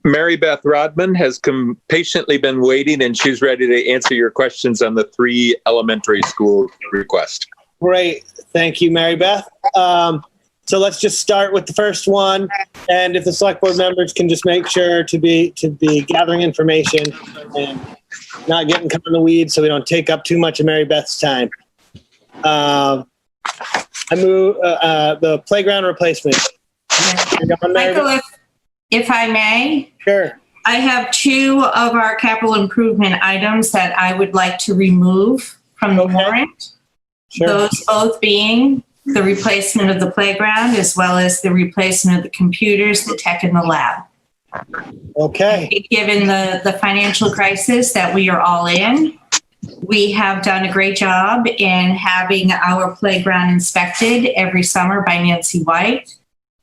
Speaker 13: Mary Beth Rodman has patiently been waiting, and she's ready to answer your questions on the 3 elementary school request.
Speaker 2: Great. Thank you, Mary Beth. So let's just start with the first one. And if the select board members can just make sure to be gathering information and not getting caught in the weeds so we don't take up too much of Mary Beth's time. I move the playground replacement.
Speaker 17: Michael, if I may.
Speaker 2: Sure.
Speaker 17: I have 2 of our capital improvement items that I would like to remove from the warrant.
Speaker 2: Sure.
Speaker 17: Those both being the replacement of the playground as well as the replacement of the computers, the tech in the lab.
Speaker 2: Okay.
Speaker 17: Given the financial crisis that we are all in, we have done a great job in having our playground inspected every summer by Nancy White.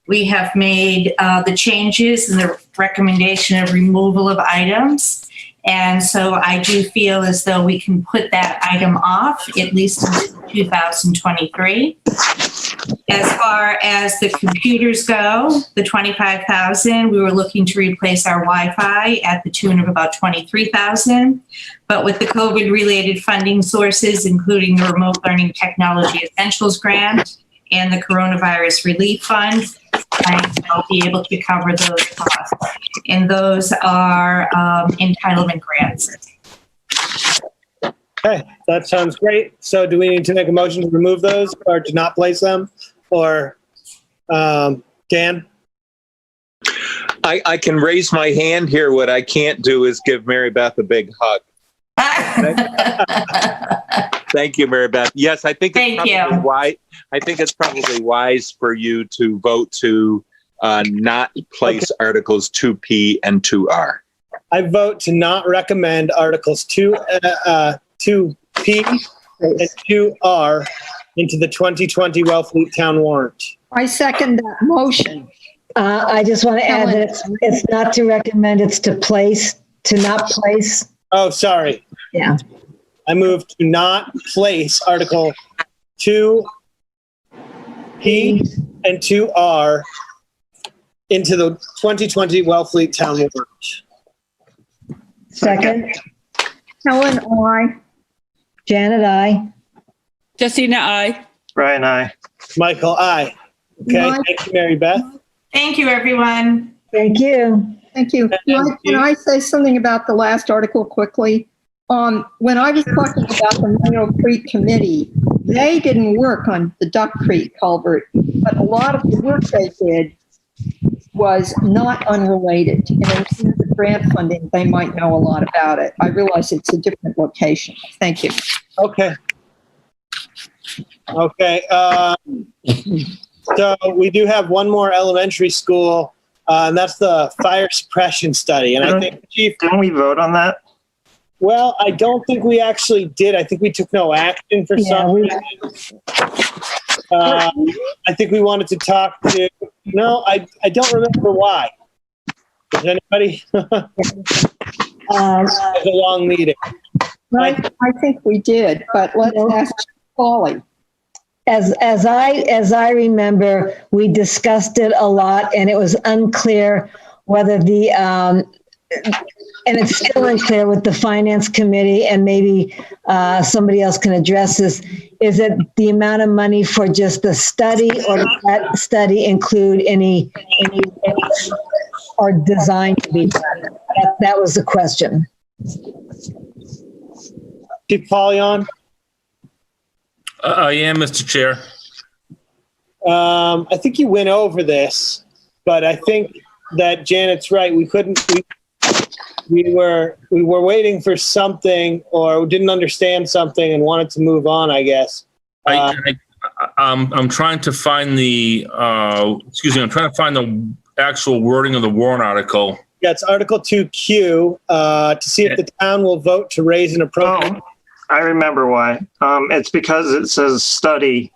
Speaker 17: We have made the changes and the recommendation of removal of items. And so I do feel as though we can put that item off at least until 2023. As far as the computers go, the 25,000, we were looking to replace our Wi-Fi at the tune of about 23,000. But with the COVID-related funding sources, including the Remote Learning Technology Essentials Grant and the Coronavirus Relief Fund, I'll be able to cover those costs. And those are entitlement grants.
Speaker 2: Okay, that sounds great. So do we need to make a motion to remove those or to not place them? Or Dan?
Speaker 13: I can raise my hand here. What I can't do is give Mary Beth a big hug. Thank you, Mary Beth. Yes, I think it's probably wise for you to vote to not place Articles 2P and 2R.
Speaker 2: I vote to not recommend Articles 2P and 2R into the 2020 Wellfleet Town warrant.
Speaker 4: I second that motion.
Speaker 8: I just want to add that it's not to recommend, it's to not place.
Speaker 2: Oh, sorry.
Speaker 8: Yeah.
Speaker 2: I move to not place Article 2P and 2R into the 2020 Wellfleet Town warrant.
Speaker 8: Second.
Speaker 4: Helen, aye.
Speaker 8: Janet, aye.
Speaker 7: Justina, aye.
Speaker 3: Ryan, aye.
Speaker 2: Michael, aye. Okay, thank you, Mary Beth.
Speaker 17: Thank you, everyone.
Speaker 8: Thank you.
Speaker 4: Thank you. Can I say something about the last article quickly? When I was talking about the Mayo Creek Committee, they didn't work on the Duck Creek culvert, but a lot of the work they did was not unrelated. And in terms of grant funding, they might know a lot about it. I realize it's a different location. Thank you.
Speaker 2: Okay. Okay. So we do have one more elementary school, and that's the fire suppression study. And I think, Chief,
Speaker 3: didn't we vote on that?
Speaker 2: Well, I don't think we actually did. I think we took no action for some reason. I think we wanted to talk to. No, I don't remember why. Does anybody? It was a long meeting.
Speaker 4: Right, I think we did, but let's ask Polly.
Speaker 8: As I remember, we discussed it a lot, and it was unclear whether the and it's still unclear with the finance committee, and maybe somebody else can address this. Is it the amount of money for just the study, or does that study include any or design to be done? That was the question.
Speaker 2: Chief Polly on?
Speaker 18: I am, Mr. Chair.
Speaker 2: I think you went over this, but I think that Janet's right. We couldn't. We were waiting for something, or didn't understand something, and wanted to move on, I guess.
Speaker 18: I'm trying to find the. I'm trying to find the actual wording of the warrant article.
Speaker 2: Yeah, it's Article 2Q, to see if the town will vote to raise an appropriate.
Speaker 3: Oh, I remember why. It's because it says study.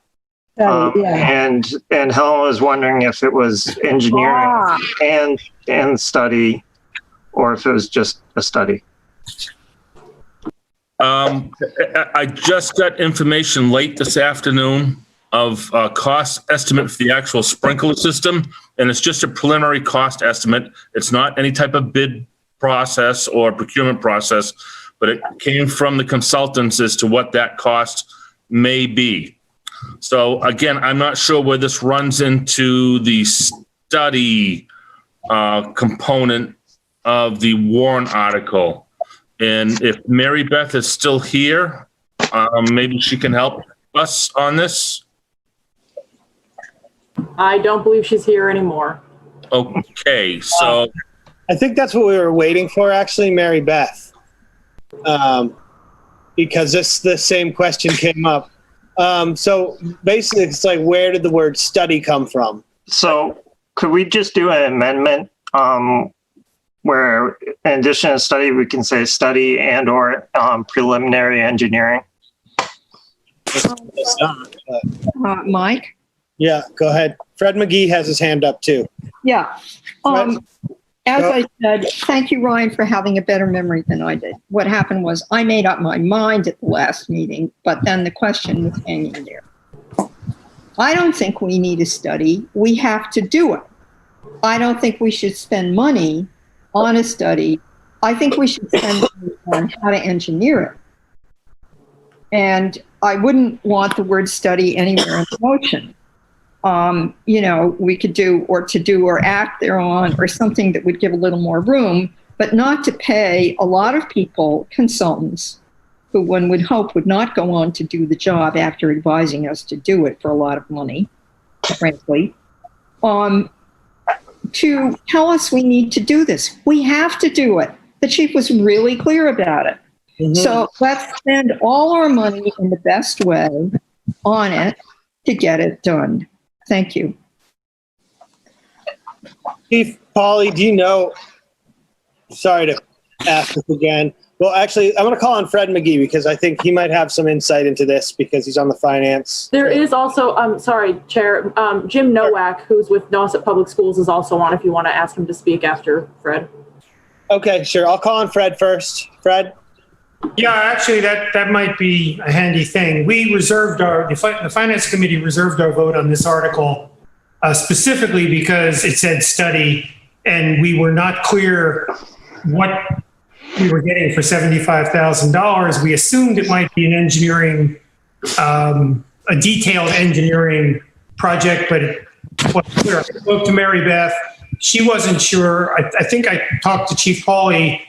Speaker 3: And Helen was wondering if it was engineering and study, or if it was just a study.
Speaker 18: I just got information late this afternoon of a cost estimate for the actual sprinkler system, and it's just a preliminary cost estimate. It's not any type of bid process or procurement process, but it came from the consultants as to what that cost may be. So again, I'm not sure where this runs into the study component of the warrant article. And if Mary Beth is still here, maybe she can help us on this.
Speaker 1: I don't believe she's here anymore.
Speaker 18: Okay, so.
Speaker 2: I think that's what we were waiting for, actually, Mary Beth. Because the same question came up. So basically, it's like, where did the word study come from?
Speaker 3: So could we just do an amendment where in addition to study, we can say study and or preliminary engineering?
Speaker 4: Mike?
Speaker 2: Yeah, go ahead. Fred McGee has his hand up too.
Speaker 4: Yeah. As I said, thank you, Ryan, for having a better memory than I did. What happened was I made up my mind at the last meeting, but then the question was hanging there. I don't think we need a study. We have to do it. I don't think we should spend money on a study. I think we should spend money on how to engineer it. And I wouldn't want the word study anywhere in the motion. We could do or act thereon, or something that would give a little more room, but not to pay a lot of people, consultants, who one would hope would not go on to do the job after advising us to do it for a lot of money, frankly, to tell us we need to do this. We have to do it. The chief was really clear about it. Mm-hmm. So let's spend all our money in the best way on it to get it done. Thank you.
Speaker 2: Chief Polly, do you know, sorry to ask this again. Well, actually, I'm going to call on Fred McGee because I think he might have some insight into this because he's on the finance.
Speaker 1: There is also, Chair, Jim Nowak, who's with Nauset Public Schools, is also on if you want to ask him to speak after Fred.
Speaker 2: Okay, sure. I'll call on Fred first. Fred?
Speaker 19: Yeah, actually, that might be a handy thing. We reserved the Finance Committee reserved our vote on this article specifically because it said study, and we were not clear what we were getting for $75,000. We assumed it might be an engineering, a detailed engineering project, but it wasn't clear. I spoke to Mary Beth. She wasn't sure. I think I talked to Chief Pauly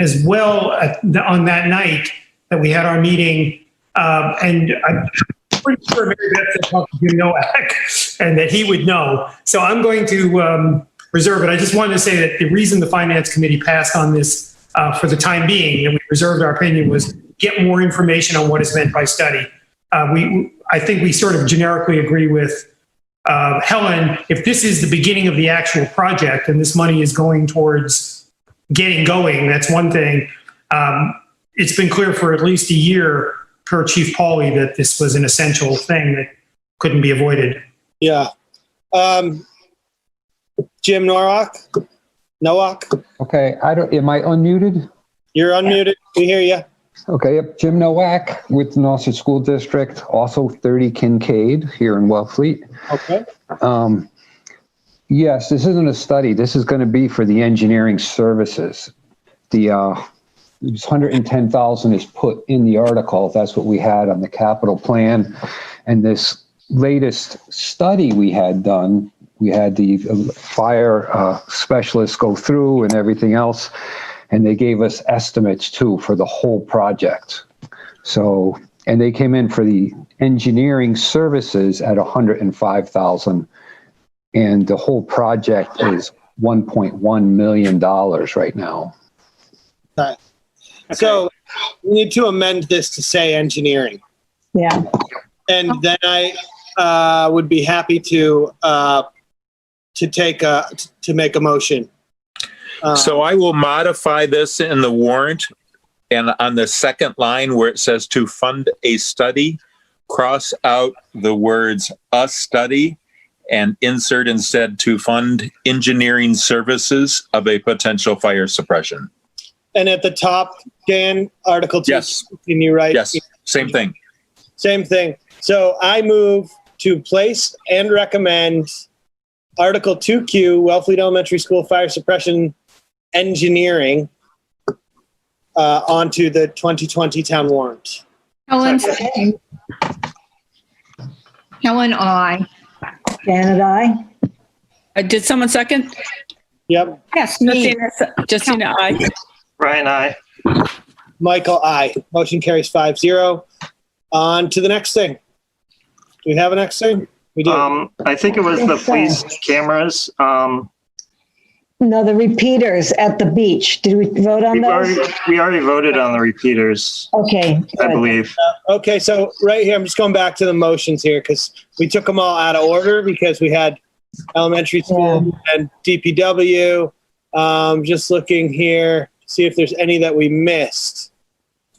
Speaker 19: as well on that night that we had our meeting. And I'm pretty sure Mary Beth had talked to Jim Nowak and that he would know. So I'm going to reserve it. I just wanted to say that the reason the Finance Committee passed on this for the time being, and we reserved our opinion, was get more information on what is meant by study. I think we sort of generically agree with Helen. If this is the beginning of the actual project and this money is going towards getting going, that's one thing. It's been clear for at least a year per Chief Pauly that this was an essential thing that couldn't be avoided.
Speaker 2: Yeah. Jim Nowak?
Speaker 20: Okay, am I unmuted?
Speaker 2: You're unmuted. We hear you.
Speaker 20: Okay, yep. Jim Nowak with the Nauset School District, also 30 Kincaid here in Wellfleet.
Speaker 2: Okay.
Speaker 20: Yes, this isn't a study. This is going to be for the engineering services. The 110,000 is put in the article. That's what we had on the capital plan. And this latest study we had done, we had the fire specialists go through and everything else, and they gave us estimates too for the whole project. So, and they came in for the engineering services at 105,000, and the whole project is $1.1 million right now.
Speaker 2: Okay. So we need to amend this to say engineering.
Speaker 8: Yeah.
Speaker 2: And then I would be happy to make a motion.
Speaker 13: So I will modify this in the warrant, and on the second line where it says to fund a study, cross out the words "a study" and insert instead to fund engineering services of a potential fire suppression.
Speaker 2: And at the top, Dan, Article 2,
Speaker 13: Yes.
Speaker 2: Can you write?
Speaker 13: Yes, same thing.
Speaker 2: Same thing. So I move to place and recommend Article 2Q, Wellfleet Elementary School Fire Suppression Engineering, onto the 2020 town warrant.
Speaker 4: Helen, I.
Speaker 8: Janet, I.
Speaker 7: Did someone second?
Speaker 2: Yep.
Speaker 4: Yes, me.
Speaker 7: Justina, I.
Speaker 3: Ryan, I.
Speaker 2: Michael, aye. Motion carries 5-0. On to the next thing. Do we have a next thing? We do.
Speaker 3: I think it was the police cameras.
Speaker 8: No, the repeaters at the beach. Did we vote on those?
Speaker 3: We already voted on the repeaters.
Speaker 8: Okay.
Speaker 3: I believe.
Speaker 2: Okay, so right here, I'm just going back to the motions here because we took them all out of order because we had elementary school and DPW. Just looking here, see if there's any that we missed.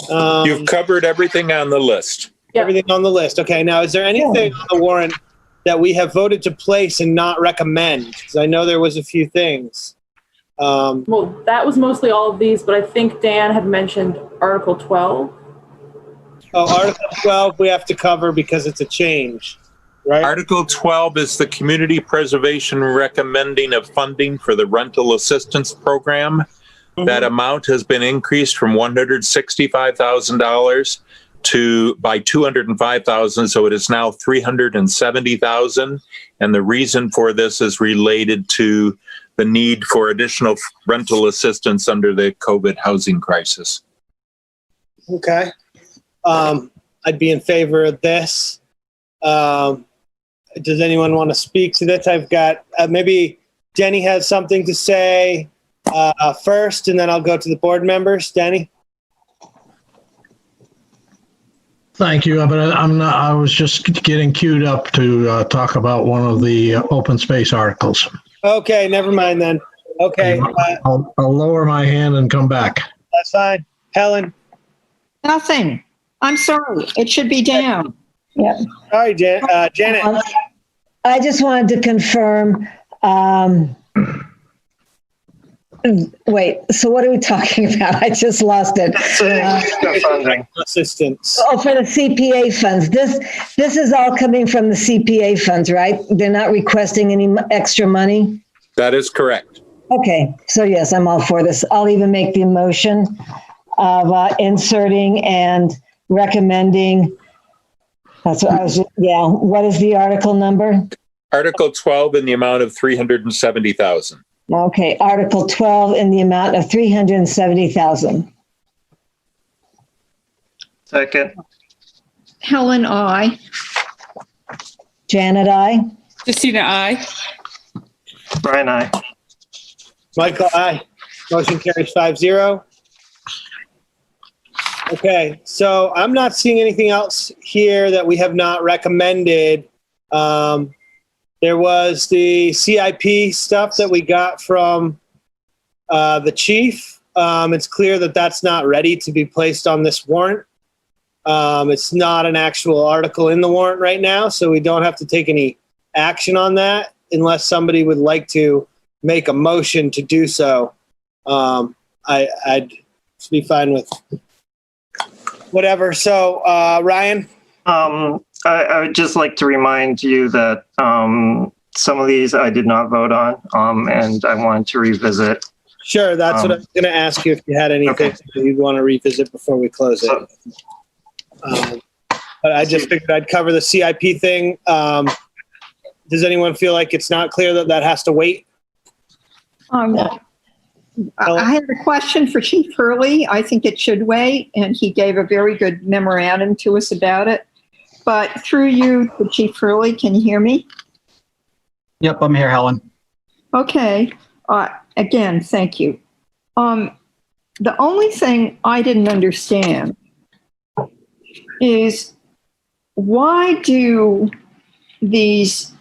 Speaker 13: You've covered everything on the list.
Speaker 2: Everything on the list. Okay, now is there anything on the warrant that we have voted to place and not recommend? Because I know there was a few things.
Speaker 1: Well, that was mostly all of these, but I think Dan had mentioned Article 12.
Speaker 2: Oh, Article 12 we have to cover because it's a change, right?
Speaker 13: Article 12 is the community preservation recommending of funding for the rental assistance program. That amount has been increased from $165,000 by $205,000, so it is now $370,000. And the reason for this is related to the need for additional rental assistance under the COVID housing crisis.
Speaker 2: Okay. I'd be in favor of this. Does anyone want to speak to this? I've got maybe Jenny has something to say first, and then I'll go to the board members. Danny?
Speaker 21: Thank you, but I was just getting queued up to talk about one of the open space articles.
Speaker 2: Okay, never mind then. Okay.
Speaker 21: I'll lower my hand and come back.
Speaker 2: That's fine. Helen?
Speaker 4: Nothing. I'm sorry. It should be down.
Speaker 8: Yeah.
Speaker 2: Sorry, Janet.
Speaker 8: I just wanted to confirm. Wait, so what are we talking about? I just lost it.
Speaker 3: Funding.
Speaker 2: Assistance.
Speaker 8: Oh, for the CPA funds. This is all coming from the CPA funds, right? They're not requesting any extra money?
Speaker 13: That is correct.
Speaker 8: Okay, so yes, I'm all for this. I'll even make the motion of inserting and recommending. That's what I was, what is the article number?
Speaker 13: Article 12 in the amount of $370,000.
Speaker 8: Okay, Article 12 in the amount of $370,000.
Speaker 3: Second.
Speaker 4: Helen, I.
Speaker 8: Janet, I.
Speaker 7: Justina, I.
Speaker 3: Brian, I.
Speaker 2: Michael, aye. Motion carries 5-0. Okay, so I'm not seeing anything else here that we have not recommended. There was the CIP stuff that we got from the chief. It's clear that that's not ready to be placed on this warrant. It's not an actual article in the warrant right now, so we don't have to take any action on that unless somebody would like to make a motion to do so. I'd be fine with whatever. So, Ryan?
Speaker 3: I would just like to remind you that some of these I did not vote on, and I wanted to revisit.
Speaker 2: Sure, that's what I was going to ask you, if you had anything that you'd want to revisit before we close it. But I just figured I'd cover the CIP thing. Does anyone feel like it's not clear that that has to wait?
Speaker 4: I have a question for Chief Hurley. I think it should wait, and he gave a very good memorandum to us about it. But through you to Chief Hurley, can you hear me?
Speaker 15: Yep, I'm here, Helen.
Speaker 4: Okay. Again, thank you. The only thing I didn't understand is, why do these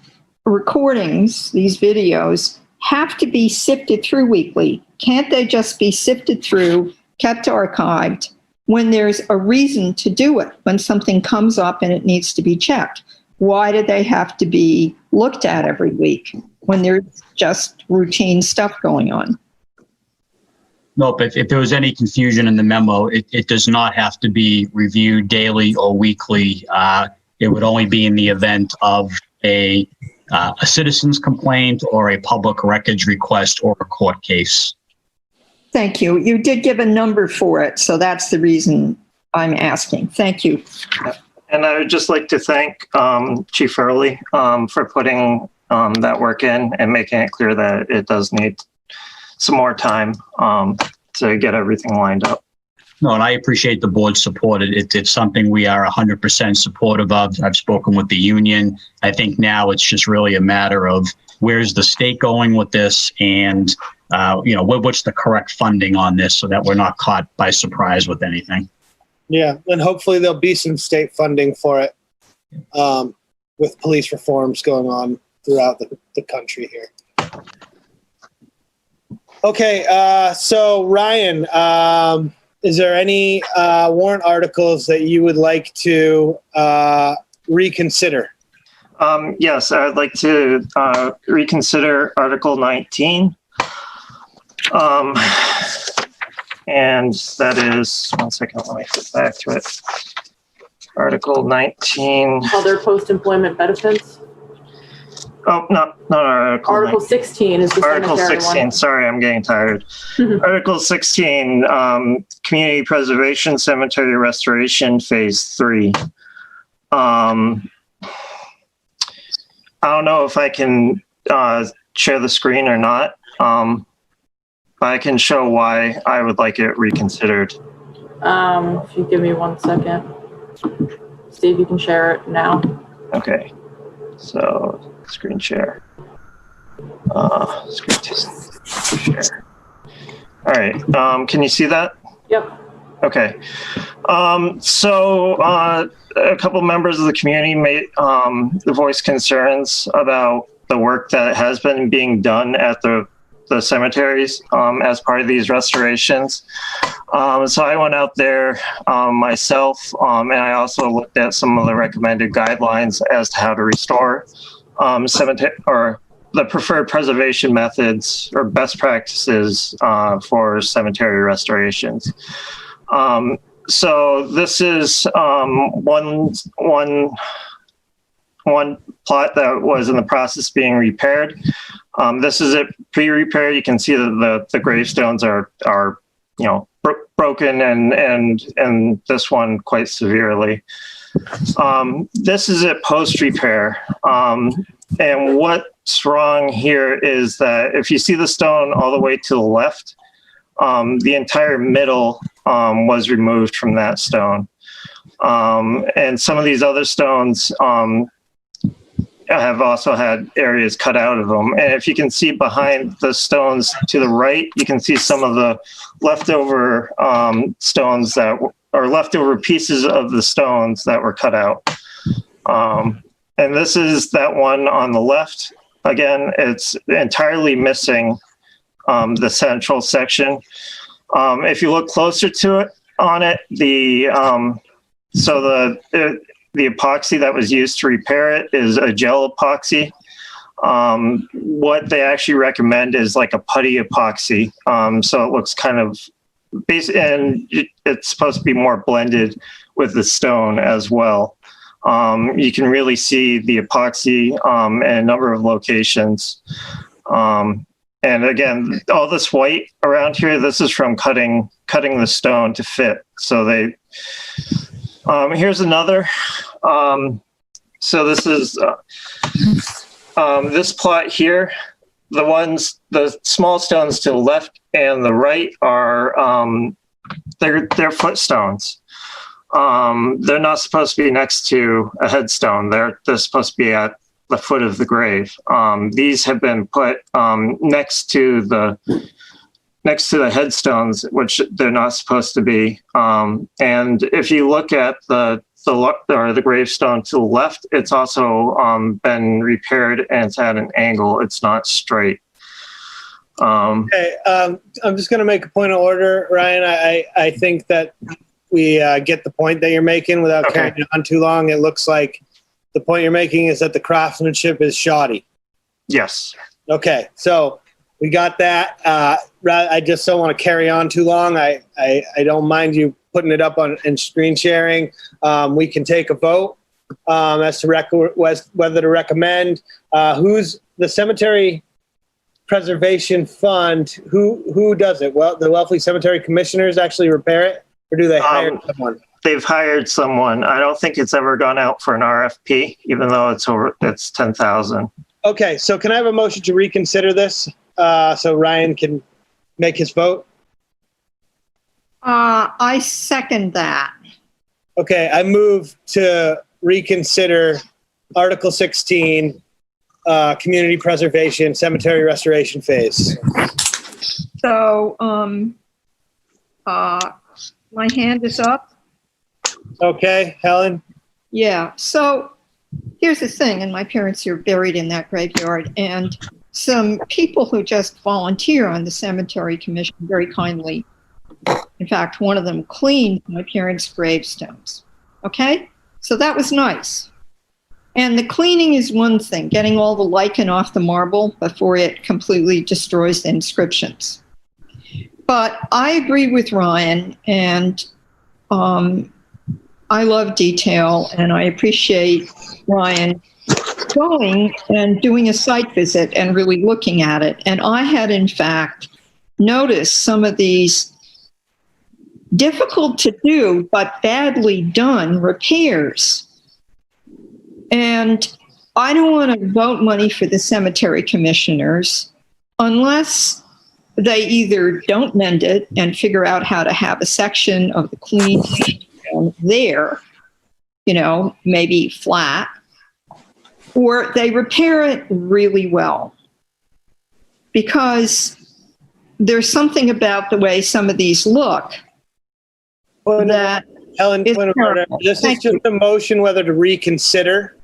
Speaker 4: recordings, these videos, have to be sifted through weekly? Can't they just be sifted through, kept archived, when there's a reason to do it, when something comes up and it needs to be checked? Why do they have to be looked at every week when there's just routine stuff going on?
Speaker 15: Nope, if there was any confusion in the memo, it does not have to be reviewed daily or weekly. It would only be in the event of a citizen's complaint or a public records request or a court case.
Speaker 4: Thank you. You did give a number for it, so that's the reason I'm asking. Thank you.
Speaker 3: And I would just like to thank Chief Hurley for putting that work in and making it clear that it does need some more time to get everything lined up.
Speaker 15: No, and I appreciate the board's support. It's something we are 100% supportive of. I've spoken with the union. I think now it's just really a matter of where's the state going with this, and what's the correct funding on this, so that we're not caught by surprise with anything.
Speaker 2: Yeah, and hopefully there'll be some state funding for it, with police reforms going on throughout the country here. Okay, so Ryan, is there any warrant articles that you would like to reconsider?
Speaker 3: Yes, I would like to reconsider Article 19. And that is, one second, let me flip back to it. Article 19.
Speaker 1: Other post-employment benefits?
Speaker 3: Oh, no, not
Speaker 1: Article 16 is the
Speaker 3: Article
Speaker 1: cemetery
Speaker 3: 16,
Speaker 1: one.
Speaker 3: sorry, I'm getting tired. Article 16, Community Preservation Cemetery Restoration Phase 3. I don't know if I can share the screen or not, but I can show why I would like it reconsidered.
Speaker 1: If you give me 1 second. Steve, you can share it now.
Speaker 3: Okay, so screen share. Screen share. All right, can you see that?
Speaker 1: Yep.
Speaker 3: Okay. So a couple members of the community made voice concerns about the work that has been being done at the cemeteries as part of these restorations. So I went out there myself, and I also looked at some of the recommended guidelines as to how to restore cemetery, or the preferred preservation methods or best practices for cemetery restorations. So this is one plot that was in the process of being repaired. This is it pre-repaired. You can see that the gravestones are broken, and this one quite severely. This is it post-repair. And what's wrong here is that if you see the stone all the way to the left, the entire middle was removed from that stone. And some of these other stones have also had areas cut out of them. And if you can see behind the stones to the right, you can see some of the leftover stones that or leftover pieces of the stones that were cut out. And this is that one on the left. Again, it's entirely missing the central section. If you look closer to it on it, the epoxy that was used to repair it is a gel epoxy. What they actually recommend is like a putty epoxy. So it looks kind of basic, and it's supposed to be more blended with the stone as well. You can really see the epoxy in a number of locations. And again, all this white around here, this is from cutting the stone to fit. So here's another. So this is this plot here. The small stones to the left and the right are they're footstones. They're not supposed to be next to a headstone. They're supposed to be at the foot of the grave. These have been put next to the headstones, which they're not supposed to be. And if you look at the gravestone to the left, it's also been repaired and it's at an angle. It's not straight.
Speaker 2: Okay, I'm just going to make a point of order, Ryan. I think that we get the point that you're making without carrying it on too long. It looks like the point you're making is that the craftsmanship is shoddy.
Speaker 3: Yes.
Speaker 2: Okay, so we got that. I just don't want to carry on too long. I don't mind you putting it up on and screen sharing. We can take a vote as to whether to recommend. Who's the cemetery preservation fund? Who does it? Well, the Wellfleet Cemetery Commissioners actually repair it, or do they hire someone?
Speaker 3: They've hired someone. I don't think it's ever gone out for an RFP, even though it's 10,000.
Speaker 2: Okay, so can I have a motion to reconsider this so Ryan can make his vote?
Speaker 4: I second that.
Speaker 2: Okay, I move to reconsider Article 16, Community Preservation Cemetery Restoration Phase.
Speaker 4: So, my hand is up.
Speaker 2: Okay, Helen?
Speaker 4: Yeah, so here's the thing, and my parents are buried in that graveyard, and some people who just volunteer on the cemetery commission very kindly, in fact, one of them cleaned my parents' gravestones. Okay? So that was nice. And the cleaning is one thing, getting all the lichen off the marble before it completely destroys the inscriptions. But I agree with Ryan, and I love detail, and I appreciate Ryan going and doing a site visit and really looking at it. And I had, in fact, noticed some of these difficult to do but badly done repairs. And I don't want to vote money for the cemetery commissioners unless they either don't mend it and figure out how to have a section of the clean there, maybe flat, or they repair it really well. Because there's something about the way some of these look that
Speaker 2: Helen, this is just a motion whether to reconsider.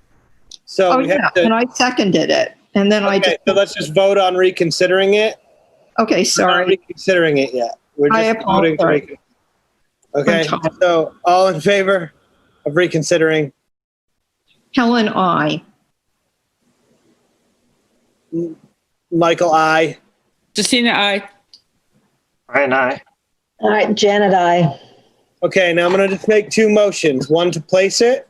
Speaker 2: So we have to,
Speaker 4: and I seconded it, and then
Speaker 2: so let's just vote on reconsidering it.
Speaker 4: Okay, sorry.
Speaker 2: We're not reconsidering it yet. We're just voting to reconsider. Okay, so all in favor of reconsidering?
Speaker 4: Helen, aye.
Speaker 2: Michael, aye.
Speaker 7: Justina, aye.
Speaker 3: Ryan, aye.
Speaker 8: All right, Janet, aye.
Speaker 2: Okay, now I'm going to just make two motions, one to place it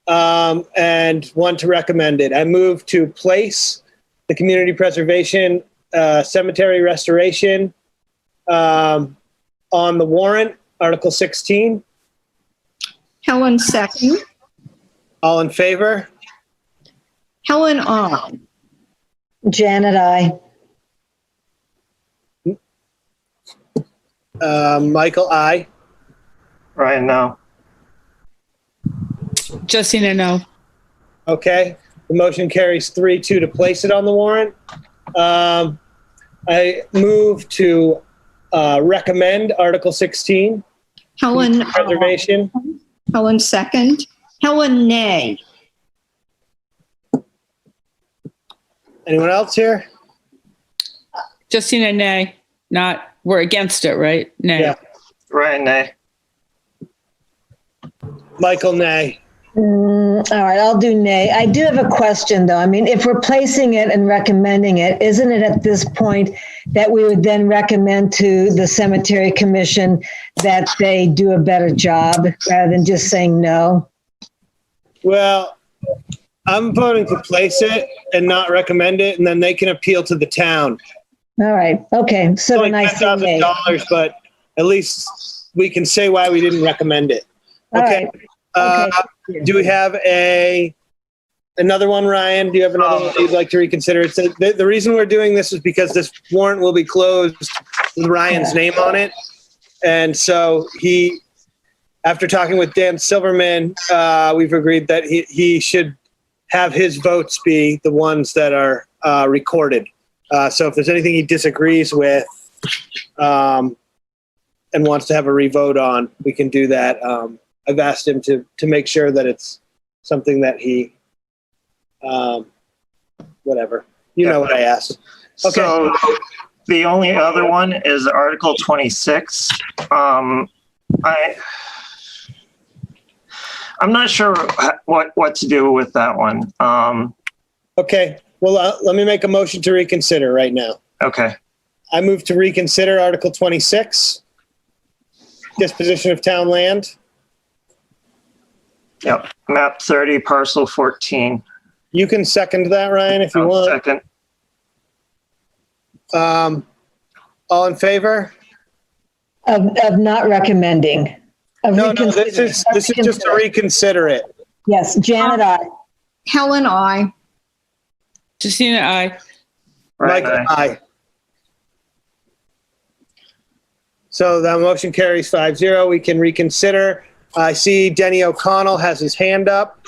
Speaker 2: and one to recommend it. I move to place the community preservation cemetery restoration on the warrant, Article 16.
Speaker 4: Helen, second.
Speaker 2: All in favor?
Speaker 4: Helen, aye.
Speaker 8: Janet, aye.
Speaker 2: Michael, aye.
Speaker 3: Ryan, no.
Speaker 7: Justina, no.
Speaker 2: Okay, the motion carries 3-2 to place it on the warrant. I move to recommend Article 16,
Speaker 4: Helen,
Speaker 2: Preservation.
Speaker 4: Helen second. Helen, nay.
Speaker 2: Anyone else here?
Speaker 7: Justina, nay. Not, we're against it, right? Nay.
Speaker 2: Yeah.
Speaker 3: Ryan, nay.
Speaker 2: Michael, nay.
Speaker 8: All right, I'll do nay. I do have a question, though. I mean, if we're placing it and recommending it, isn't it at this point that we would then recommend to the cemetery commission that they do a better job rather than just saying no?
Speaker 2: Well, I'm voting to place it and not recommend it, and then they can appeal to the town.
Speaker 8: All right, okay, so
Speaker 2: It's
Speaker 8: then I
Speaker 2: only
Speaker 8: say nay.
Speaker 2: $10,000, but at least we can say why we didn't recommend it.
Speaker 8: All
Speaker 2: Okay.
Speaker 8: right. Okay.
Speaker 2: Do we have another one, Ryan? Do you have another one that you'd like to reconsider? It's the reason we're doing this is because this warrant will be closed with Ryan's name on it. And so after talking with Dan Silverman, we've agreed that he should have his votes be the ones that are recorded. So if there's anything he disagrees with and wants to have a revote on, we can do that. I've asked him to make sure that it's something that he, whatever. You know what I asked. Okay.
Speaker 3: So the only other one is Article 26. I'm not sure what to do with that one.
Speaker 2: Okay. Well, let me make a motion to reconsider right now.
Speaker 3: Okay.
Speaker 2: I move to reconsider Article 26, disposition of town land.
Speaker 3: Yep. Map 30, parcel 14.
Speaker 2: You can second that, Ryan, if you want.
Speaker 3: Second.
Speaker 2: All in favor?
Speaker 8: Of not recommending.
Speaker 2: No, this is just to reconsider it.
Speaker 8: Yes, Janet, I.
Speaker 4: Helen, I.
Speaker 7: Justina, I.
Speaker 2: Michael, aye. So the motion carries 5-0. We can reconsider. I see Denny O'Connell has his hand up.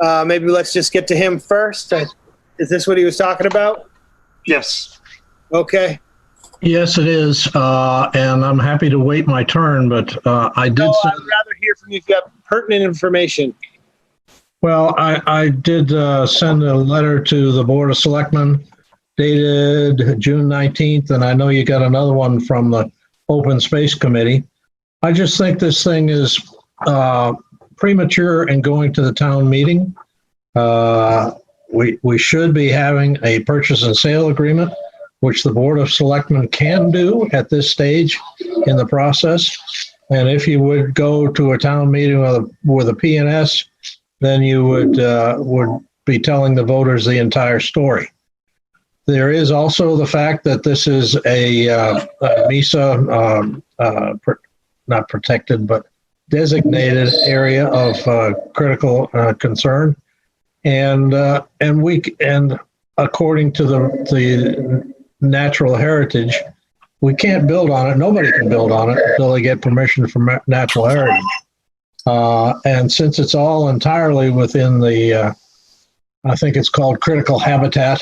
Speaker 2: Maybe let's just get to him first. Is this what he was talking about?
Speaker 3: Yes.
Speaker 2: Okay.
Speaker 21: Yes, it is. And I'm happy to wait my turn, but I did.
Speaker 2: No, I'd rather hear from you if you have pertinent information.
Speaker 21: Well, I did send a letter to the Board of Selectmen dated June 19th, and I know you got another one from the Open Space Committee. I just think this thing is premature in going to the town meeting. We should be having a purchase and sale agreement, which the Board of Selectmen can do at this stage in the process. And if you would go to a town meeting with a P&S, then you would be telling the voters the entire story. There is also the fact that this is a MESA, not protected, but designated area of critical concern, and according to the natural heritage, we can't build on it. Nobody can build on it until they get permission from natural heritage. And since it's all entirely within the, I think it's called critical habitat,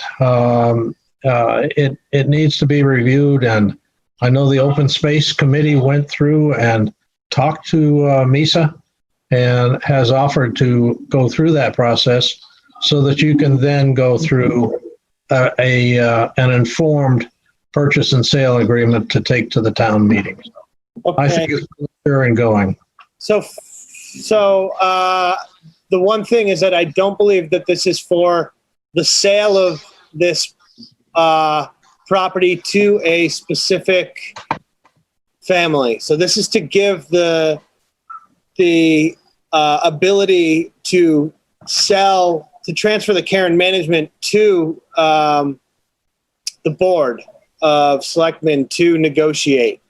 Speaker 21: it needs to be reviewed. And I know the Open Space Committee went through and talked to MESA and has offered to go through that process so that you can then go through an informed purchase and sale agreement to take to the town meeting.
Speaker 2: Okay.
Speaker 21: I think it's fair and going.
Speaker 2: So the one thing is that I don't believe that this is for the sale of this property to a specific family. So this is to give the ability to transfer the care and management to the Board of Selectmen to negotiate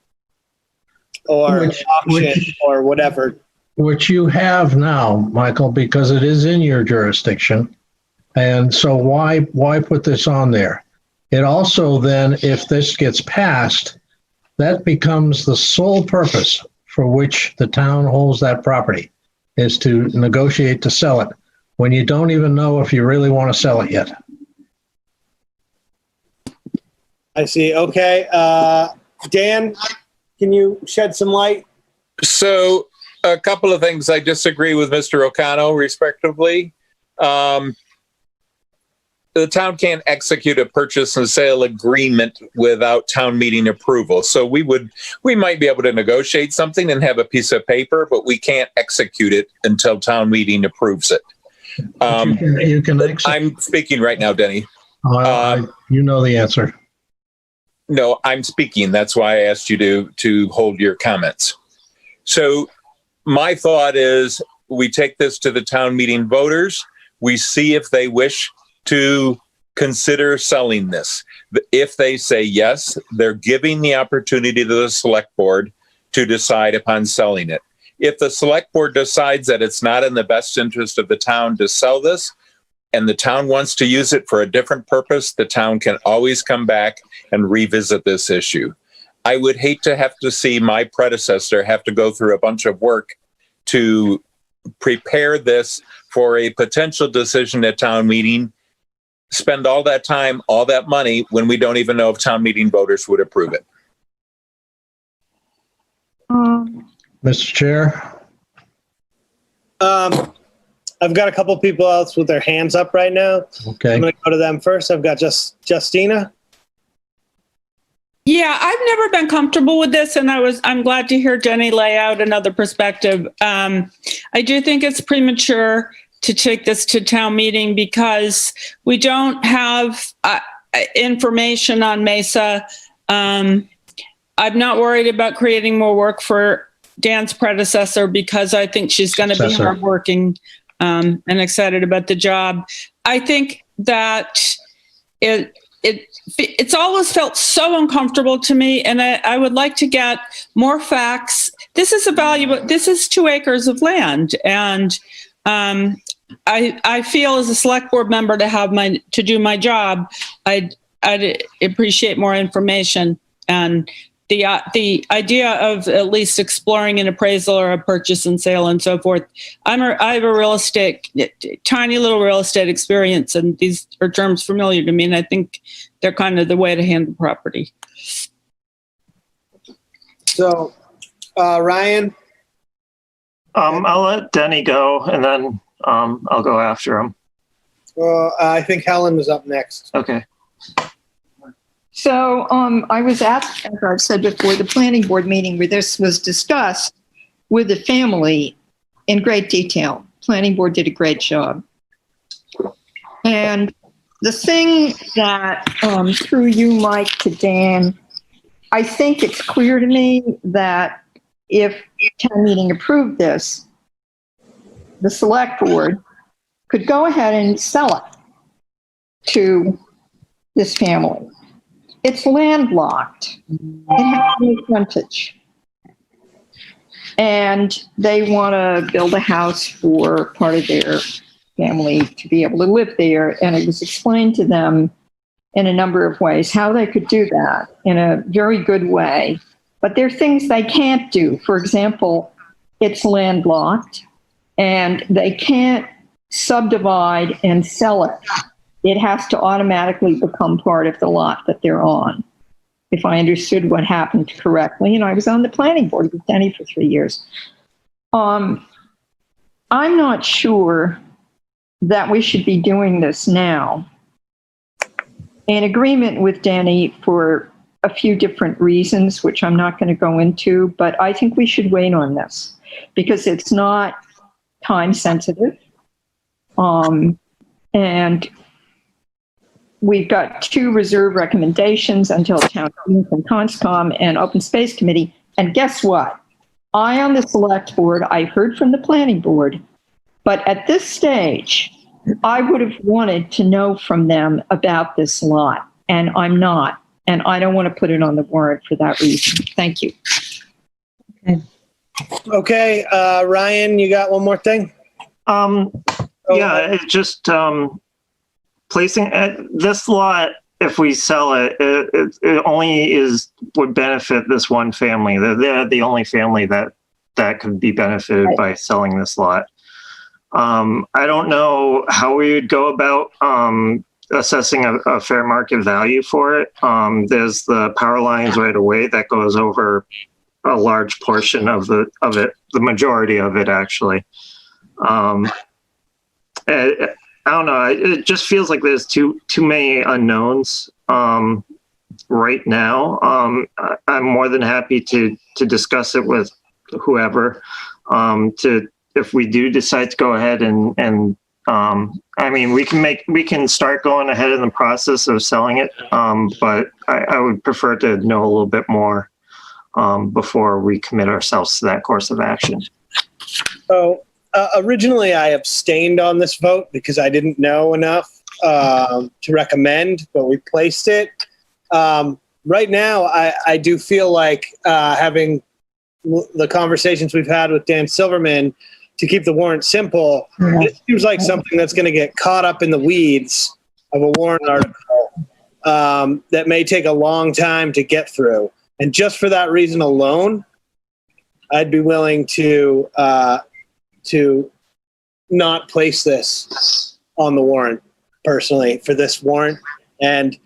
Speaker 2: or auction or whatever.
Speaker 21: Which you have now, Michael, because it is in your jurisdiction. And so why put this on there? It also then, if this gets passed, that becomes the sole purpose for which the town holds that property, is to negotiate to sell it, when you don't even know if you really want to sell it yet.
Speaker 2: I see. Okay. Dan, can you shed some light?
Speaker 13: So a couple of things I disagree with Mr. O'Connell, respectively. The town can't execute a purchase and sale agreement without town meeting approval. So we might be able to negotiate something and have a piece of paper, but we can't execute it until town meeting approves it.
Speaker 21: You can
Speaker 13: I'm speaking right now, Denny.
Speaker 21: You know the answer.
Speaker 13: No, I'm speaking. That's why I asked you to hold your comments. So my thought is we take this to the town meeting voters. We see if they wish to consider selling this. If they say yes, they're giving the opportunity to the select board to decide upon selling it. If the select board decides that it's not in the best interest of the town to sell this, and the town wants to use it for a different purpose, the town can always come back and revisit this issue. I would hate to have to see my predecessor have to go through a bunch of work to prepare this for a potential decision at town meeting, spend all that time, all that money, when we don't even know if town meeting voters would approve it.
Speaker 21: Mr. Chair?
Speaker 2: I've got a couple people else with their hands up right now.
Speaker 21: Okay.
Speaker 2: I'm going to go to them first. I've got Justina.
Speaker 7: Yeah, I've never been comfortable with this, and I'm glad to hear Jenny lay out another perspective. I do think it's premature to take this to town meeting because we don't have information on Mesa. I'm not worried about creating more work for Dan's predecessor because I think she's going to be hardworking and excited about the job. I think that it's always felt so uncomfortable to me, and I would like to get more facts. This is 2 acres of land, and I feel as a select board member to do my job, I'd appreciate more information. And the idea of at least exploring an appraisal or a purchase and sale and so forth. I have a tiny little real estate experience, and these are terms familiar to me, and I think they're kind of the way to handle property.
Speaker 2: So, Ryan?
Speaker 3: I'll let Denny go, and then I'll go after him.
Speaker 2: Well, I think Helen was up next.
Speaker 3: Okay.
Speaker 4: So I was at, as I've said before, the planning board meeting where this was discussed with the family in great detail. Planning board did a great job. And the thing that, through you, Mike, to Dan, I think it's clear to me that if town meeting approved this, the select board could go ahead and sell it to this family. It's landlocked. It has no frontage. And they want to build a house for part of their family to be able to live there. And it was explained to them in a number of ways how they could do that in a very good way. But there are things they can't do. For example, it's landlocked and they can't subdivide and sell it. It has to automatically become part of the lot that they're on, if I understood what happened correctly. And I was on the planning board with Denny for 3 years. I'm not sure that we should be doing this now. In agreement with Denny for a few different reasons, which I'm not going to go into, but I think we should wait on this because it's not time sensitive. And we've got 2 reserve recommendations until town meeting from Conscom and Open Space Committee. And guess what? I, on the select board, I heard from the planning board, but at this stage, I would have wanted to know from them about this lot, and I'm not. And I don't want to put it on the warrant for that reason. Thank you.
Speaker 2: Okay, Ryan, you got one more thing?
Speaker 3: Yeah, it's just placing this lot. If we sell it, it only would benefit this one family. They're the only family that could be benefited by selling this lot. I don't know how we would go about assessing a fair market value for it. There's the power lines right away that goes over a large portion of it, the majority of it actually. I don't know. It just feels like there's too many unknowns right now. I'm more than happy to discuss it with whoever. If we do decide to go ahead and I mean, we can start going ahead in the process of selling it, but I would prefer to know a little bit more before we commit ourselves to that course of action.
Speaker 2: So originally I abstained on this vote because I didn't know enough to recommend, but we placed it. Right now, I do feel like having the conversations we've had with Dan Silverman to keep the warrant simple, it seems like something that's going to get caught up in the weeds of a warrant article that may take a long time to get through. And just for that reason alone, I'd be willing to not place this on the warrant personally for this warrant. And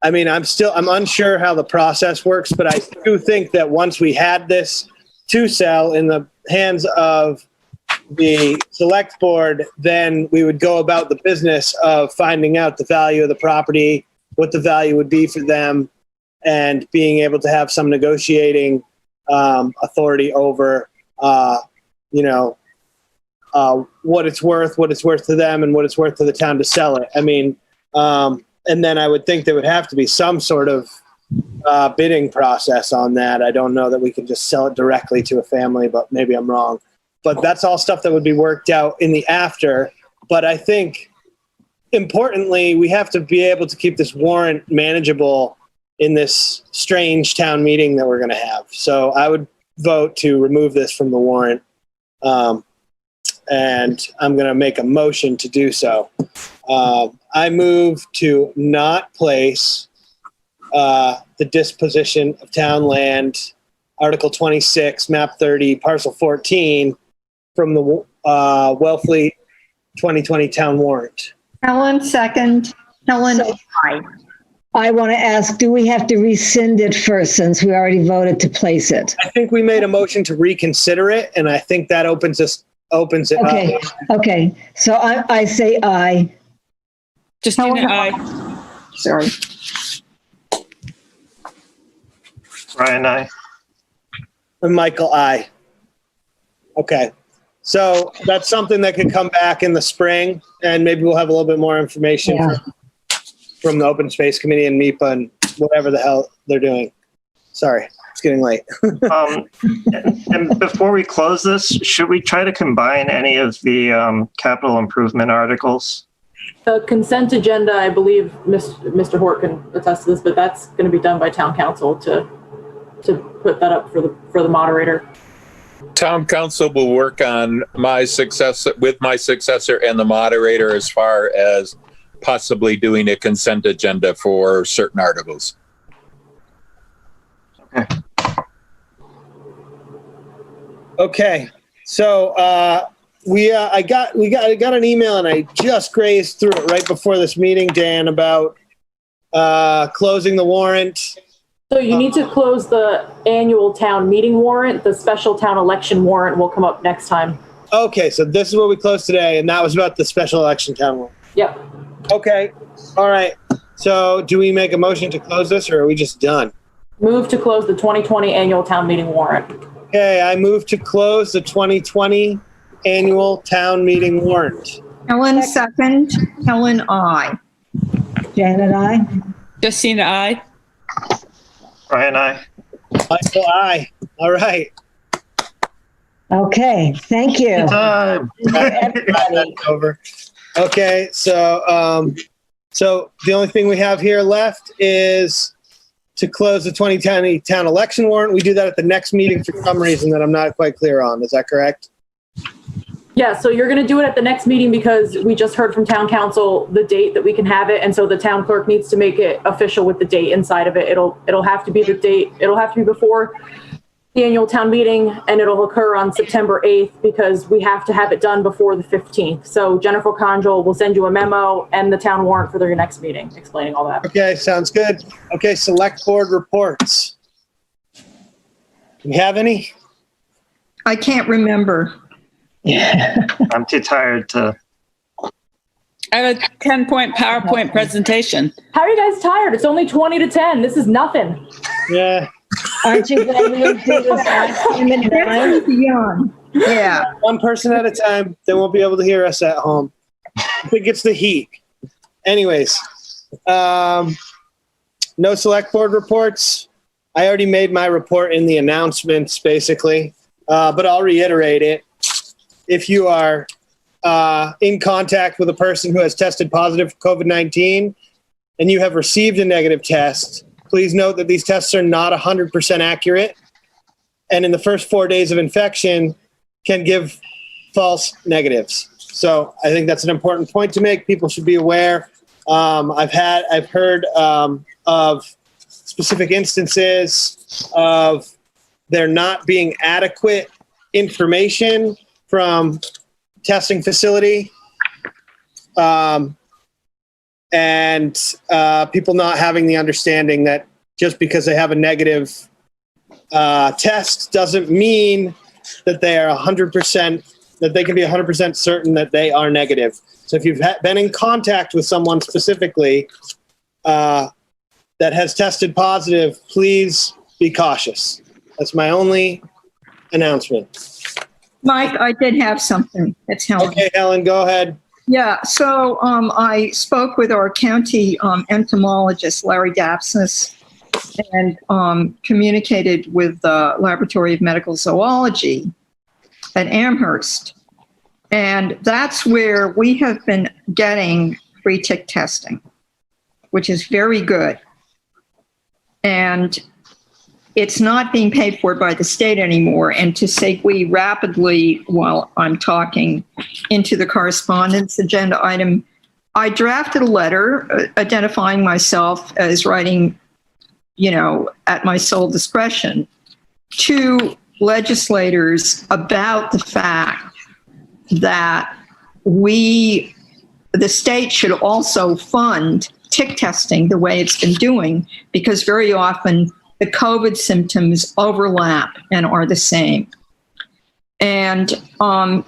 Speaker 2: I mean, I'm unsure how the process works, but I do think that once we had this to sell in the hands of the select board, then we would go about the business of finding out the value of the property, what the value would be for them, and being able to have some negotiating authority over, what it's worth to them and what it's worth to the town to sell it. I mean, and then I would think there would have to be some sort of bidding process on that. I don't know that we can just sell it directly to a family, but maybe I'm wrong. But that's all stuff that would be worked out in the after. But I think, importantly, we have to be able to keep this warrant manageable in this strange town meeting that we're going to have. So I would vote to remove this from the warrant. And I'm going to make a motion to do so. I move to not place the disposition of town land, Article 26, Map 30, Parcel 14, from the Wellfleet 2020 town warrant.
Speaker 4: Helen, second. Helen, aye.
Speaker 8: I want to ask, do we have to rescind it first since we already voted to place it?
Speaker 2: I think we made a motion to reconsider it, and I think that opens it up.
Speaker 8: Okay. So I say aye.
Speaker 7: Justina, aye.
Speaker 4: Sorry.
Speaker 3: Brian, aye.
Speaker 2: And Michael, aye. Okay. So that's something that could come back in the spring, and maybe we'll have a little bit more information from the Open Space Committee and MIPA and whatever the hell they're doing. Sorry, it's getting late.
Speaker 3: And before we close this, should we try to combine any of the capital improvement articles?
Speaker 1: The consent agenda, I believe Mr. Hort can attest to this, but that's going to be done by town council to put that up for the moderator.
Speaker 13: Town council will work on my successor and the moderator as far as possibly doing a consent agenda for certain articles.
Speaker 2: Okay. So I got an email, and I just grazed through it right before this meeting, Dan, about closing the warrant.
Speaker 1: So you need to close the annual town meeting warrant. The special town election warrant will come up next time.
Speaker 2: Okay, so this is what we closed today, and that was about the special election town warrant.
Speaker 1: Yep.
Speaker 2: Okay. All right. So do we make a motion to close this, or are we just done?
Speaker 1: Move to close the 2020 annual town meeting warrant.
Speaker 2: Okay, I move to close the 2020 annual town meeting warrant.
Speaker 4: Helen, second. Helen, aye.
Speaker 8: Janet, aye.
Speaker 7: Justina, aye.
Speaker 3: Brian, aye.
Speaker 2: Michael, aye. All right.
Speaker 8: Okay, thank you.
Speaker 2: That's over. Okay, so the only thing we have here left is to close the 2020 town election warrant. We do that at the next meeting for some reason that I'm not quite clear on. Is that correct?
Speaker 1: Yeah, so you're going to do it at the next meeting because we just heard from town council the date that we can have it, and so the town clerk needs to make it official with the date inside of it. It'll have to be the date. It'll have to be before the annual town meeting, and it'll occur on September 8th because we have to have it done before the 15th. So Jennifer Conjol will send you a memo and the town warrant for their next meeting explaining all that.
Speaker 2: Okay, sounds good. Okay, select board reports. Do we have any?
Speaker 4: I can't remember.
Speaker 3: I'm too tired to.
Speaker 7: I have a 10-point PowerPoint presentation.
Speaker 1: How are you guys tired? It's only 20 to 10. This is nothing.
Speaker 2: Yeah.
Speaker 8: Aren't you glad we didn't do this last time at 9?
Speaker 4: Beyond. Yeah.
Speaker 2: One person at a time. They won't be able to hear us at home. I think it's the heat. Anyways, no select board reports. I already made my report in the announcements, basically, but I'll reiterate it. If you are in contact with a person who has tested positive for COVID-19 and you have received a negative test, please note that these tests are not 100% accurate, and in the first 4 days of infection can give false negatives. So I think that's an important point to make. People should be aware. I've heard of specific instances of there not being adequate information from testing facility, and people not having the understanding that just because they have a negative test doesn't mean that they are 100%, that they can be 100% certain that they are negative. So if you've been in contact with someone specifically that has tested positive, please be cautious. That's my only announcement.
Speaker 4: Mike, I did have something. It's Helen.
Speaker 2: Okay, Helen, go ahead.
Speaker 4: Yeah, so I spoke with our county entomologist, Larry Dapsness, and communicated with the Laboratory of Medical Zoology at Amherst. And that's where we have been getting free tick testing, which is very good. And it's not being paid for by the state anymore. And to segue rapidly while I'm talking into the correspondence agenda item, I drafted a letter identifying myself as writing, at my sole discretion to legislators about the fact that the state should also fund tick testing the way it's been doing, because very often the COVID symptoms overlap and are the same. And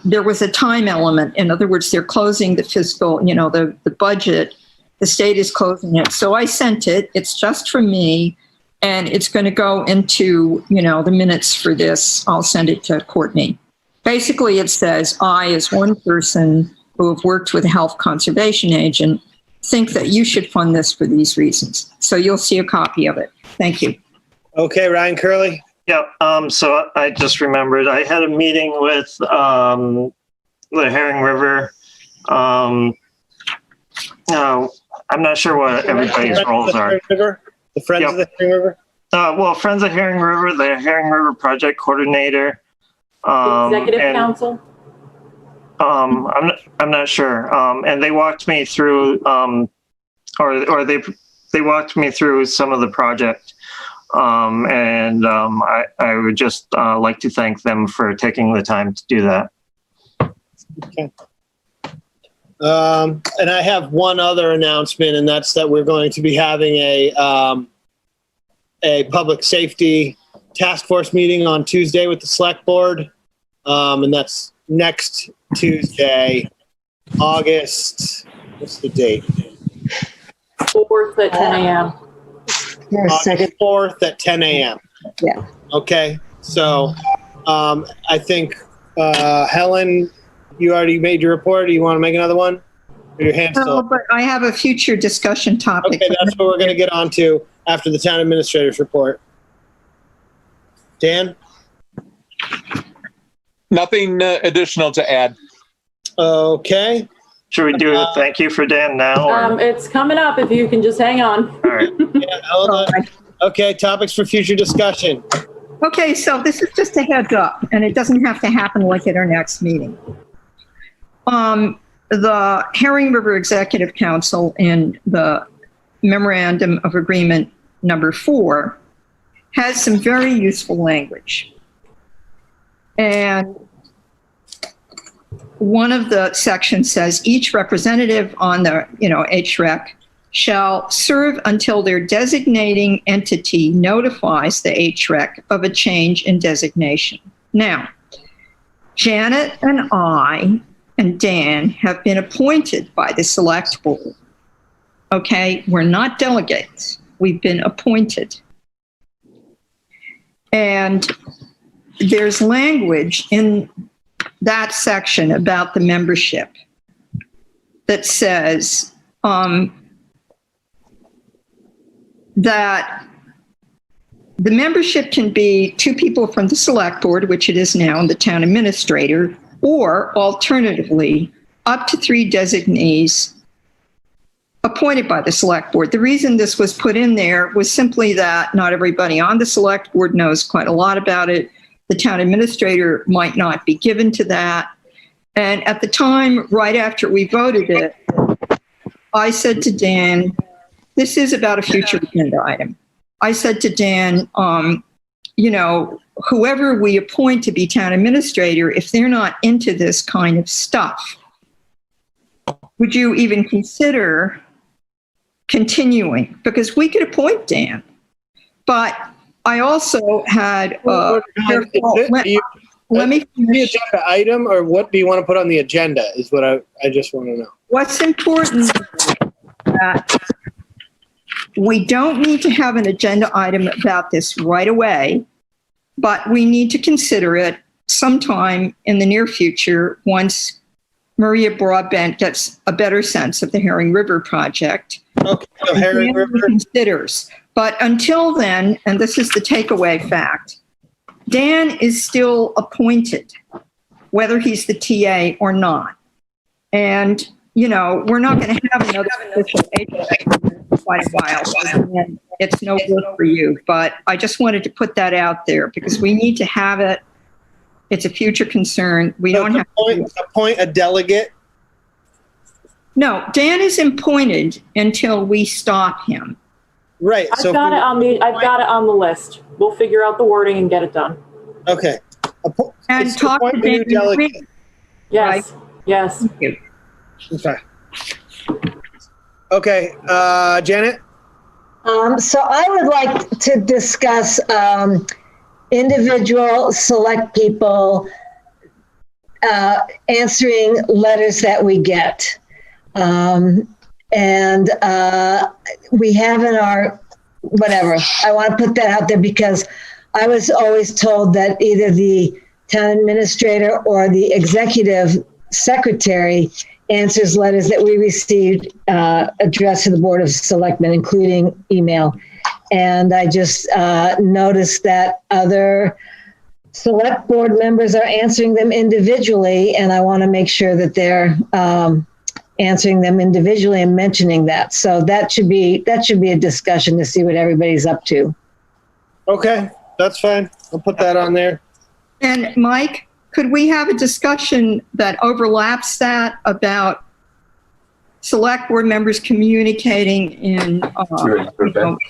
Speaker 4: there was a time element. In other words, they're closing the fiscal, the budget, the state is closing it. So I sent it. It's just for me. And it's going to go into, the minutes for this. I'll send it to Courtney. Basically, it says, I, as one person who have worked with a health conservation agent, think that you should fund this for these reasons. So you'll see a copy of it. Thank you.
Speaker 2: Okay, Ryan Curley.
Speaker 3: Yep. So I just remembered I had a meeting with the Herring River. No, I'm not sure what everybody's roles are.
Speaker 2: The Friends of the Herring River?
Speaker 3: Well, Friends of Herring River, the Herring River Project Coordinator.
Speaker 1: Executive Council?
Speaker 3: I'm not sure. And they walked me through, or they walked me through some of the project. And I would just like to thank them for taking the time to do that.
Speaker 2: Okay. And I have one other announcement, and that's that we're going to be having a public safety task force meeting on Tuesday with the Selectboard. And that's next Tuesday, August, what's the date?
Speaker 1: 4th at 10 a.m.
Speaker 2: August 4th at 10 a.m.
Speaker 4: Yeah.
Speaker 2: Okay. So I think, Helen, you already made your report. Do you want to make another one? Or your hand's still
Speaker 4: No,
Speaker 2: up?
Speaker 4: but I have a future discussion topic.
Speaker 2: Okay, that's what we're going to get onto after the town administrator's report. Dan?
Speaker 13: Nothing additional to add.
Speaker 2: Okay.
Speaker 3: Should we do a thank you for Dan now? Or?
Speaker 1: It's coming up if you can just hang on.
Speaker 3: All right.
Speaker 2: Yeah, hold on. Okay, topics for future discussion.
Speaker 4: Okay, so this is just a heads up, and it doesn't have to happen like at our next meeting. The Herring River Executive Council in the Memorandum of Agreement number 4 has some very useful language. And one of the sections says each representative on the, HREC shall serve until their designating entity notifies the HREC of a change in designation. Now, Janet and I and Dan have been appointed by the Select Board. Okay, we're not delegates. We've been appointed. And there's language in that section about the membership that says that the membership can be 2 people from the Select Board, which it is now, and the town administrator, or alternatively, up to 3 designees appointed by the Select Board. The reason this was put in there was simply that not everybody on the Select Board knows quite a lot about it. The town administrator might not be given to that. And at the time, right after we voted it, I said to Dan, this is about a future agenda item. I said to Dan, you know, whoever we appoint to be town administrator, if they're not into this kind of stuff, would you even consider continuing? Because we could appoint Dan. But I also had, let me
Speaker 2: finish. The agenda item, or what do you want to put on the agenda is what I just want to know.
Speaker 4: What's important is that we don't need to have an agenda item about this right away, but we need to consider it sometime in the near future once Maria Broadbent gets a better sense of the Herring River project.
Speaker 2: Okay, so Herring River
Speaker 4: considers. But until then, and this is the takeaway fact, Dan is still appointed, whether he's the TA or not. And, you know, we're not going to have another official agent for quite a while. And it's no good for you. But I just wanted to put that out there because we need to have it. It's a future concern. We don't have to
Speaker 2: appoint a delegate.
Speaker 4: No, Dan is appointed until we stop him.
Speaker 2: Right.
Speaker 1: I've got it on the list. We'll figure out the wording and get it done.
Speaker 2: Okay.
Speaker 4: And talk to Dan.
Speaker 1: Yes.
Speaker 4: Right.
Speaker 1: Yes.
Speaker 4: Thank you.
Speaker 2: Okay. Okay. Janet?
Speaker 8: So I would like to discuss individual select people answering letters that we get. And we have in our, whatever, I want to put that out there because I was always told that either the town administrator or the executive secretary answers letters that we received addressed to the Board of Selectmen, including email. And I just noticed that other select board members are answering them individually, and I want to make sure that they're answering them individually and mentioning that. So that should be a discussion to see what everybody's up to.
Speaker 2: Okay, that's fine. I'll put that on there.
Speaker 4: And Mike, could we have a discussion that overlaps that about select board members communicating in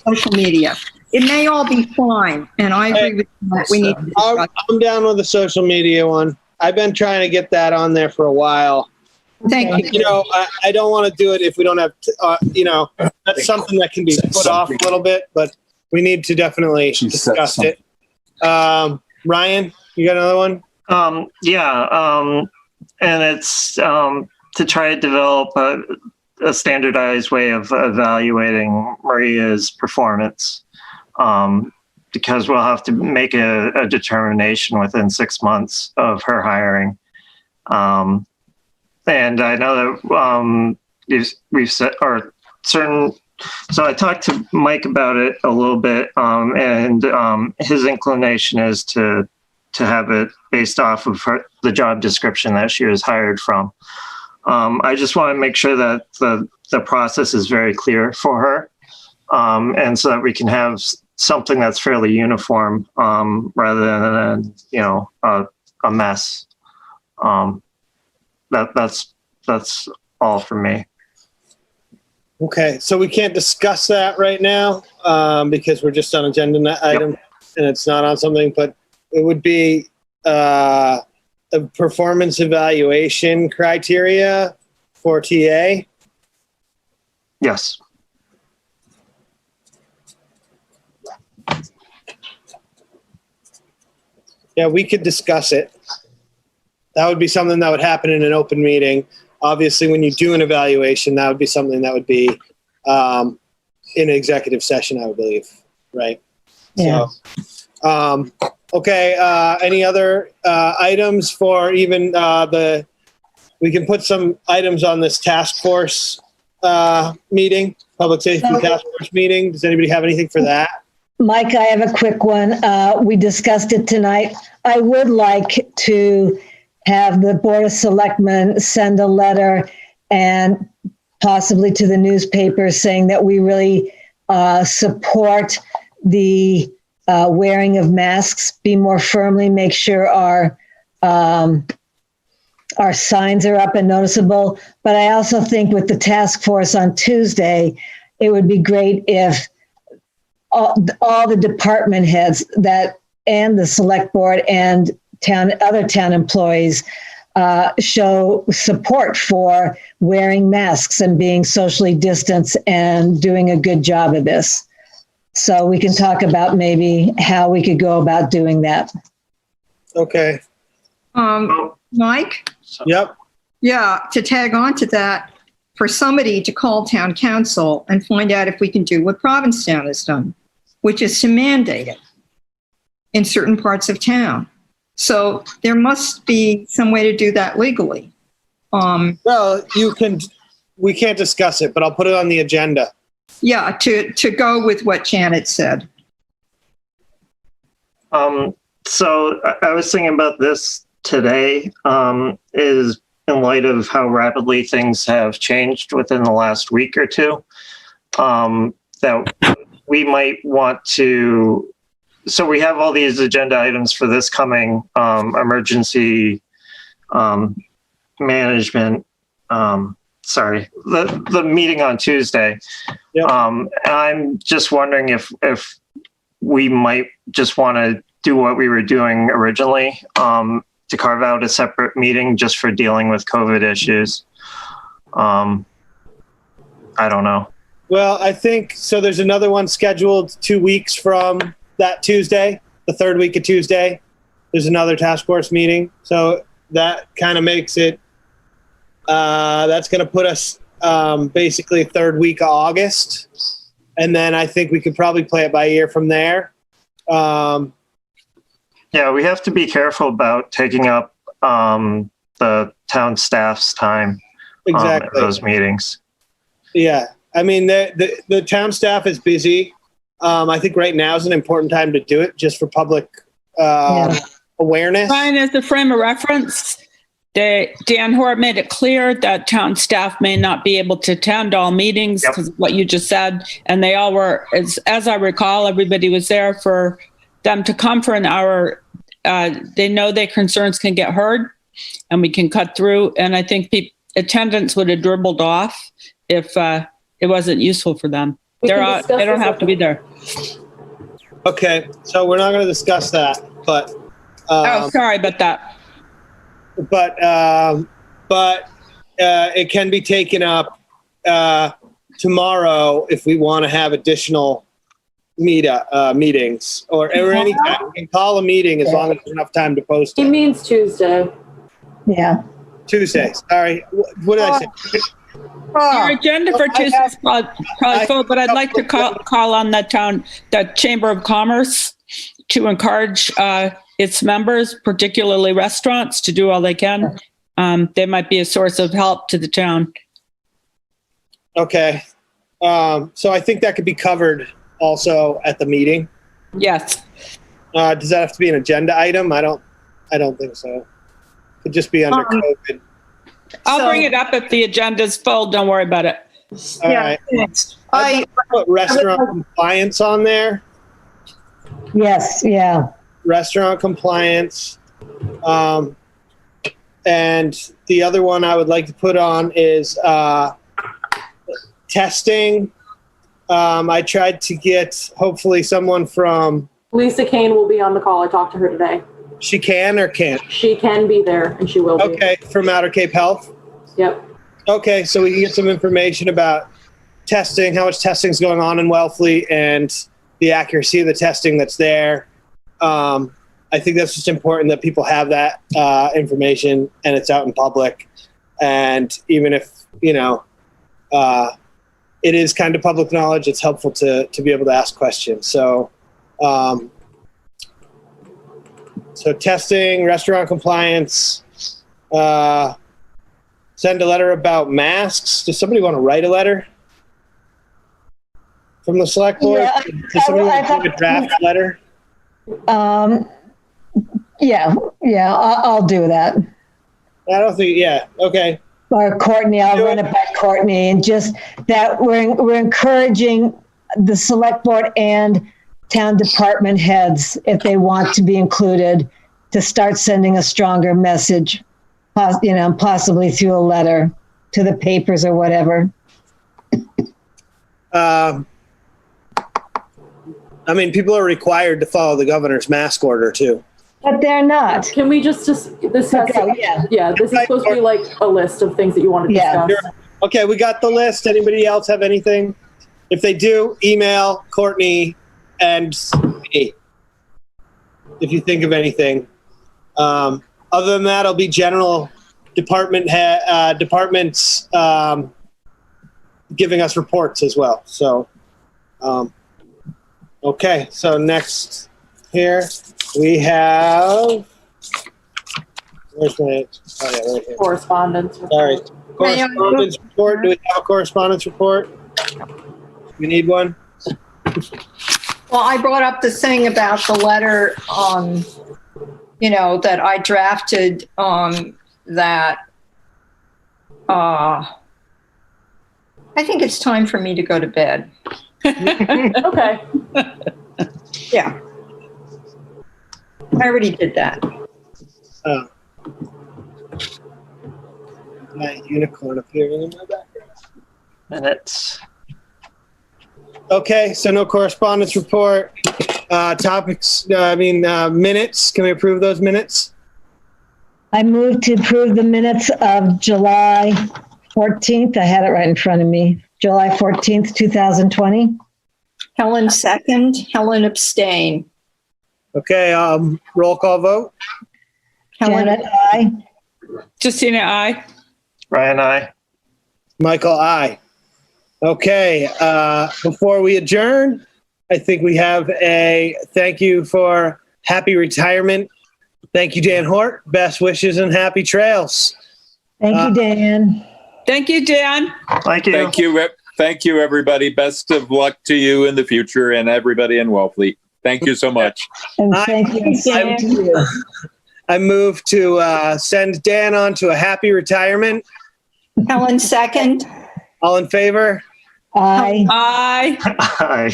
Speaker 4: social media? It may all be fine, and I agree with that. We need to discuss.
Speaker 2: I'm down with the social media one. I've been trying to get that on there for a while.
Speaker 4: Thank you.
Speaker 2: You know, I don't want to do it if we don't have, you know, that's something that can be put off a little bit, but we need to definitely discuss it. Ryan, you got another one?
Speaker 3: And it's to try to develop a standardized way of evaluating Maria's performance, because we'll have to make a determination within 6 months of her hiring. And I know that we've set or certain. So I talked to Mike about it a little bit, and his inclination is to have it based off of the job description that she was hired from. I just want to make sure that the process is very clear for her, and so that we can have something that's fairly uniform, rather than a mess. That's all for me.
Speaker 2: Okay, so we can't discuss that right now because we're just on agenda item and it's not on something, but it would be a performance evaluation criteria for TA.
Speaker 3: Yes.
Speaker 2: Yeah, we could discuss it. That would be something that would happen in an open meeting. Obviously, when you do an evaluation, that would be something that would be in executive session, I would believe, right?
Speaker 8: Yeah.
Speaker 2: So, okay, any other items for even we can put some items on this task force meeting, public safety task force meeting. Does anybody have anything for that?
Speaker 8: Mike, I have a quick one. We discussed it tonight. I would like to have the Board of Selectmen send a letter and possibly to the newspaper saying that we really support the wearing of masks, be more firmly, make sure our signs are up and noticeable. But I also think with the task force on Tuesday, it would be great if all the department heads and the select board and other town employees show support for wearing masks and being socially distanced and doing a good job of this. So we can talk about maybe how we could go about doing that.
Speaker 2: Okay.
Speaker 4: Mike?
Speaker 2: Yep.
Speaker 4: Yeah, to tag on to that, for somebody to call town council and find out if we can do what Provincetown has done, which is to mandate it in certain parts of town. So there must be some way to do that legally.
Speaker 2: Well, we can't discuss it, but I'll put it on the agenda.
Speaker 4: Yeah, to go with what Janet said.
Speaker 3: So I was thinking about this today, is in light of how rapidly things have changed within the last week or two, that we might want to, so we have all these agenda items for this coming emergency management, the meeting on Tuesday.
Speaker 2: Yep.
Speaker 3: I'm just wondering if we might just want to do what we were doing originally, to carve out a separate meeting just for dealing with COVID issues. I don't know.
Speaker 2: Well, I think, so there's another one scheduled 2 weeks from that Tuesday, the third week of Tuesday. There's another task force meeting. So that kind of makes it, that's going to put us basically third week of August. And then I think we could probably play it by ear from there.
Speaker 3: Yeah, we have to be careful about taking up the town staff's time
Speaker 2: Exactly.
Speaker 3: at those meetings.
Speaker 2: Yeah. I mean, the town staff is busy. I think right now is an important time to do it just for public awareness.
Speaker 7: Ryan, as a frame of reference, Dan Hoare made it clear that town staff may not be able to attend all meetings because of what you just said. And they all were, as I recall, everybody was there for them to come for an hour. They know their concerns can get heard and we can cut through. And I think attendance would have dribbled off if it wasn't useful for them. They don't have to be there.
Speaker 2: Okay, so we're not going to discuss that, but
Speaker 7: sorry about that.
Speaker 2: But it can be taken up tomorrow if we want to have additional meetings or any time. We can call a meeting as long as there's enough time to post it.
Speaker 1: He means Tuesday.
Speaker 8: Yeah.
Speaker 2: Tuesday. Sorry. What did I say?
Speaker 7: Your agenda for Tuesday is probably full, but I'd like to call on the Chamber of Commerce to encourage its members, particularly restaurants, to do all they can. They might be a source of help to the town.
Speaker 2: Okay. So I think that could be covered also at the meeting.
Speaker 7: Yes.
Speaker 2: Does that have to be an agenda item? I don't think so. It could just be under COVID.
Speaker 7: I'll bring it up if the agenda's full. Don't worry about it.
Speaker 2: All right. I put restaurant compliance on there.
Speaker 8: Yes. Yeah.
Speaker 2: Restaurant compliance. And the other one I would like to put on is testing. I tried to get hopefully someone from...
Speaker 1: Lisa Kane will be on the call. I talked to her today.
Speaker 2: She can or can't?
Speaker 1: She can be there and she will be.
Speaker 2: Okay, from Outer Cape Health?
Speaker 1: Yep.
Speaker 2: Okay, so we can get some information about testing, how much testing is going on in Wellfleet and the accuracy of the testing that's there. And I think that's just important that people have that information and it's out in public. And even if, it is kind of public knowledge, it's helpful to be able to ask questions. So, testing, restaurant compliance, send a letter about masks. Does somebody want to write a letter from the select board?
Speaker 8: Yeah,
Speaker 2: Does somebody want to give a draft letter?
Speaker 8: I'll do that.
Speaker 2: I don't think, okay.
Speaker 8: Or Courtney, I'll run it by Courtney, and just that we're encouraging the select board and town department heads, if they want to be included, to start sending a stronger message, possibly through a letter to the papers or whatever.
Speaker 2: People are required to follow the governor's mask order too.
Speaker 8: But they're not.
Speaker 1: Can we this is supposed to be like a list of things that you want to discuss.
Speaker 2: Sure. Okay, we got the list. Anybody else have anything? If they do, email Courtney and me if you think of anything. Other than that, it'll be general departments giving us reports as well. So, okay. So next here we have. Where's my? Right here.
Speaker 1: Correspondence.
Speaker 2: Sorry. Correspondence report. Do we have a correspondence report? We need one.
Speaker 4: Well, I brought up the thing about the letter, that I drafted, that, I think it's time for me to go to bed.
Speaker 1: Okay.
Speaker 4: Yeah. I already did that.
Speaker 2: Oh. My unicorn appearing in my background.
Speaker 3: Minutes.
Speaker 2: Okay, so no correspondence report. Minutes. Can we approve those minutes?
Speaker 8: I move to approve the minutes of July 14th. I had it right in front of me. July 14th, 2020.
Speaker 4: Helen second, Helen abstain.
Speaker 2: Okay, roll call vote.
Speaker 4: Helen,
Speaker 8: Janet, aye.
Speaker 7: Justina, aye.
Speaker 3: Ryan, aye.
Speaker 2: Michael, aye. Okay, before we adjourn, I think we have a thank you for happy retirement. Thank you, Dan Hort. Best wishes and happy trails.
Speaker 8: Thank you, Dan.
Speaker 7: Thank you, Dan.
Speaker 3: Thank you.
Speaker 13: Thank you, everybody. Best of luck to you in the future and everybody in Wellfleet. Thank you so much.
Speaker 8: And thank you, same to you.
Speaker 2: I move to send Dan on to a happy retirement.
Speaker 4: Helen second.
Speaker 2: All in favor?
Speaker 8: Aye.
Speaker 7: Aye.
Speaker 3: Aye.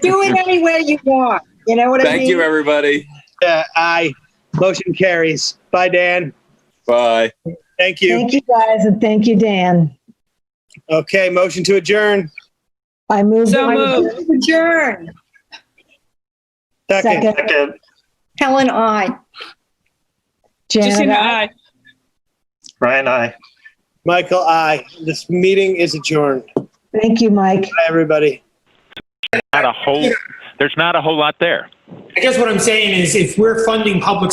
Speaker 4: Do it any way you want. You know what I mean?
Speaker 13: Thank you, everybody.
Speaker 2: Aye. Motion carries. Bye, Dan.
Speaker 13: Bye.
Speaker 2: Thank you.
Speaker 8: Thank you, guys, and thank you, Dan.
Speaker 2: Okay, motion to adjourn.
Speaker 8: I move
Speaker 7: So
Speaker 8: to
Speaker 7: moved.
Speaker 4: Adjourn.
Speaker 2: Second.
Speaker 3: Second.
Speaker 4: Helen, aye.
Speaker 8: Janet,
Speaker 7: Justina,
Speaker 8: aye.
Speaker 7: aye.
Speaker 3: Ryan, aye.
Speaker 2: Michael, aye. This meeting is adjourned.
Speaker 8: Thank you, Mike.
Speaker 2: Bye, everybody.
Speaker 5: There's not a whole lot there.
Speaker 19: I guess what I'm saying is if we're funding public